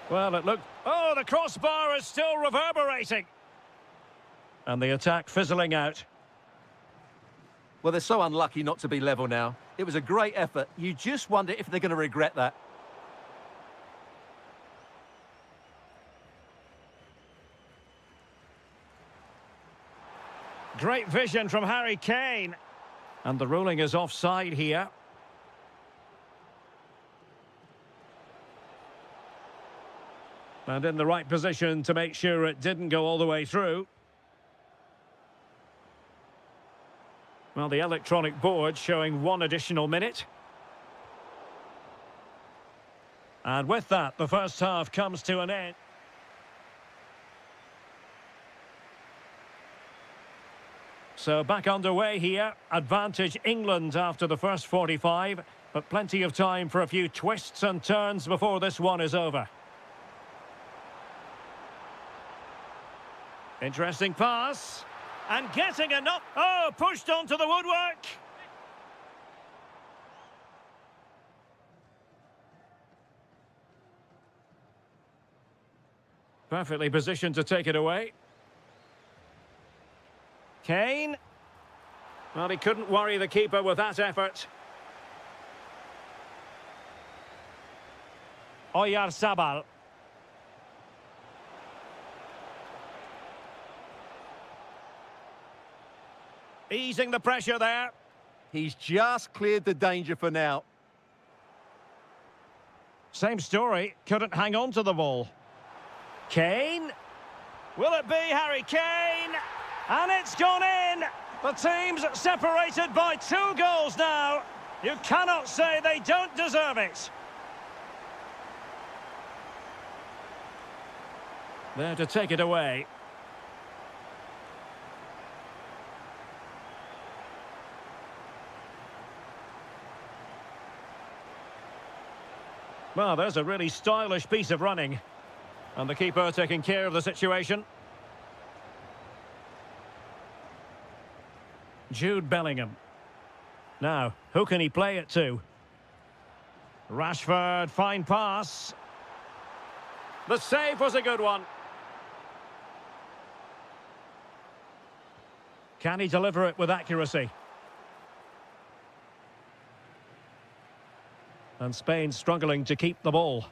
A: Well, it looked... Oh, the crossbar is still reverberating. And the attack fizzling out.
B: Well, they're so unlucky not to be level now. It was a great effort. You just wonder if they're going to regret that.
A: Great vision from Harry Kane. And the ruling is offside here. And in the right position to make sure it didn't go all the way through. Well, the electronic board showing one additional minute. And with that, the first half comes to an end. So back underway here. Advantage England after the first 45. But plenty of time for a few twists and turns before this one is over. Interesting pass. And getting enough. Oh, pushed onto the woodwork. Perfectly positioned to take it away. Kane. Well, he couldn't worry the keeper with that effort. Oyarzabal. Easing the pressure there.
B: He's just cleared the danger for now.
A: Same story. Couldn't hang on to the ball. Kane. Will it be Harry Kane? And it's gone in. The team's separated by 2 goals now. You cannot say they don't deserve it. There to take it away. Well, there's a really stylish piece of running. And the keeper taking care of the situation. Jude Bellingham. Now, who can he play it to? Rashford, fine pass. The save was a good one. Can he deliver it with accuracy? And Spain struggling to keep the ball.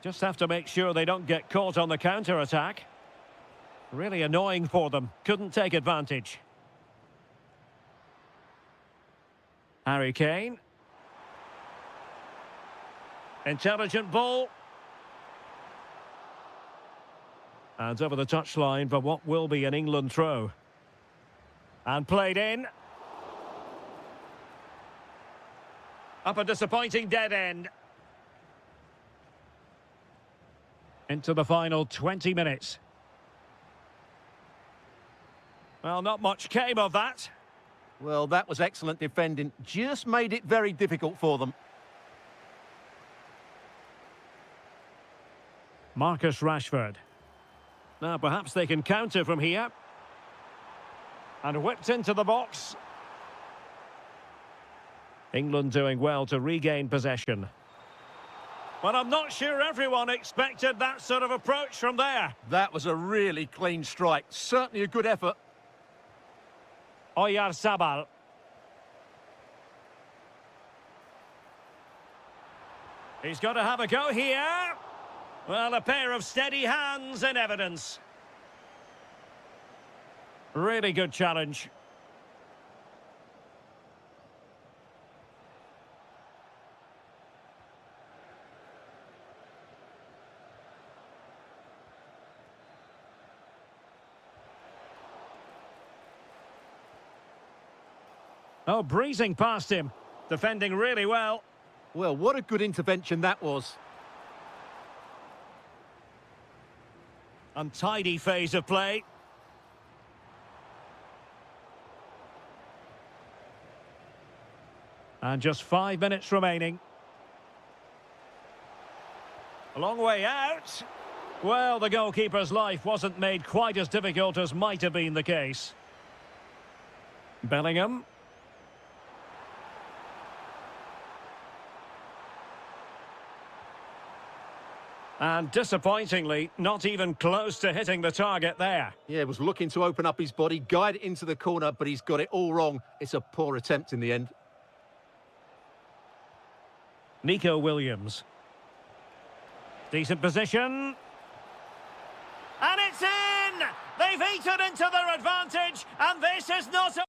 A: Just have to make sure they don't get caught on the counter-attack. Really annoying for them. Couldn't take advantage. Harry Kane. Intelligent ball. And over the touchline for what will be an England throw. And played in. Up a disappointing dead end. Into the final 20 minutes. Well, not much came of that.
B: Well, that was excellent defending. Just made it very difficult for them.
A: Marcus Rashford. Now, perhaps they can counter from here. And whipped into the box. England doing well to regain possession. Well, I'm not sure everyone expected that sort of approach from there.
B: That was a really clean strike. Certainly a good effort.
A: Oyarzabal. He's got to have a go here. Well, a pair of steady hands in evidence. Really good challenge. Oh, breezing past him. Defending really well.
B: Well, what a good intervention that was.
A: Untidy phase of play. And just 5 minutes remaining. A long way out. Well, the goalkeeper's life wasn't made quite as difficult as might have been the case. Bellingham. And disappointingly, not even close to hitting the target there.
B: Yeah, was looking to open up his body, guide it into the corner, but he's got it all wrong. It's a poor attempt in the end.
A: Nico Williams. Decent position. And it's in! They've eaten into their advantage, and this is not a...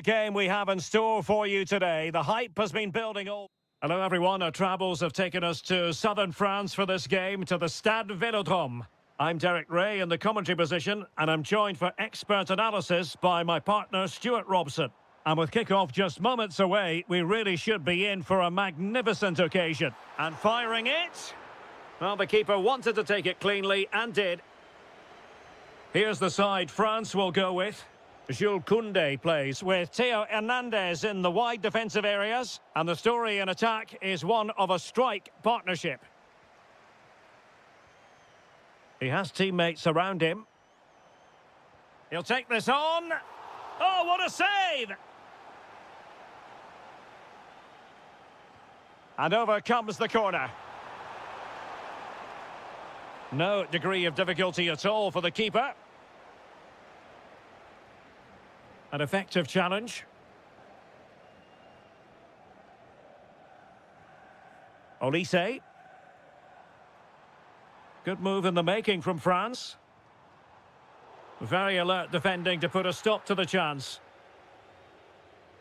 A: Game we have in store for you today. The hype has been building all... Hello everyone, our travels have taken us to southern France for this game, to the Stade Vélodrome. I'm Derek Ray in the commentary position, and I'm joined for expert analysis by my partner Stuart Robson. And with kick-off just moments away, we really should be in for a magnificent occasion. And firing it... Well, the keeper wanted to take it cleanly, and did. Here's the side France will go with. Jules Koundé plays with Theo Hernandez in the wide defensive areas. And the story in attack is one of a strike partnership. He has teammates around him. He'll take this on. Oh, what a save! And over comes the corner. No degree of difficulty at all for the keeper. An effective challenge. Olise. Good move in the making from France. Very alert defending to put a stop to the chance.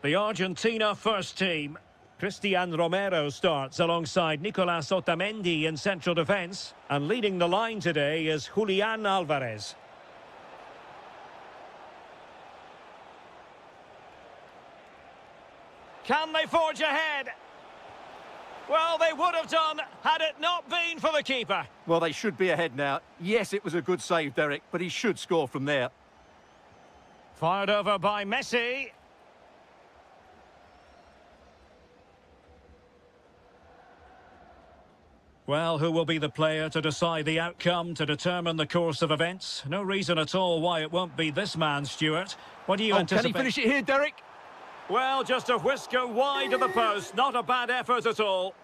A: The Argentina first team. Cristian Romero starts alongside Nicolas Otamendi in central defence. And leading the line today is Julian Alvarez. Can they forge ahead? Well, they would have done had it not been for the keeper.
B: Well, they should be ahead now. Yes, it was a good save, Derek, but he should score from there.
A: Fired over by Messi. Well, who will be the player to decide the outcome, to determine the course of events? No reason at all why it won't be this man, Stuart. What do you anticipate?
B: Can he finish it here, Derek?
A: Well, just a whisker wide of the post. Not a bad effort at all.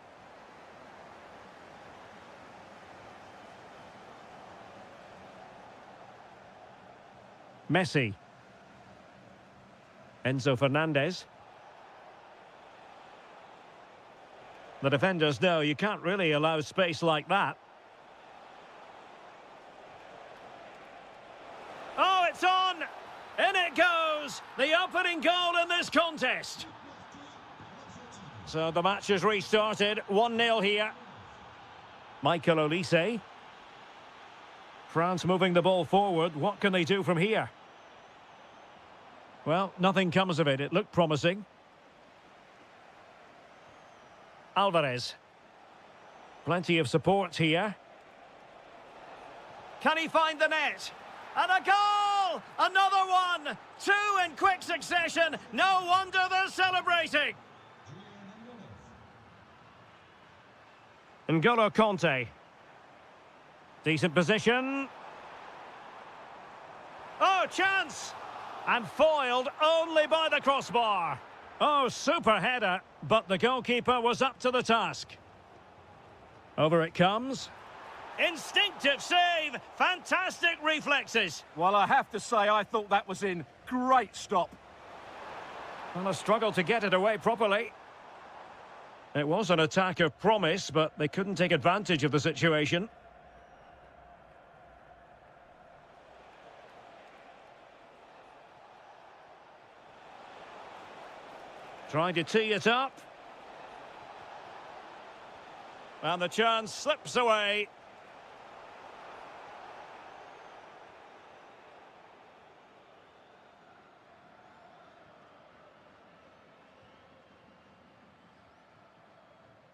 A: Messi. Enzo Fernandez. The defenders know you can't really allow space like that. Oh, it's on! In it goes! The opening goal in this contest. So the match has restarted. 1-0 here. Michael Olise. France moving the ball forward. What can they do from here? Well, nothing comes of it. It looked promising. Alvarez. Plenty of support here. Can he find the net? And a goal! Another one! Two in quick succession. No wonder they're celebrating. N'Golo Kanté. Decent position. Oh, chance! And foiled only by the crossbar. Oh, super header, but the goalkeeper was up to the task. Over it comes. Instinctive save! Fantastic reflexes!
B: Well, I have to say, I thought that was in. Great stop.
A: Well, a struggle to get it away properly. It was an attack of promise, but they couldn't take advantage of the situation. Trying to tee it up. And the chance slips away.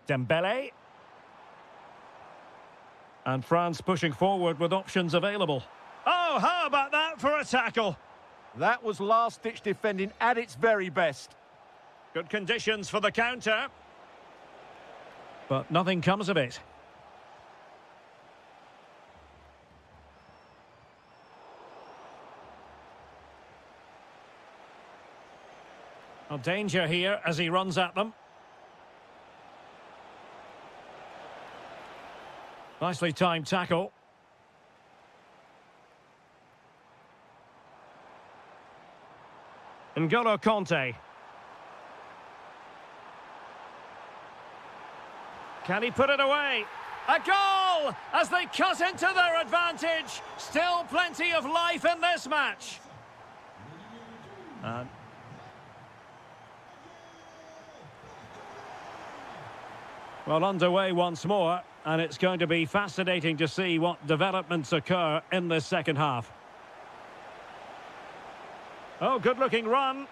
A: Dembele. And France pushing forward with options available. Oh, how about that for a tackle?
B: That was last-ditch defending at its very best.
A: Good conditions for the counter. But nothing comes of it. Well, danger here as he runs at them. Nicely timed tackle. N'Golo Kanté. Can he put it away? A goal as they cut into their advantage. Still plenty of life in this match. Well, underway once more, and it's going to be fascinating to see what developments occur in this second half. Oh, good-looking run.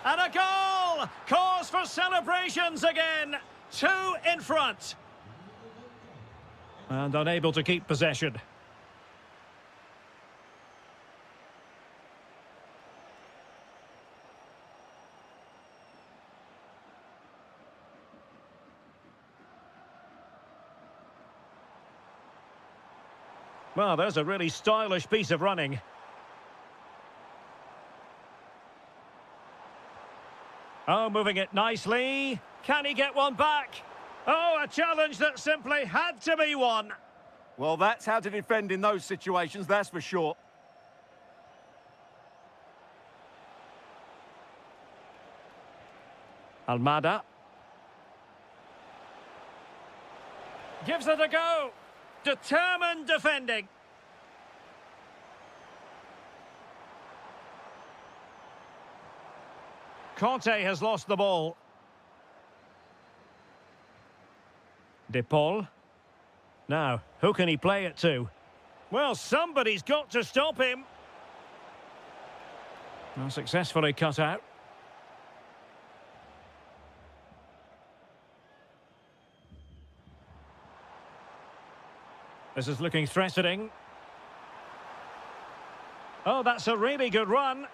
A: And a goal! Cause for celebrations again. 2 in front. And unable to keep possession. Well, there's a really stylish piece of running. Oh, moving it nicely. Can he get one back? Oh, a challenge that simply had to be won.
B: Well, that's how to defend in those situations, that's for sure.
A: Almada. Gives it a go. Determined defending. Conte has lost the ball. De Paul. Now, who can he play it to? Well, somebody's got to stop him. Well, successfully cut out. This is looking threatening. Oh, that's a really good run.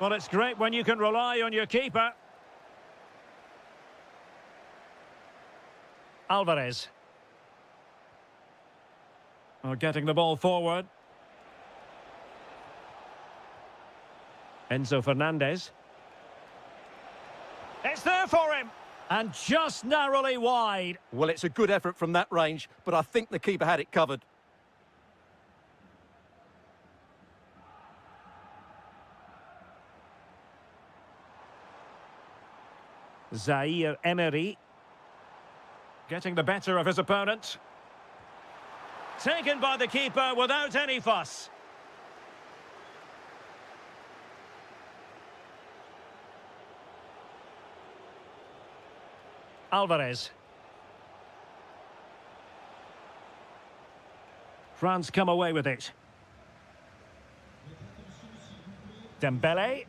A: Well, it's great when you can rely on your keeper. Alvarez. Oh, getting the ball forward. Enzo Fernandez. It's there for him. And just narrowly wide.
B: Well, it's a good effort from that range, but I think the keeper had it covered.
A: Zaire Emery. Getting the better of his opponent. Taken by the keeper without any fuss. Alvarez. France come away with it. Dembele.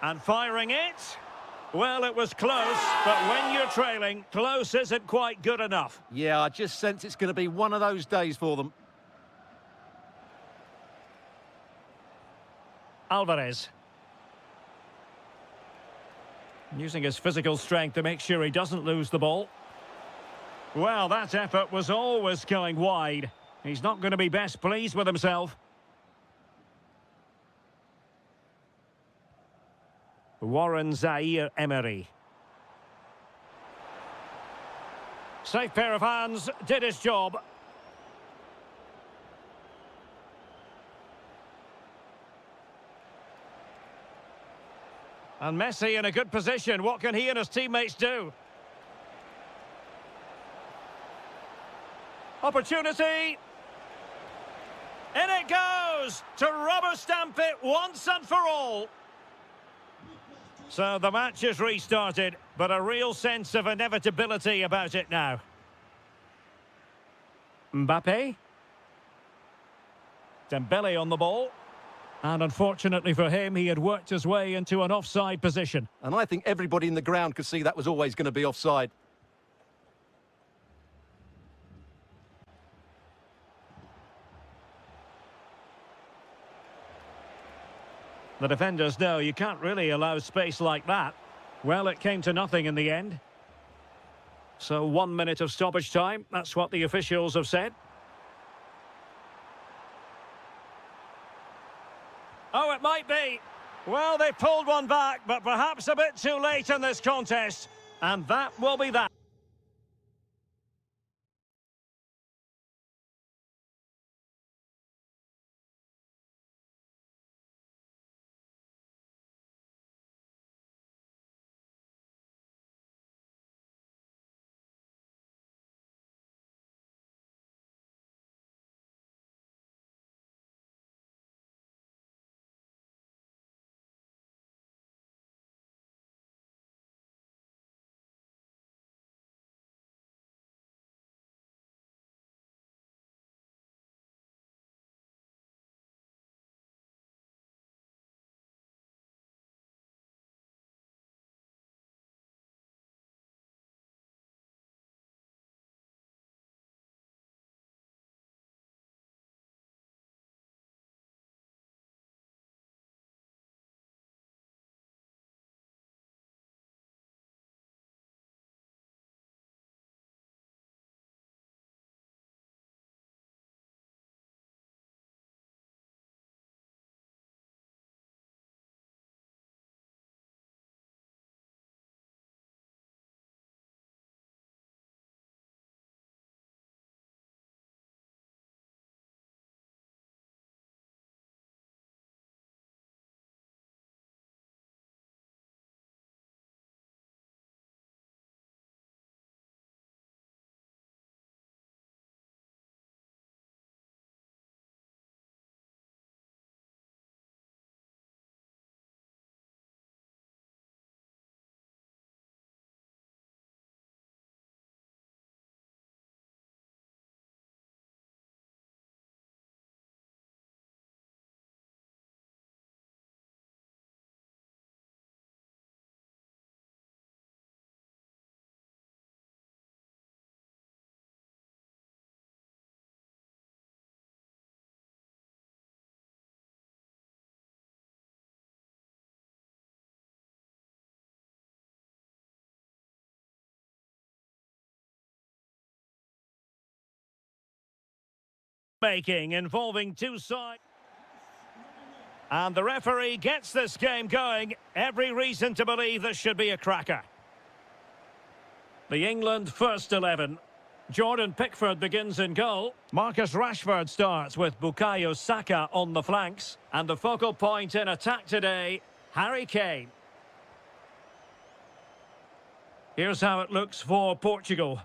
A: And firing it. Well, it was close, but when you're trailing, close isn't quite good enough.
B: Yeah, I just sense it's going to be one of those days for them.
A: Alvarez. Using his physical strength to make sure he doesn't lose the ball. Well, that effort was always going wide. He's not going to be best pleased with himself. Warren Zaire Emery. Safe pair of hands, did his job. And Messi in a good position. What can he and his teammates do? Opportunity. In it goes to rubber stamp it once and for all. So the match is restarted, but a real sense of inevitability about it now. Mbappe. Dembele on the ball. And unfortunately for him, he had worked his way into an offside position.
B: And I think everybody in the ground could see that was always going to be offside.
A: The defenders know you can't really allow space like that. Well, it came to nothing in the end. So 1 minute of stoppage time, that's what the officials have said. Oh, it might be. Well, they pulled one back, but perhaps a bit too late in this contest. And that will be that. making involving two sides. And the referee gets this game going. Every reason to believe this should be a cracker. The England first 11. Jordan Pickford begins in goal. Marcus Rashford starts with Bukayo Saka on the flanks. And the focal point in attack today, Harry Kane. Here's how it looks for Portugal.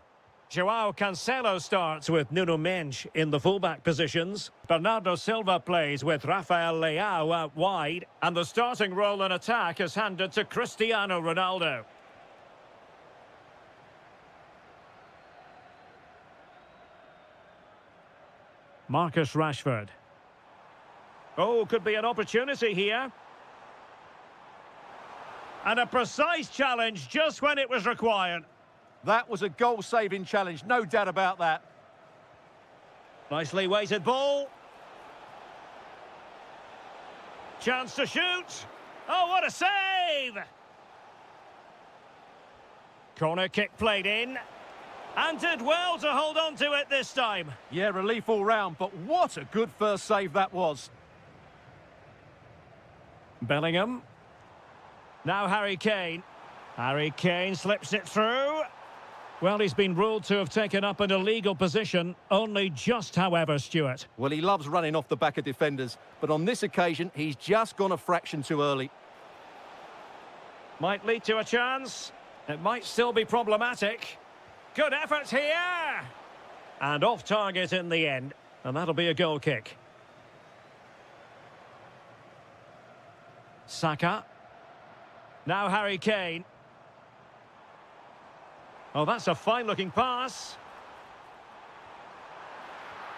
A: João Cancelo starts with Nuno Mendes in the fullback positions. Bernardo Silva plays with Rafael Leao out wide. And the starting role in attack is handed to Cristiano Ronaldo. Marcus Rashford. Oh, could be an opportunity here. And a precise challenge just when it was required.
B: That was a goal-saving challenge, no doubt about that.
A: Nicely weighted ball. Chance to shoot. Oh, what a save! Corner kick played in. And did well to hold on to it this time.
B: Yeah, relief all round, but what a good first save that was.
A: Bellingham. Now Harry Kane. Harry Kane slips it through. Well, he's been ruled to have taken up an illegal position, only just, however, Stuart.
B: Well, he loves running off the back of defenders, but on this occasion, he's just gone a fraction too early.
A: Might lead to a chance. It might still be problematic. Good effort here. And off target in the end. And that'll be a goal kick. Saka. Now Harry Kane. Oh, that's a fine-looking pass.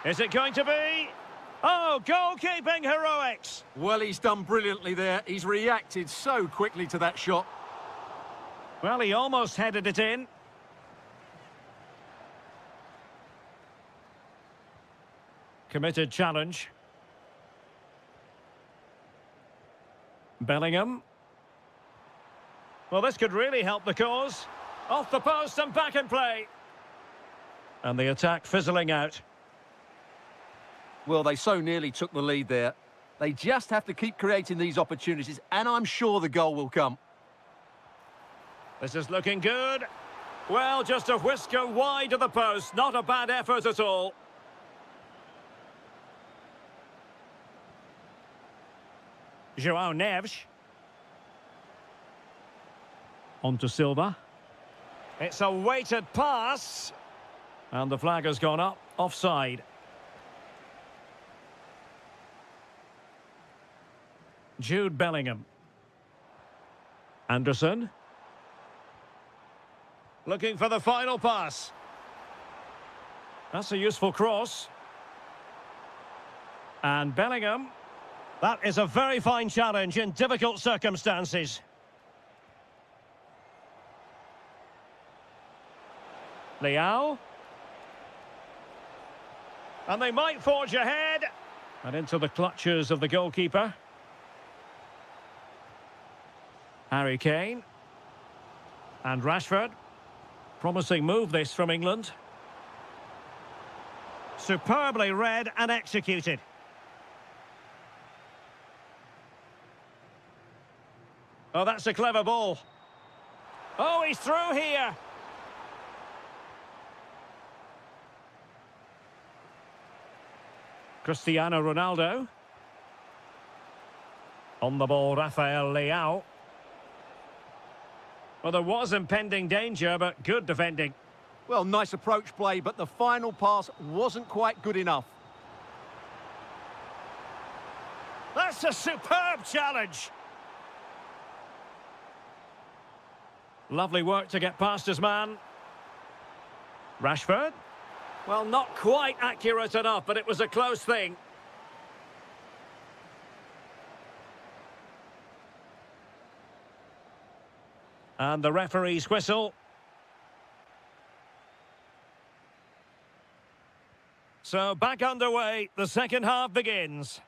A: Is it going to be? Oh, goalkeeping heroics.
B: Well, he's done brilliantly there. He's reacted so quickly to that shot.
A: Well, he almost headed it in. Committed challenge. Bellingham. Well, this could really help the cause. Off the post and back in play. And the attack fizzling out.
B: Well, they so nearly took the lead there. They just have to keep creating these opportunities, and I'm sure the goal will come.
A: This is looking good. Well, just a whisker wide of the post. Not a bad effort at all. João Neves. On to Silva. It's a weighted pass. And the flag has gone up. Offside. Jude Bellingham. Anderson. Looking for the final pass. That's a useful cross. And Bellingham. That is a very fine challenge in difficult circumstances. Leao. And they might forge ahead. And into the clutches of the goalkeeper. Harry Kane. And Rashford. Promising move this from England. Superbly read and executed. Oh, that's a clever ball. Oh, he's through here. Cristiano Ronaldo. On the ball, Rafael Leao. Well, there was impending danger, but good defending.
B: Well, nice approach play, but the final pass wasn't quite good enough.
A: That's a superb challenge. Lovely work to get past his man. Rashford. Well, not quite accurate enough, but it was a close thing. And the referee's whistle. So back underway, the second half begins.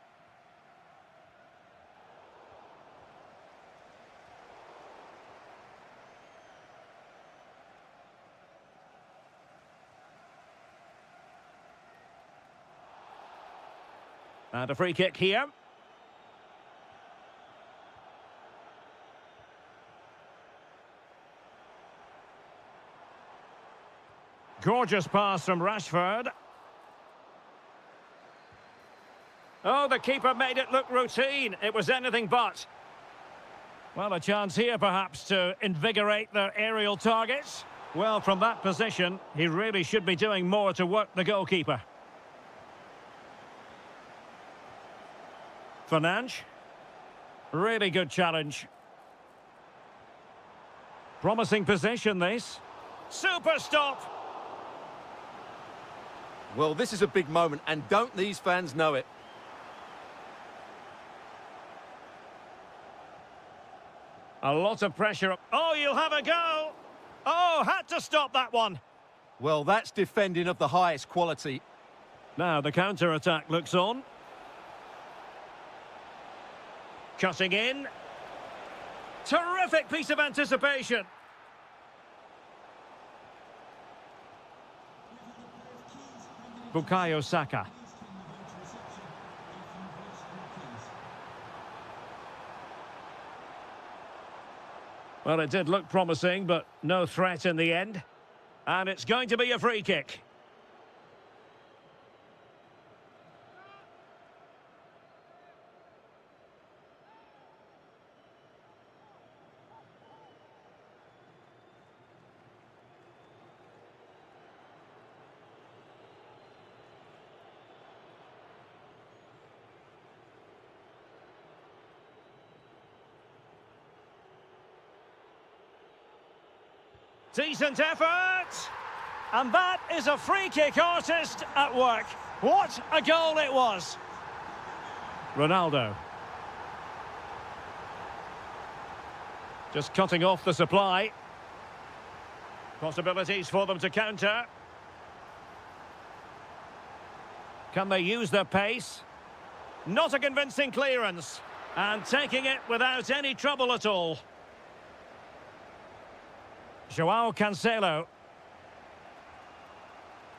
A: And a free kick here. Gorgeous pass from Rashford. Oh, the keeper made it look routine. It was anything but. Well, a chance here perhaps to invigorate their aerial targets. Well, from that position, he really should be doing more to work the goalkeeper. Fernandes. Really good challenge. Promising position, this. Super stop!
B: Well, this is a big moment, and don't these fans know it?
A: A lot of pressure. Oh, you'll have a go! Oh, had to stop that one.
B: Well, that's defending of the highest quality.
A: Now the counter-attack looks on. Cutting in. Terrific piece of anticipation. Bukayo Saka. Well, it did look promising, but no threat in the end. And it's going to be a free kick. Decent effort! And that is a free-kick artist at work. What a goal it was! Ronaldo. Just cutting off the supply. Possibilities for them to counter. Can they use their pace? Not a convincing clearance. And taking it without any trouble at all. Joao Cancelo.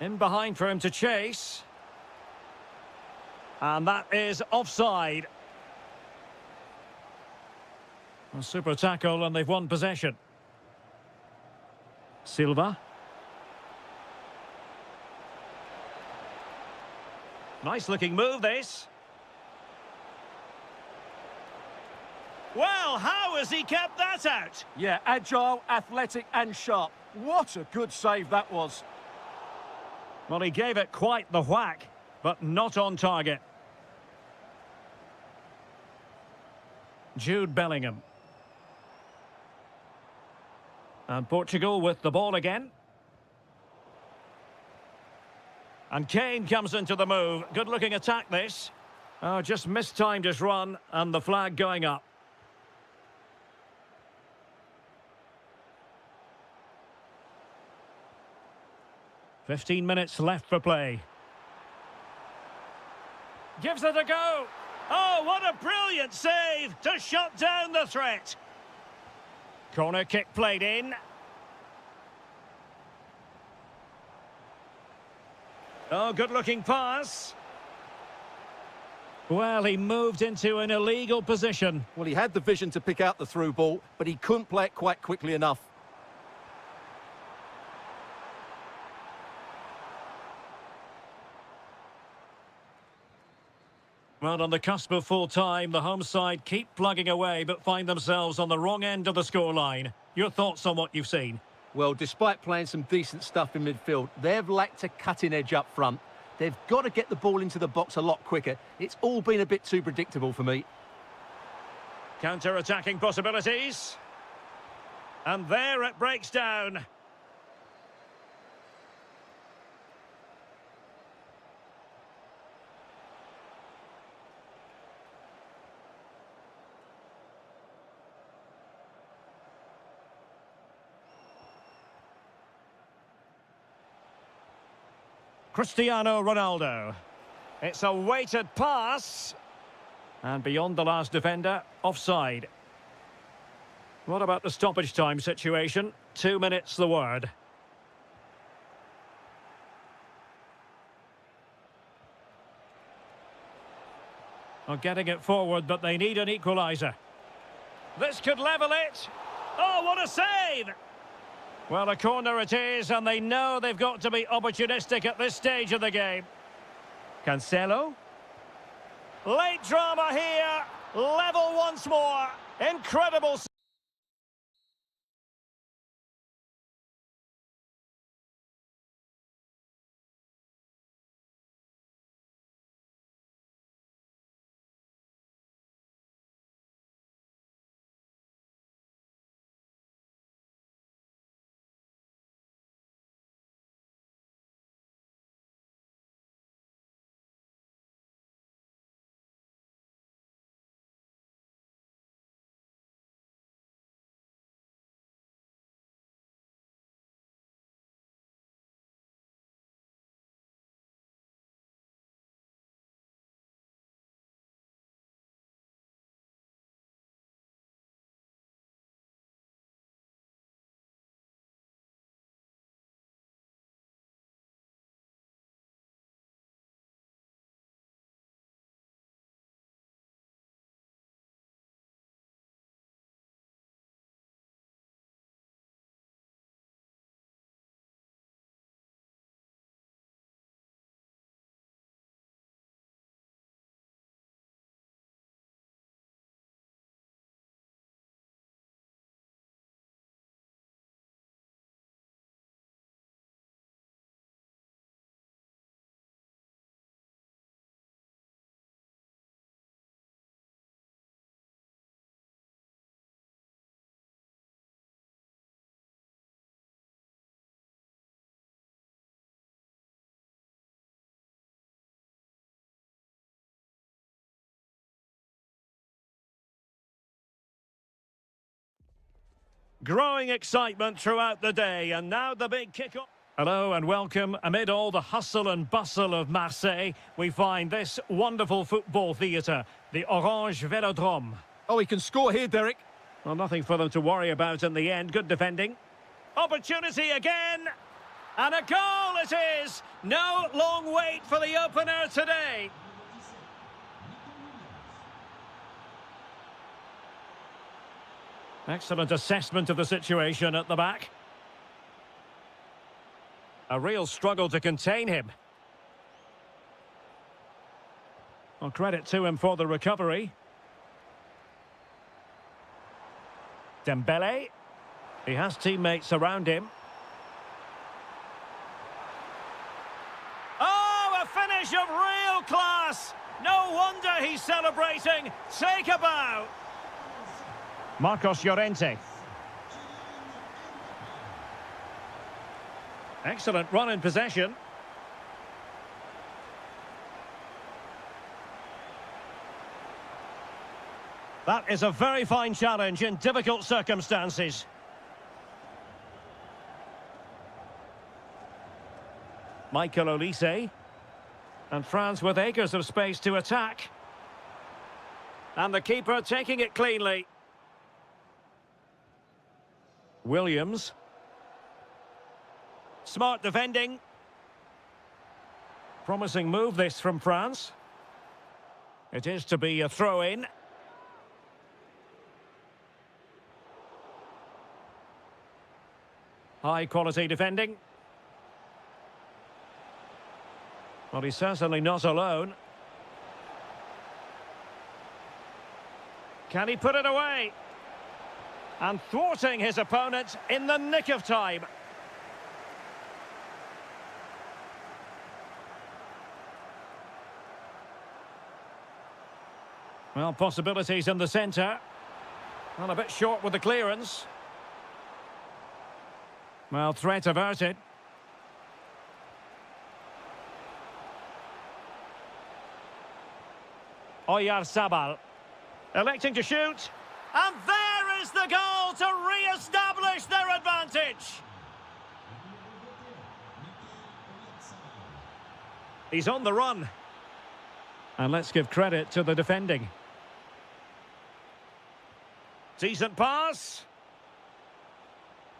A: In behind for him to chase. And that is offside. A super tackle and they've won possession. Silva. Nice looking move, this. Well, how has he kept that out?
B: Yeah, agile, athletic and sharp. What a good save that was.
A: Well, he gave it quite the whack, but not on target. Jude Bellingham. And Portugal with the ball again. And Kane comes into the move. Good-looking attack, this. Oh, just mistimed his run, and the flag going up. .15 minutes left for play. Gives it a go. Oh, what a brilliant save to shut down the threat. Corner kick played in. Oh, good-looking pass. Well, he moved into an illegal position.
B: Well, he had the vision to pick out the through ball, but he couldn't play it quite quickly enough.
A: Well, on the cusp of full time, the home side keep plugging away but find themselves on the wrong end of the scoreline. Your thoughts on what you've seen?
B: Well, despite playing some decent stuff in midfield, they've lacked a cutting edge up front. They've got to get the ball into the box a lot quicker. It's all been a bit too predictable for me.
A: Counter-attacking possibilities. And there it breaks down. Cristiano Ronaldo. It's a weighted pass. And beyond the last defender, offside. What about the stoppage time situation? 2 minutes the word. Well, getting it forward, but they need an equaliser. This could level it. Oh, what a save! Well, a corner it is, and they know they've got to be opportunistic at this stage of the game. Cancelo. Late drama here. Level once more. Incredible. Growing excitement throughout the day, and now the big kick-off. Hello and welcome. Amid all the hustle and bustle of Marseille, we find this wonderful football theatre, the Orange Velodrome.
B: Oh, he can score here, Derek.
A: Well, nothing for them to worry about in the end. Good defending. Opportunity again. And a goal it is. No long wait for the opener today. Excellent assessment of the situation at the back. A real struggle to contain him. Well, credit to him for the recovery. Dembele. He has teammates around him. Oh, a finish of real class! No wonder he's celebrating. Take a bow. Marcos Llorente. Excellent run in possession. That is a very fine challenge in difficult circumstances. Michael Olise. And France with acres of space to attack. And the keeper taking it cleanly. Williams. Smart defending. Promising move this from France. It is to be a throw-in. High quality defending. Well, he's certainly not alone. Can he put it away? And thwarting his opponent in the nick of time. Well, possibilities in the centre. Well, a bit short with the clearance. Well, threat averted. Oyarzabal. Electing to shoot. And there is the goal to re-establish their advantage. He's on the run. And let's give credit to the defending. Decent pass.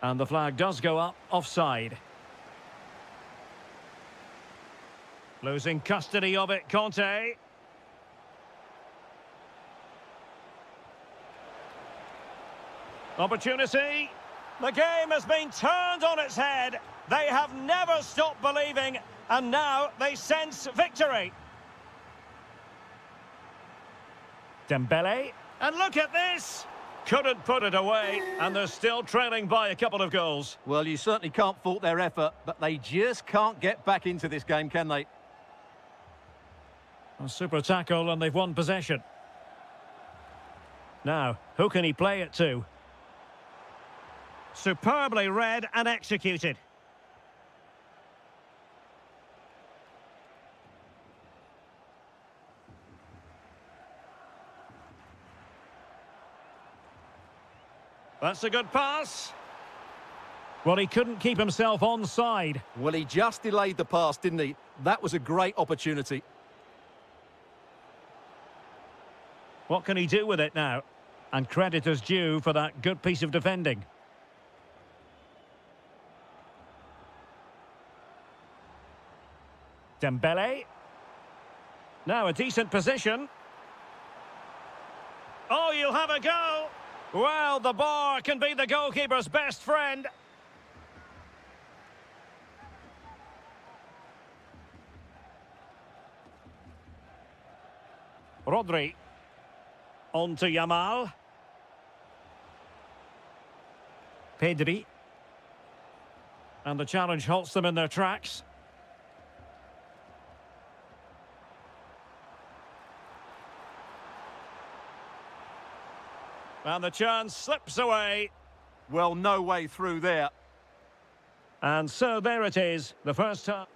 A: And the flag does go up, offside. Losing custody of it, Conte. Opportunity. The game has been turned on its head. They have never stopped believing, and now they sense victory. Dembele. And look at this. Couldn't put it away, and they're still trailing by a couple of goals.
B: Well, you certainly can't fault their effort, but they just can't get back into this game, can they?
A: A super tackle, and they've won possession. Now, who can he play it to? Superbly read and executed. That's a good pass. Well, he couldn't keep himself onside.
B: Well, he just delayed the pass, didn't he? That was a great opportunity.
A: What can he do with it now? And credit is due for that good piece of defending. Dembele. Now a decent position. Oh, you'll have a go. Well, the bar can be the goalkeeper's best friend. Rodri. On to Yamal. Pedri. And the challenge halts them in their tracks. And the chance slips away.
B: Well, no way through there.
A: And so there it is, the first half.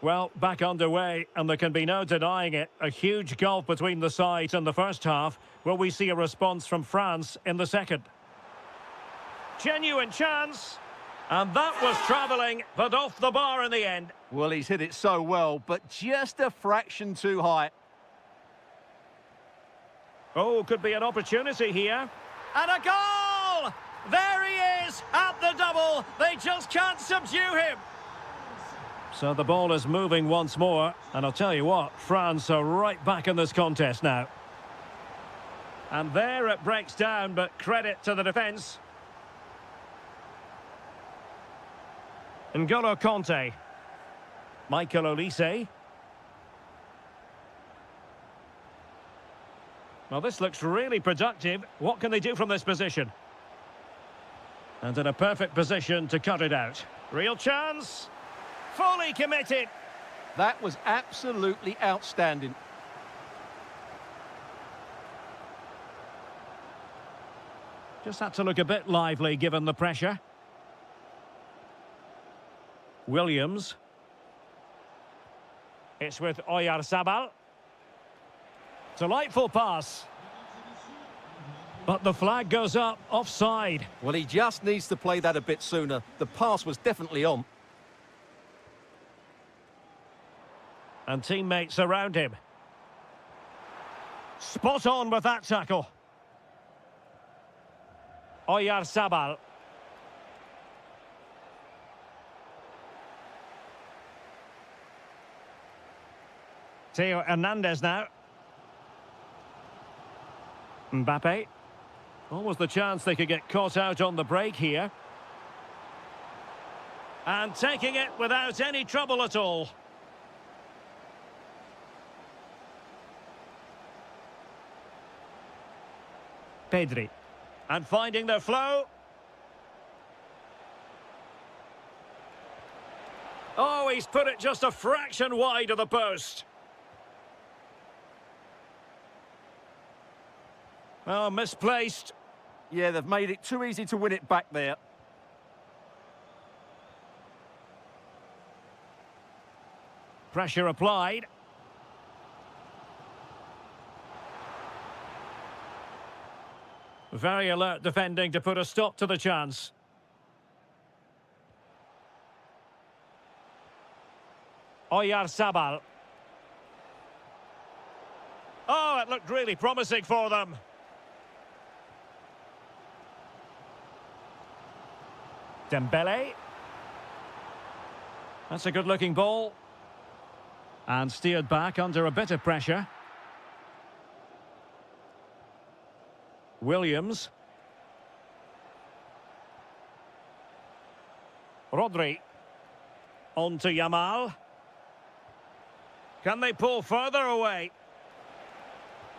A: Well, back underway, and there can be no denying it. A huge gulf between the sides in the first half. Will we see a response from France in the second? Genuine chance. And that was travelling, but off the bar in the end.
B: Well, he's hit it so well, but just a fraction too high.
A: Oh, could be an opportunity here. And a goal! There he is, at the double. They just can't subdue him. So the ball is moving once more. And I'll tell you what, France are right back in this contest now. And there it breaks down, but credit to the defence. N'Golo Kanté. Michael Olise. Well, this looks really productive. What can they do from this position? And in a perfect position to cut it out. Real chance. Fully committed.
B: That was absolutely outstanding.
A: Just had to look a bit lively given the pressure. Williams. It's with Oyarzabal. Delightful pass. But the flag goes up, offside.
B: Well, he just needs to play that a bit sooner. The pass was definitely on.
A: And teammates around him. Spot on with that tackle. Oyarzabal. Theo Hernandez now. Mbappe. What was the chance they could get caught out on the break here? And taking it without any trouble at all. Pedri. And finding their flow. Oh, he's put it just a fraction wide of the post. Oh, misplaced.
B: Yeah, they've made it too easy to win it back there.
A: Pressure applied. Very alert defending to put a stop to the chance. Oyarzabal. Oh, it looked really promising for them. Dembele. That's a good-looking ball. And steered back under a bit of pressure. Williams. Rodri. On to Yamal. Can they pull further away?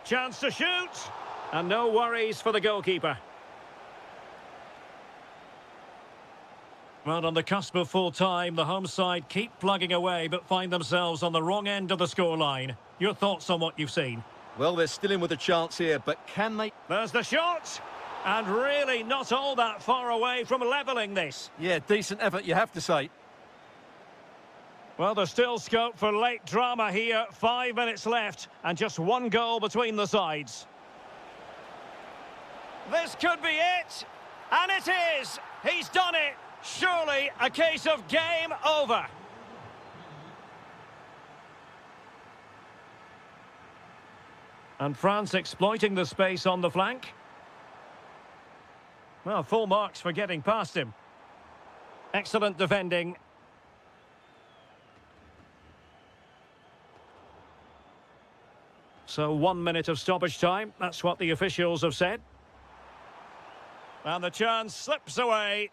A: Chance to shoot. And no worries for the goalkeeper. Well, on the cusp of full time, the home side keep plugging away but find themselves on the wrong end of the scoreline. Your thoughts on what you've seen?
B: Well, they're still in with a chance here, but can they?
A: There's the shot! And really not all that far away from levelling this.
B: Yeah, decent effort, you have to say.
A: Well, there's still scope for late drama here. 5 minutes left and just one goal between the sides. This could be it. And it is. He's done it. Surely a case of game over. And France exploiting the space on the flank. Well, full marks for getting past him. Excellent defending. So 1 minute of stoppage time. That's what the officials have said. And the chance slips away.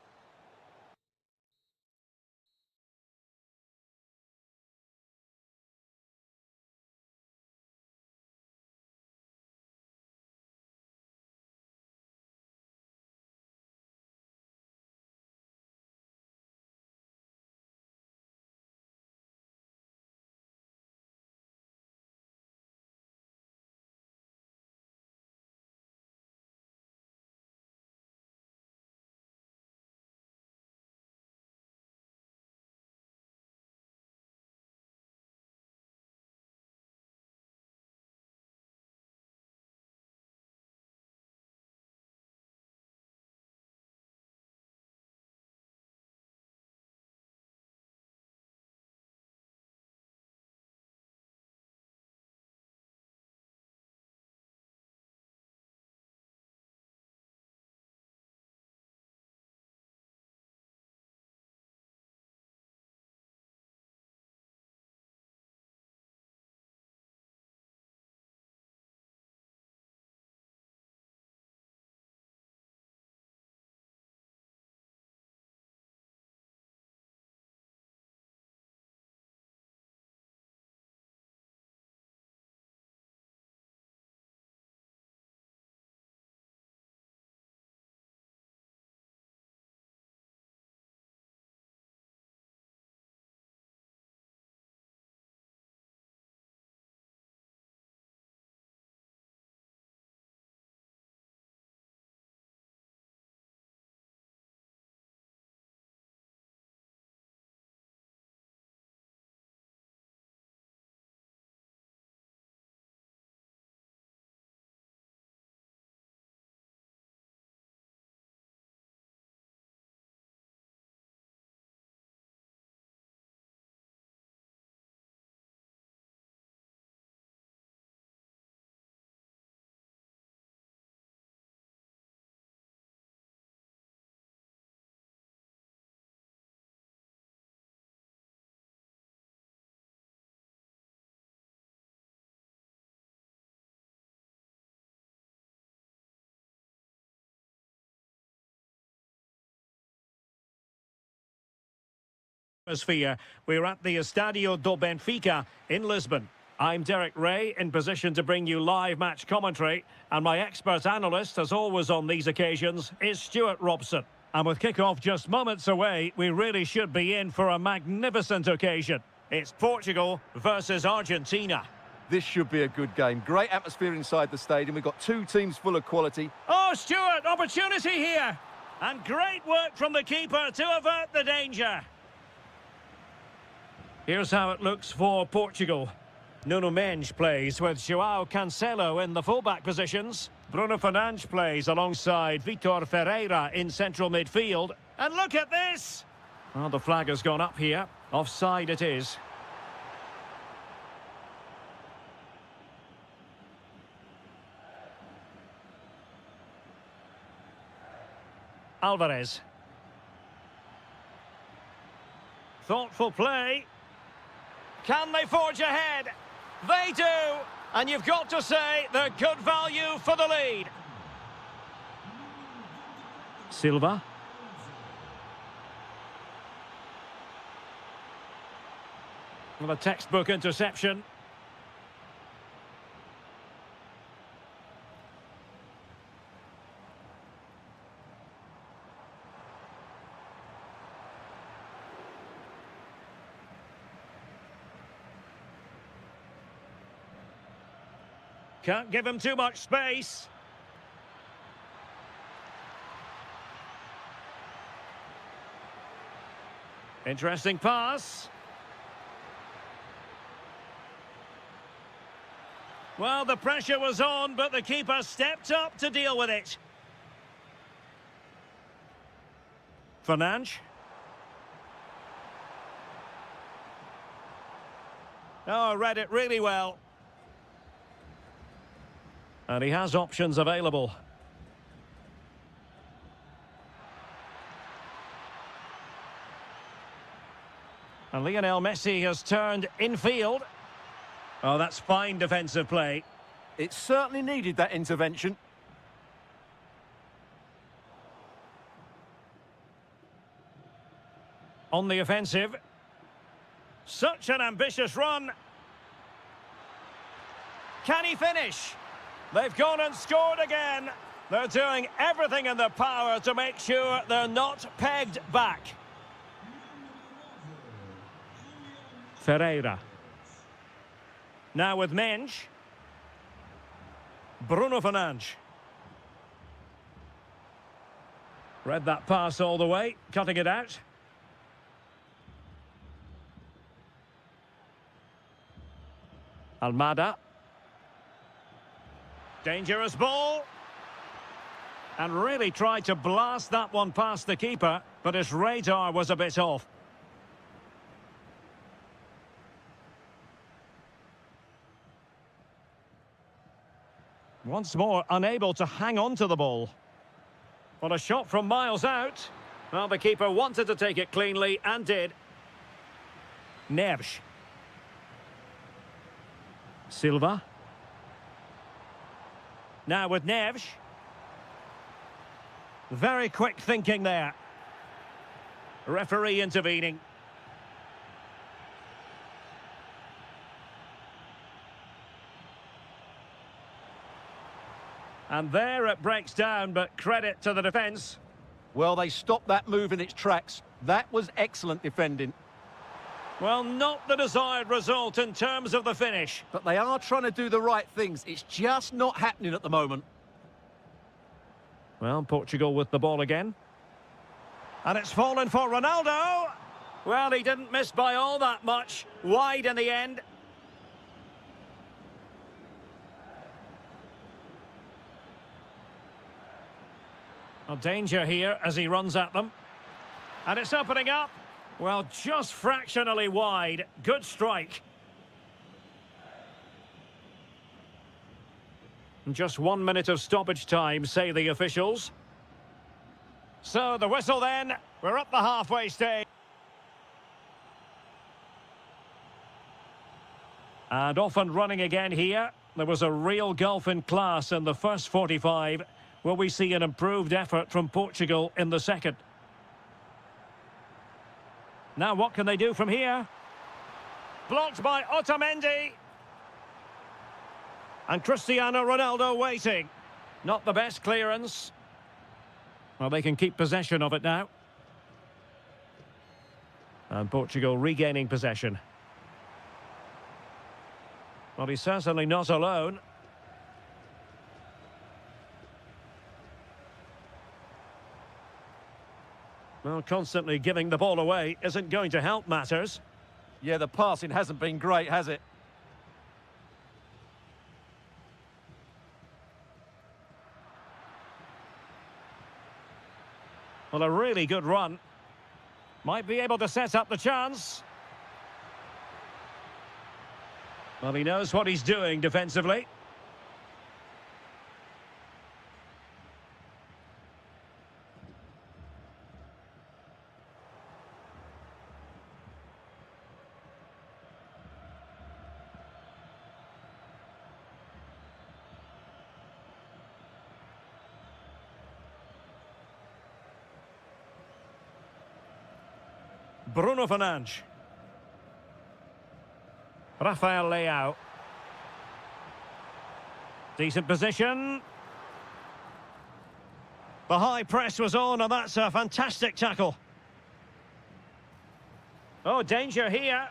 A: Atmosphere. We're at the Estadio do Benfica in Lisbon. I'm Derek Ray, in position to bring you live match commentary, and my expert analyst, as always on these occasions, is Stuart Robson. And with kick-off just moments away, we really should be in for a magnificent occasion. It's Portugal versus Argentina.
B: This should be a good game. Great atmosphere inside the stadium. We've got two teams full of quality.
A: Oh, Stuart, opportunity here. And great work from the keeper to avert the danger. Here's how it looks for Portugal. Nuno Mendes plays with João Cancelo in the fullback positions. Bruno Fernandes plays alongside Vitor Ferreira in central midfield. And look at this! Well, the flag has gone up here. Offside it is. Alvarez. Thoughtful play. Can they forge ahead? They do! And you've got to say they're good value for the lead. Silva. Well, a textbook interception. Can't give him too much space. Interesting pass. Well, the pressure was on, but the keeper stepped up to deal with it. Fernandes. Oh, read it really well. And he has options available. And Lionel Messi has turned infield. Oh, that's fine defensive play.
B: It certainly needed that intervention.
A: On the offensive. Such an ambitious run. Can he finish? They've gone and scored again. They're doing everything in their power to make sure they're not pegged back. Ferreira. Now with Mensch. Bruno Fernandes. Read that pass all the way, cutting it out. Almada. Dangerous ball. And really tried to blast that one past the keeper, but his radar was a bit off. Once more, unable to hang on to the ball. Well, a shot from miles out. Well, the keeper wanted to take it cleanly and did. Neves. Silva. Now with Neves. Very quick thinking there. Referee intervening. And there it breaks down, but credit to the defence.
B: Well, they stopped that move in its tracks. That was excellent defending.
A: Well, not the desired result in terms of the finish.
B: But they are trying to do the right things. It's just not happening at the moment.
A: Well, Portugal with the ball again. And it's fallen for Ronaldo. Well, he didn't miss by all that much. Wide in the end. A danger here as he runs at them. And it's opening up. Well, just fractionally wide. Good strike. Just 1 minute of stoppage time, say the officials. So the whistle then. We're up the halfway stage. And off and running again here. There was a real gulf in class in the first 45. Will we see an improved effort from Portugal in the second? Now what can they do from here? Blocked by Otamendi. And Cristiano Ronaldo waiting. Not the best clearance. Well, they can keep possession of it now. And Portugal regaining possession. Well, he's certainly not alone. Well, constantly giving the ball away isn't going to help matters.
B: Yeah, the passing hasn't been great, has it?
A: Well, a really good run. Might be able to set up the chance. Well, he knows what he's doing defensively. Bruno Fernandes. Rafael Leao. Decent position. The high press was on, and that's a fantastic tackle. Oh, danger here.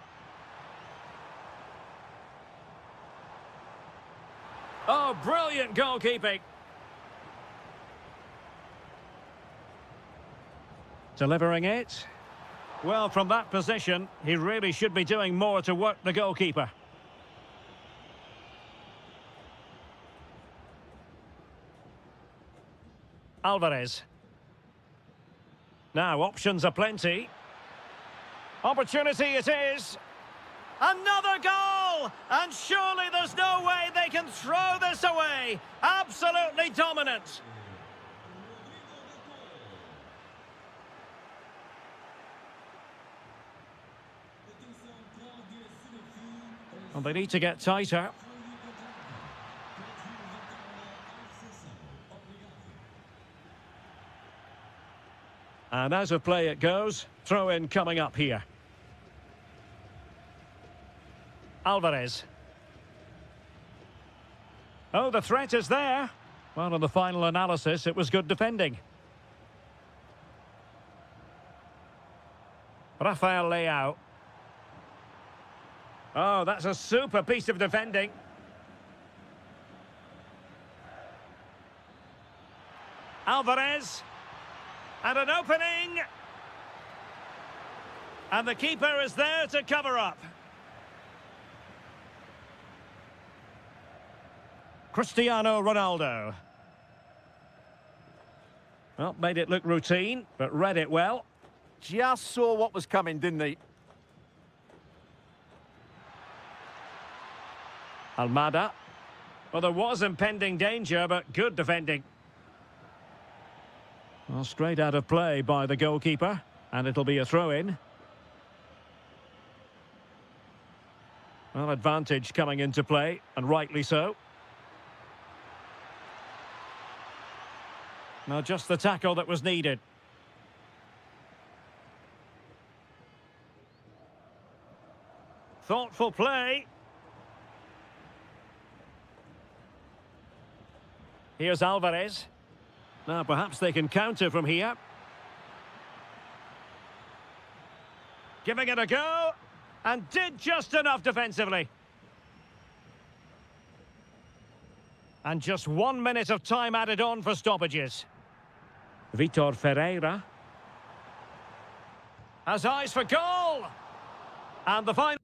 A: Oh, brilliant goalkeeping. Delivering it. Well, from that position, he really should be doing more to work the goalkeeper. Alvarez. Now, options are plenty. Opportunity it is. Another goal! And surely there's no way they can throw this away. Absolutely dominant. Well, they need to get tighter. And as of play it goes, throw in coming up here. Alvarez. Oh, the threat is there. Well, in the final analysis, it was good defending. Rafael Leao. Oh, that's a super piece of defending. Alvarez. And an opening. And the keeper is there to cover up. Cristiano Ronaldo. Well, made it look routine, but read it well.
B: Just saw what was coming, didn't he?
A: Almada. Well, there was impending danger, but good defending. Well, straight out of play by the goalkeeper, and it'll be a throw-in. Well, advantage coming into play, and rightly so. Now, just the tackle that was needed. Thoughtful play. Here's Alvarez. Now, perhaps they can counter from here. Giving it a go. And did just enough defensively. And just 1 minute of time added on for stoppages. Vitor Ferreira. Has eyes for goal. And the final...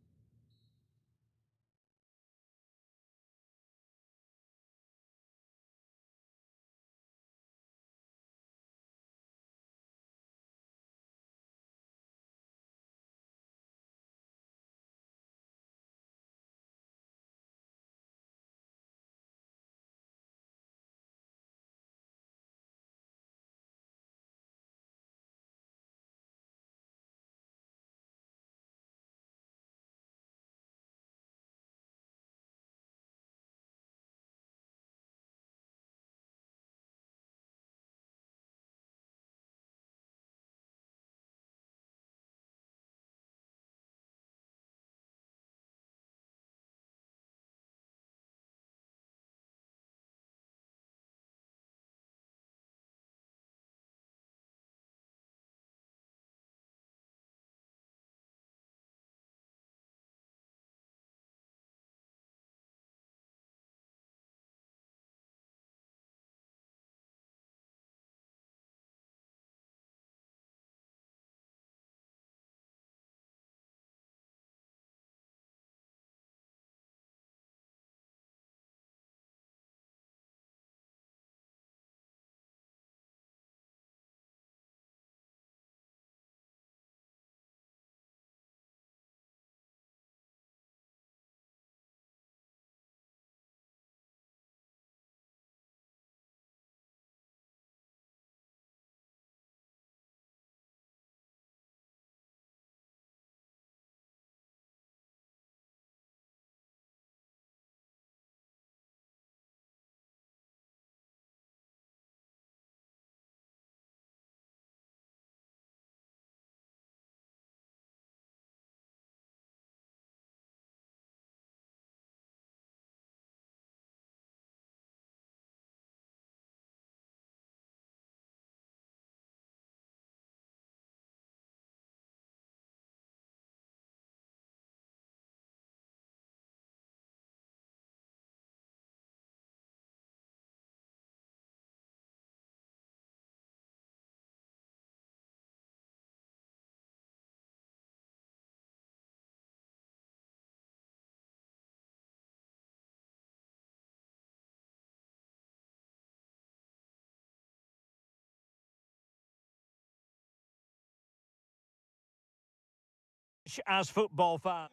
A: as football fans.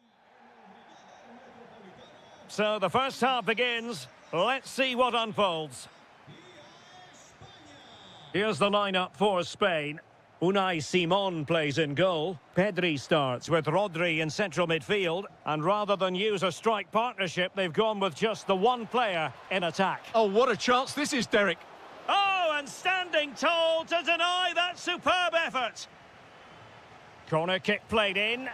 A: So the first half begins. Let's see what unfolds. Here's the lineup for Spain. Unai Simon plays in goal. Pedri starts with Rodri in central midfield. And rather than use a strike partnership, they've gone with just the one player in attack.
B: Oh, what a chance this is, Derek.
A: Oh, and standing tall to deny that superb effort. Corner kick played in.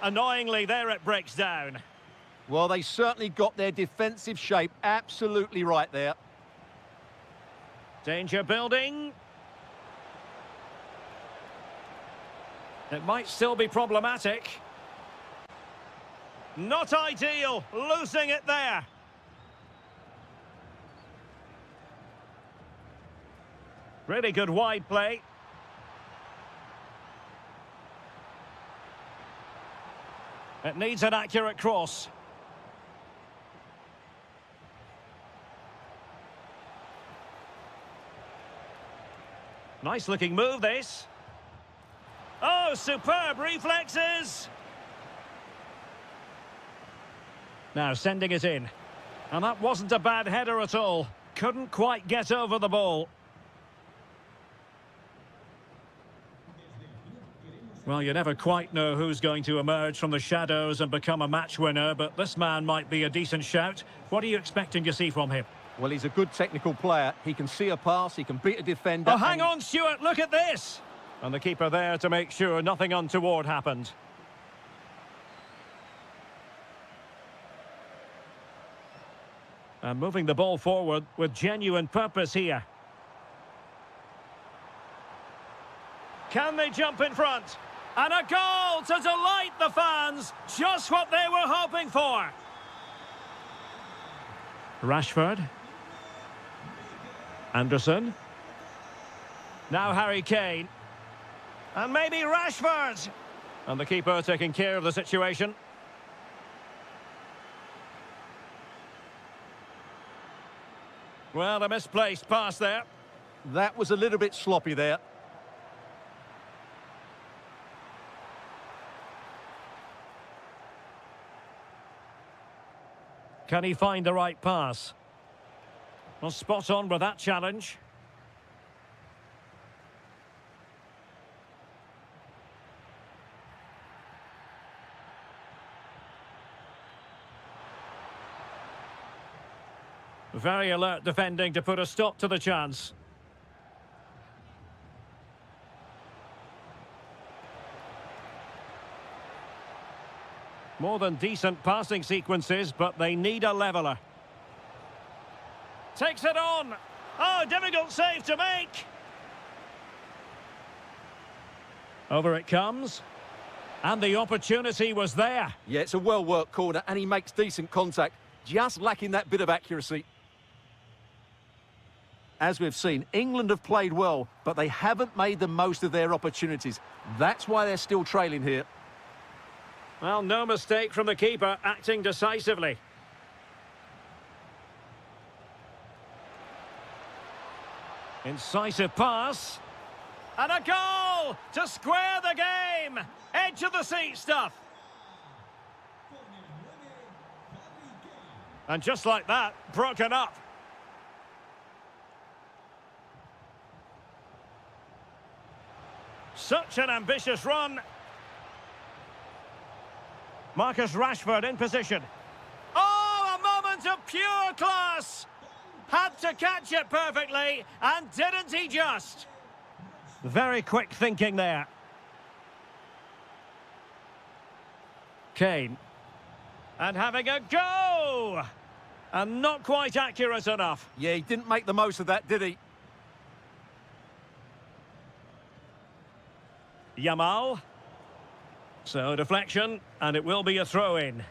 A: Annoyingly, there it breaks down.
B: Well, they certainly got their defensive shape absolutely right there.
A: Danger building. It might still be problematic. Not ideal, losing it there. Really good wide play. It needs an accurate cross. Nice looking move, this. Oh, superb reflexes. Now sending it in. And that wasn't a bad header at all. Couldn't quite get over the ball. Well, you never quite know who's going to emerge from the shadows and become a match winner, but this man might be a decent shout. What are you expecting to see from him?
B: Well, he's a good technical player. He can see a pass, he can beat a defender.
A: Oh, hang on, Stuart, look at this! And the keeper there to make sure nothing untoward happened. And moving the ball forward with genuine purpose here. Can they jump in front? And a goal to delight the fans! Just what they were hoping for! Rashford. Anderson. Now Harry Kane. And maybe Rashford. And the keeper taking care of the situation. Well, a misplaced pass there.
B: That was a little bit sloppy there.
A: Can he find the right pass? Well, spot on with that challenge. Very alert defending to put a stop to the chance. More than decent passing sequences, but they need a leveller. Takes it on. Oh, difficult save to make. Over it comes. And the opportunity was there.
B: Yeah, it's a well-worked corner, and he makes decent contact. Just lacking that bit of accuracy. As we've seen, England have played well, but they haven't made the most of their opportunities. That's why they're still trailing here.
A: Well, no mistake from the keeper, acting decisively. Incisive pass. And a goal to square the game. Edge of the seat stuff. And just like that, broken up. Such an ambitious run. Marcus Rashford in position. Oh, a moment of pure class! Had to catch it perfectly, and didn't he just? Very quick thinking there. Kane. And having a go! And not quite accurate enough.
B: Yeah, he didn't make the most of that, did he?
A: Yamal. So deflection, and it will be a throw-in.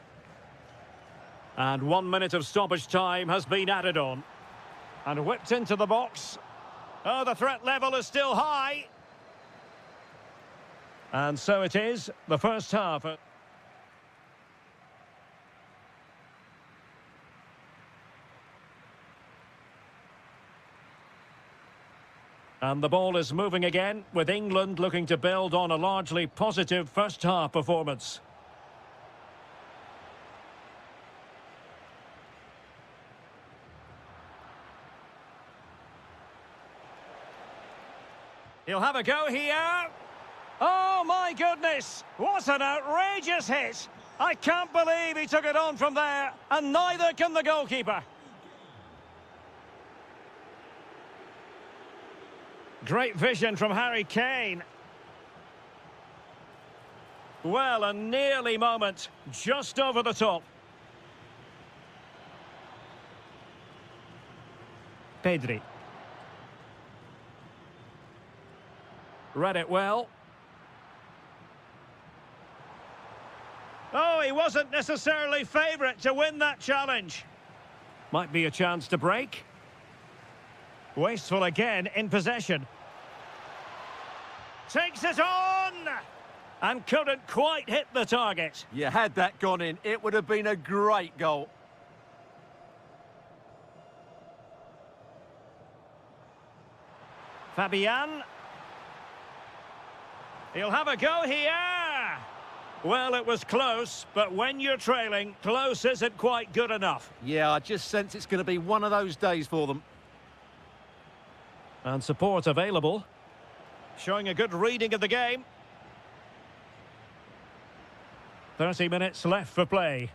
A: And 1 minute of stoppage time has been added on. And whipped into the box. Oh, the threat level is still high. And so it is, the first half. And the ball is moving again, with England looking to build on a largely positive first-half performance. He'll have a go here. Oh, my goodness! What an outrageous hit! I can't believe he took it on from there, and neither can the goalkeeper. Great vision from Harry Kane. Well, a nearly moment, just over the top. Pedri. Read it well. Oh, he wasn't necessarily favourite to win that challenge. Might be a chance to break. Wasteful again in possession. Takes it on! And couldn't quite hit the target.
B: You had that gone in, it would have been a great goal.
A: Fabian. He'll have a go here. Well, it was close, but when you're trailing, close isn't quite good enough.
B: Yeah, I just sense it's going to be one of those days for them.
A: And support available. Showing a good reading of the game. 30 minutes left for play.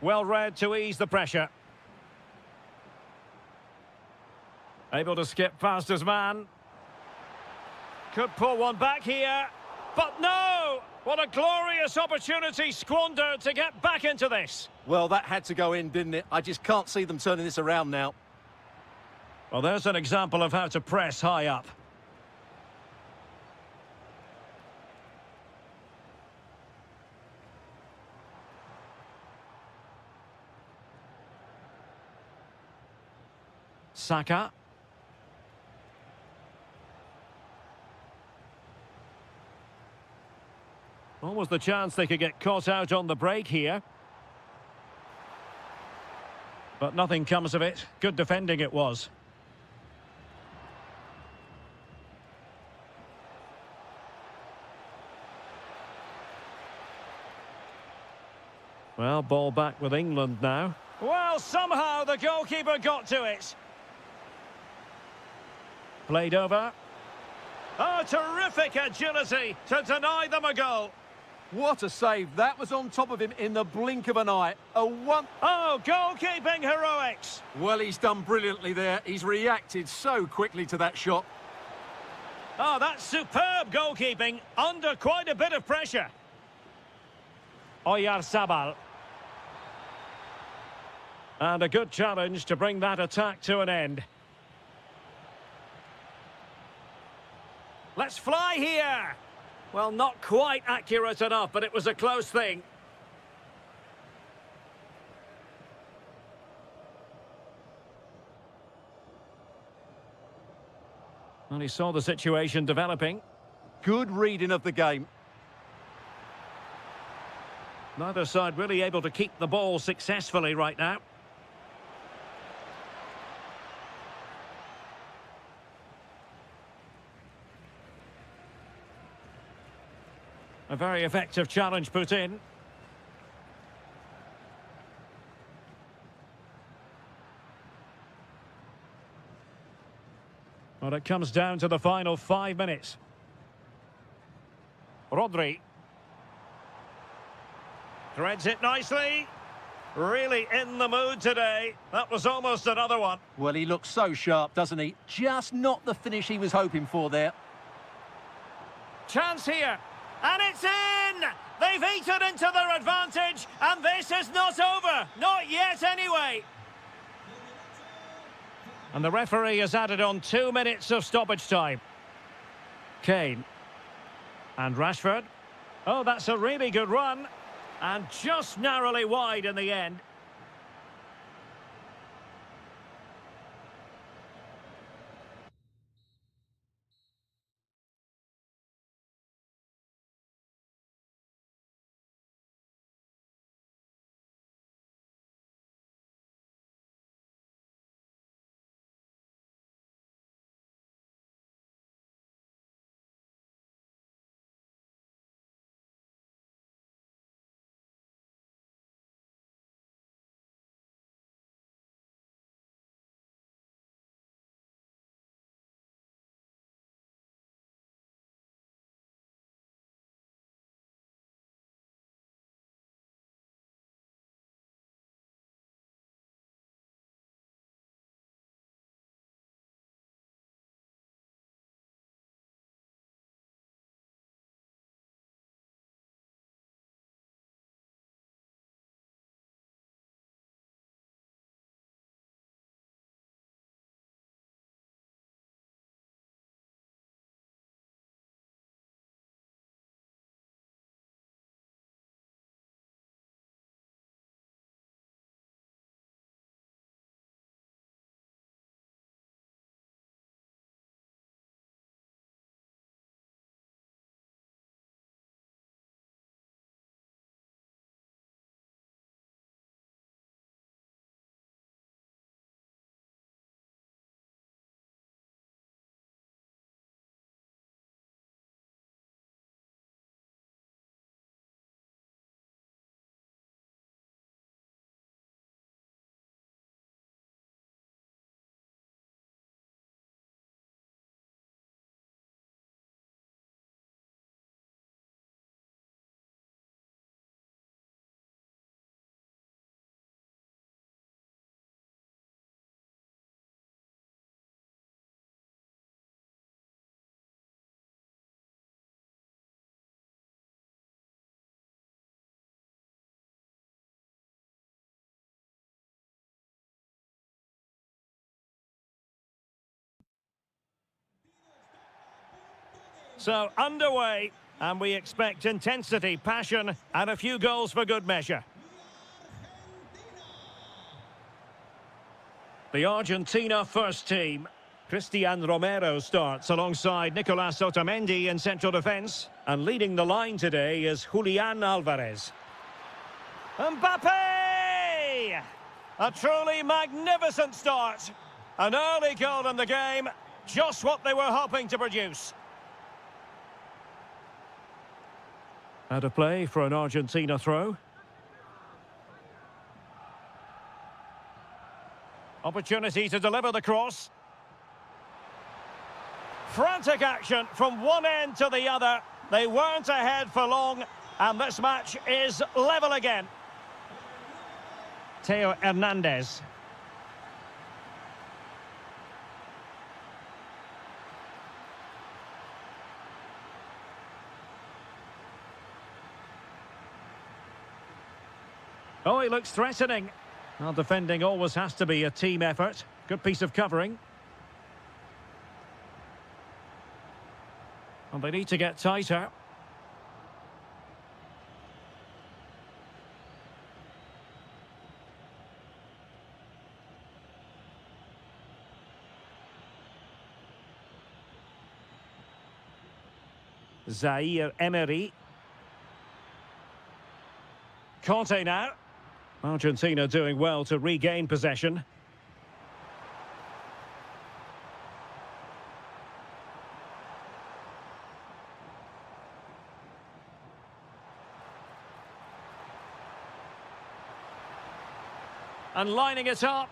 A: Well read to ease the pressure. Able to skip past his man. Could pull one back here. But no! What a glorious opportunity squandered to get back into this.
B: Well, that had to go in, didn't it? I just can't see them turning this around now.
A: Well, there's an example of how to press high up. Saka. Almost the chance they could get caught out on the break here. But nothing comes of it. Good defending it was. Well, ball back with England now. Well, somehow the goalkeeper got to it. Played over. Oh, terrific agility to deny them a goal.
B: What a save. That was on top of him in the blink of an eye.
A: Oh, goalkeeping heroics.
B: Well, he's done brilliantly there. He's reacted so quickly to that shot.
A: Oh, that's superb goalkeeping under quite a bit of pressure. Oyarzabal. And a good challenge to bring that attack to an end. Let's fly here. Well, not quite accurate enough, but it was a close thing. Well, he saw the situation developing.
B: Good reading of the game.
A: Neither side really able to keep the ball successfully right now. A very effective challenge put in. Well, it comes down to the final 5 minutes. Rodri. Threads it nicely. Really in the mood today. That was almost another one.
B: Well, he looks so sharp, doesn't he? Just not the finish he was hoping for there.
A: Chance here. And it's in! They've eaten into their advantage, and this is not over. Not yet, anyway. And the referee has added on 2 minutes of stoppage time. Kane. And Rashford. Oh, that's a really good run. And just narrowly wide in the end. So, underway, and we expect intensity, passion, and a few goals for good measure. The Argentina first team. Cristian Romero starts alongside Nicolas Otamendi in central defence. And leading the line today is Julian Alvarez. Mbappe! A truly magnificent start. An early goal in the game. Just what they were hoping to produce. Out of play for an Argentina throw. Opportunity to deliver the cross. Frantic action from one end to the other. They weren't ahead for long, and this match is level again. Theo Hernandez. Oh, he looks threatening. Well, defending always has to be a team effort. Good piece of covering. Well, they need to get tighter. Zaire Emery. Conte now. Argentina doing well to regain possession. And lining it up.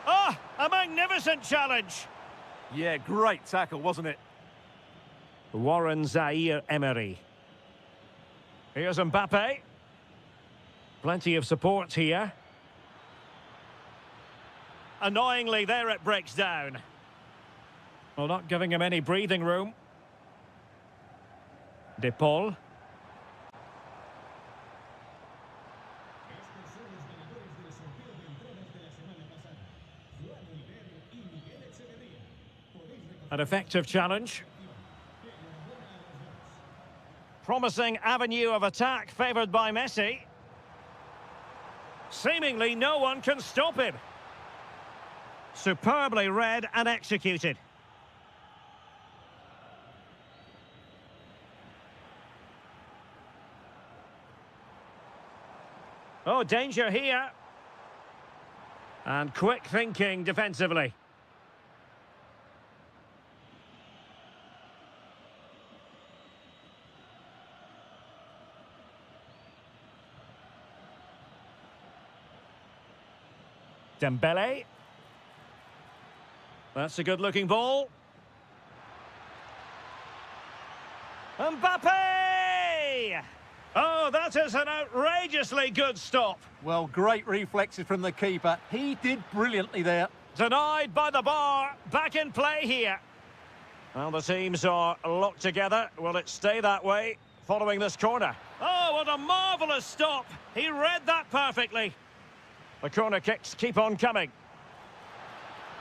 A: Ah, a magnificent challenge.
B: Yeah, great tackle, wasn't it?
A: Warren Zaire Emery. Here's Mbappe. Plenty of support here. Annoyingly, there it breaks down. Well, not giving him any breathing room. De Paul. An effective challenge. Promising avenue of attack favoured by Messi. Seemingly no one can stop him. Superbly read and executed. Oh, danger here. And quick thinking defensively. Dembele. That's a good-looking ball. Mbappe! Oh, that is an outrageously good stop.
B: Well, great reflexes from the keeper. He did brilliantly there.
A: Denied by the bar. Back in play here. Well, the teams are locked together. Will it stay that way following this corner? Oh, what a marvellous stop. He read that perfectly. The corner kicks keep on coming.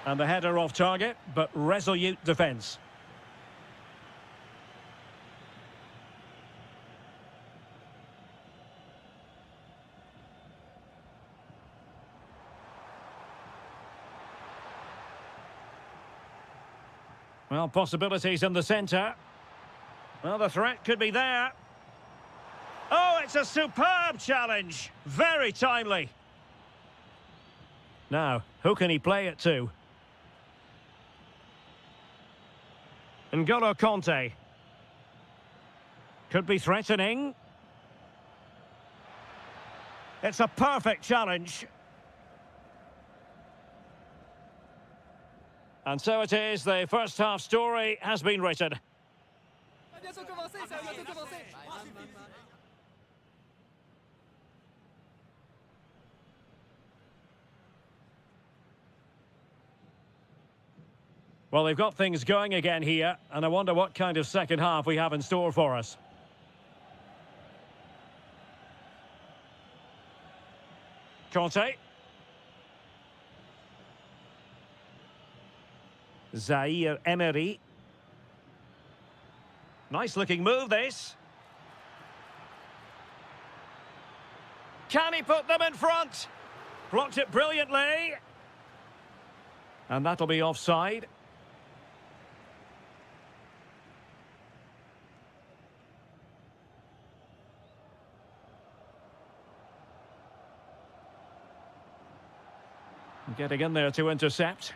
A: And the header off target, but resolute defence. Well, possibilities in the centre. Well, the threat could be there. Oh, it's a superb challenge. Very timely. Now, who can he play it to? N'Golo Conte. Could be threatening. It's a perfect challenge. And so it is, the first half story has been written. Well, they've got things going again here, and I wonder what kind of second half we have in store for us. Conte. Zaire Emery. Nice looking move, this. Can he put them in front? Blocked it brilliantly. And that'll be offside. Getting in there to intercept.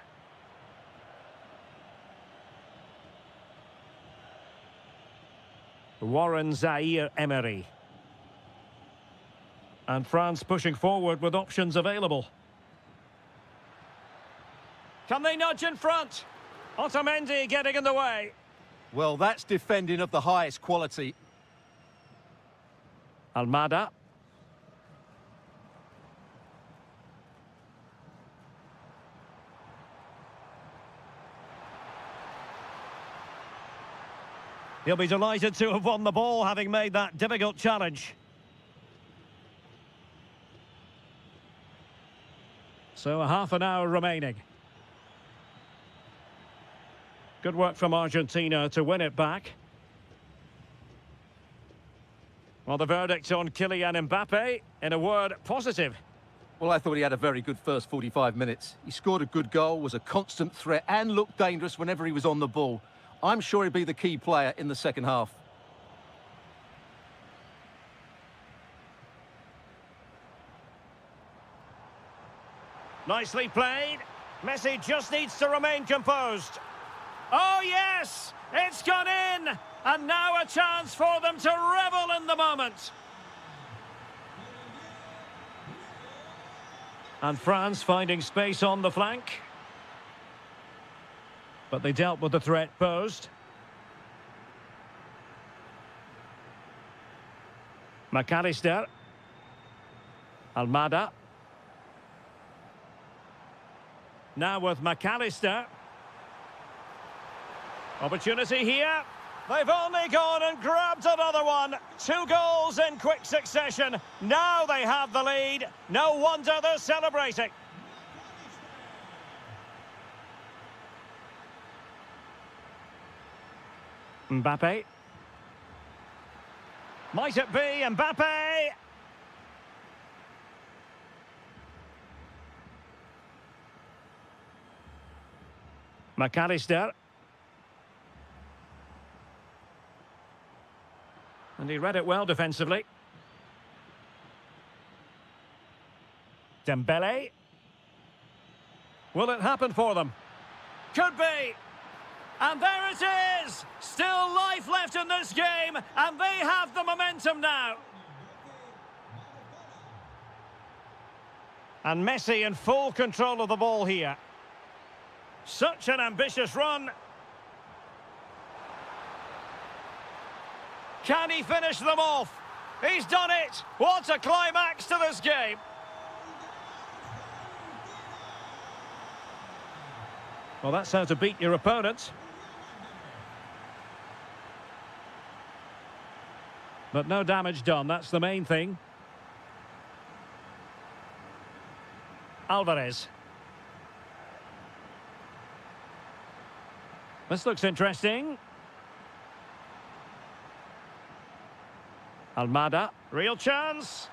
A: Warren Zaire Emery. And France pushing forward with options available. Can they nudge in front? Otamendi getting in the way.
B: Well, that's defending of the highest quality.
A: Almada. He'll be delighted to have won the ball, having made that difficult challenge. So a half an hour remaining. Good work from Argentina to win it back. Well, the verdict on Kylian Mbappe, in a word, positive.
B: Well, I thought he had a very good first 45 minutes. He scored a good goal, was a constant threat and looked dangerous whenever he was on the ball. I'm sure he'll be the key player in the second half.
A: Nicely played. Messi just needs to remain composed. Oh, yes! It's gone in! And now a chance for them to revel in the moment. And France finding space on the flank. But they dealt with the threat posed. McAllister. Almada. Now with McAllister. Opportunity here. They've only gone and grabbed another one. 2 goals in quick succession. Now they have the lead. No wonder they're celebrating. Mbappe. Might it be Mbappe? McAllister. And he read it well defensively. Dembele. Will it happen for them? Could be. And there it is! Still life left in this game, and they have the momentum now. And Messi in full control of the ball here. Such an ambitious run. Can he finish them off? He's done it! What a climax to this game! Well, that's how to beat your opponent. But no damage done, that's the main thing. Alvarez. This looks interesting. Almada, real chance.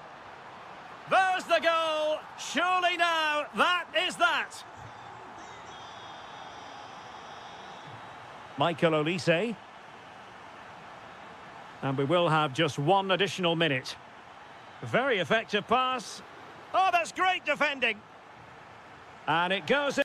A: There's the goal. Surely now, that is that. Michael Olise. And we will have just 1 additional minute. Very effective pass. Oh, that's great defending. And it goes in.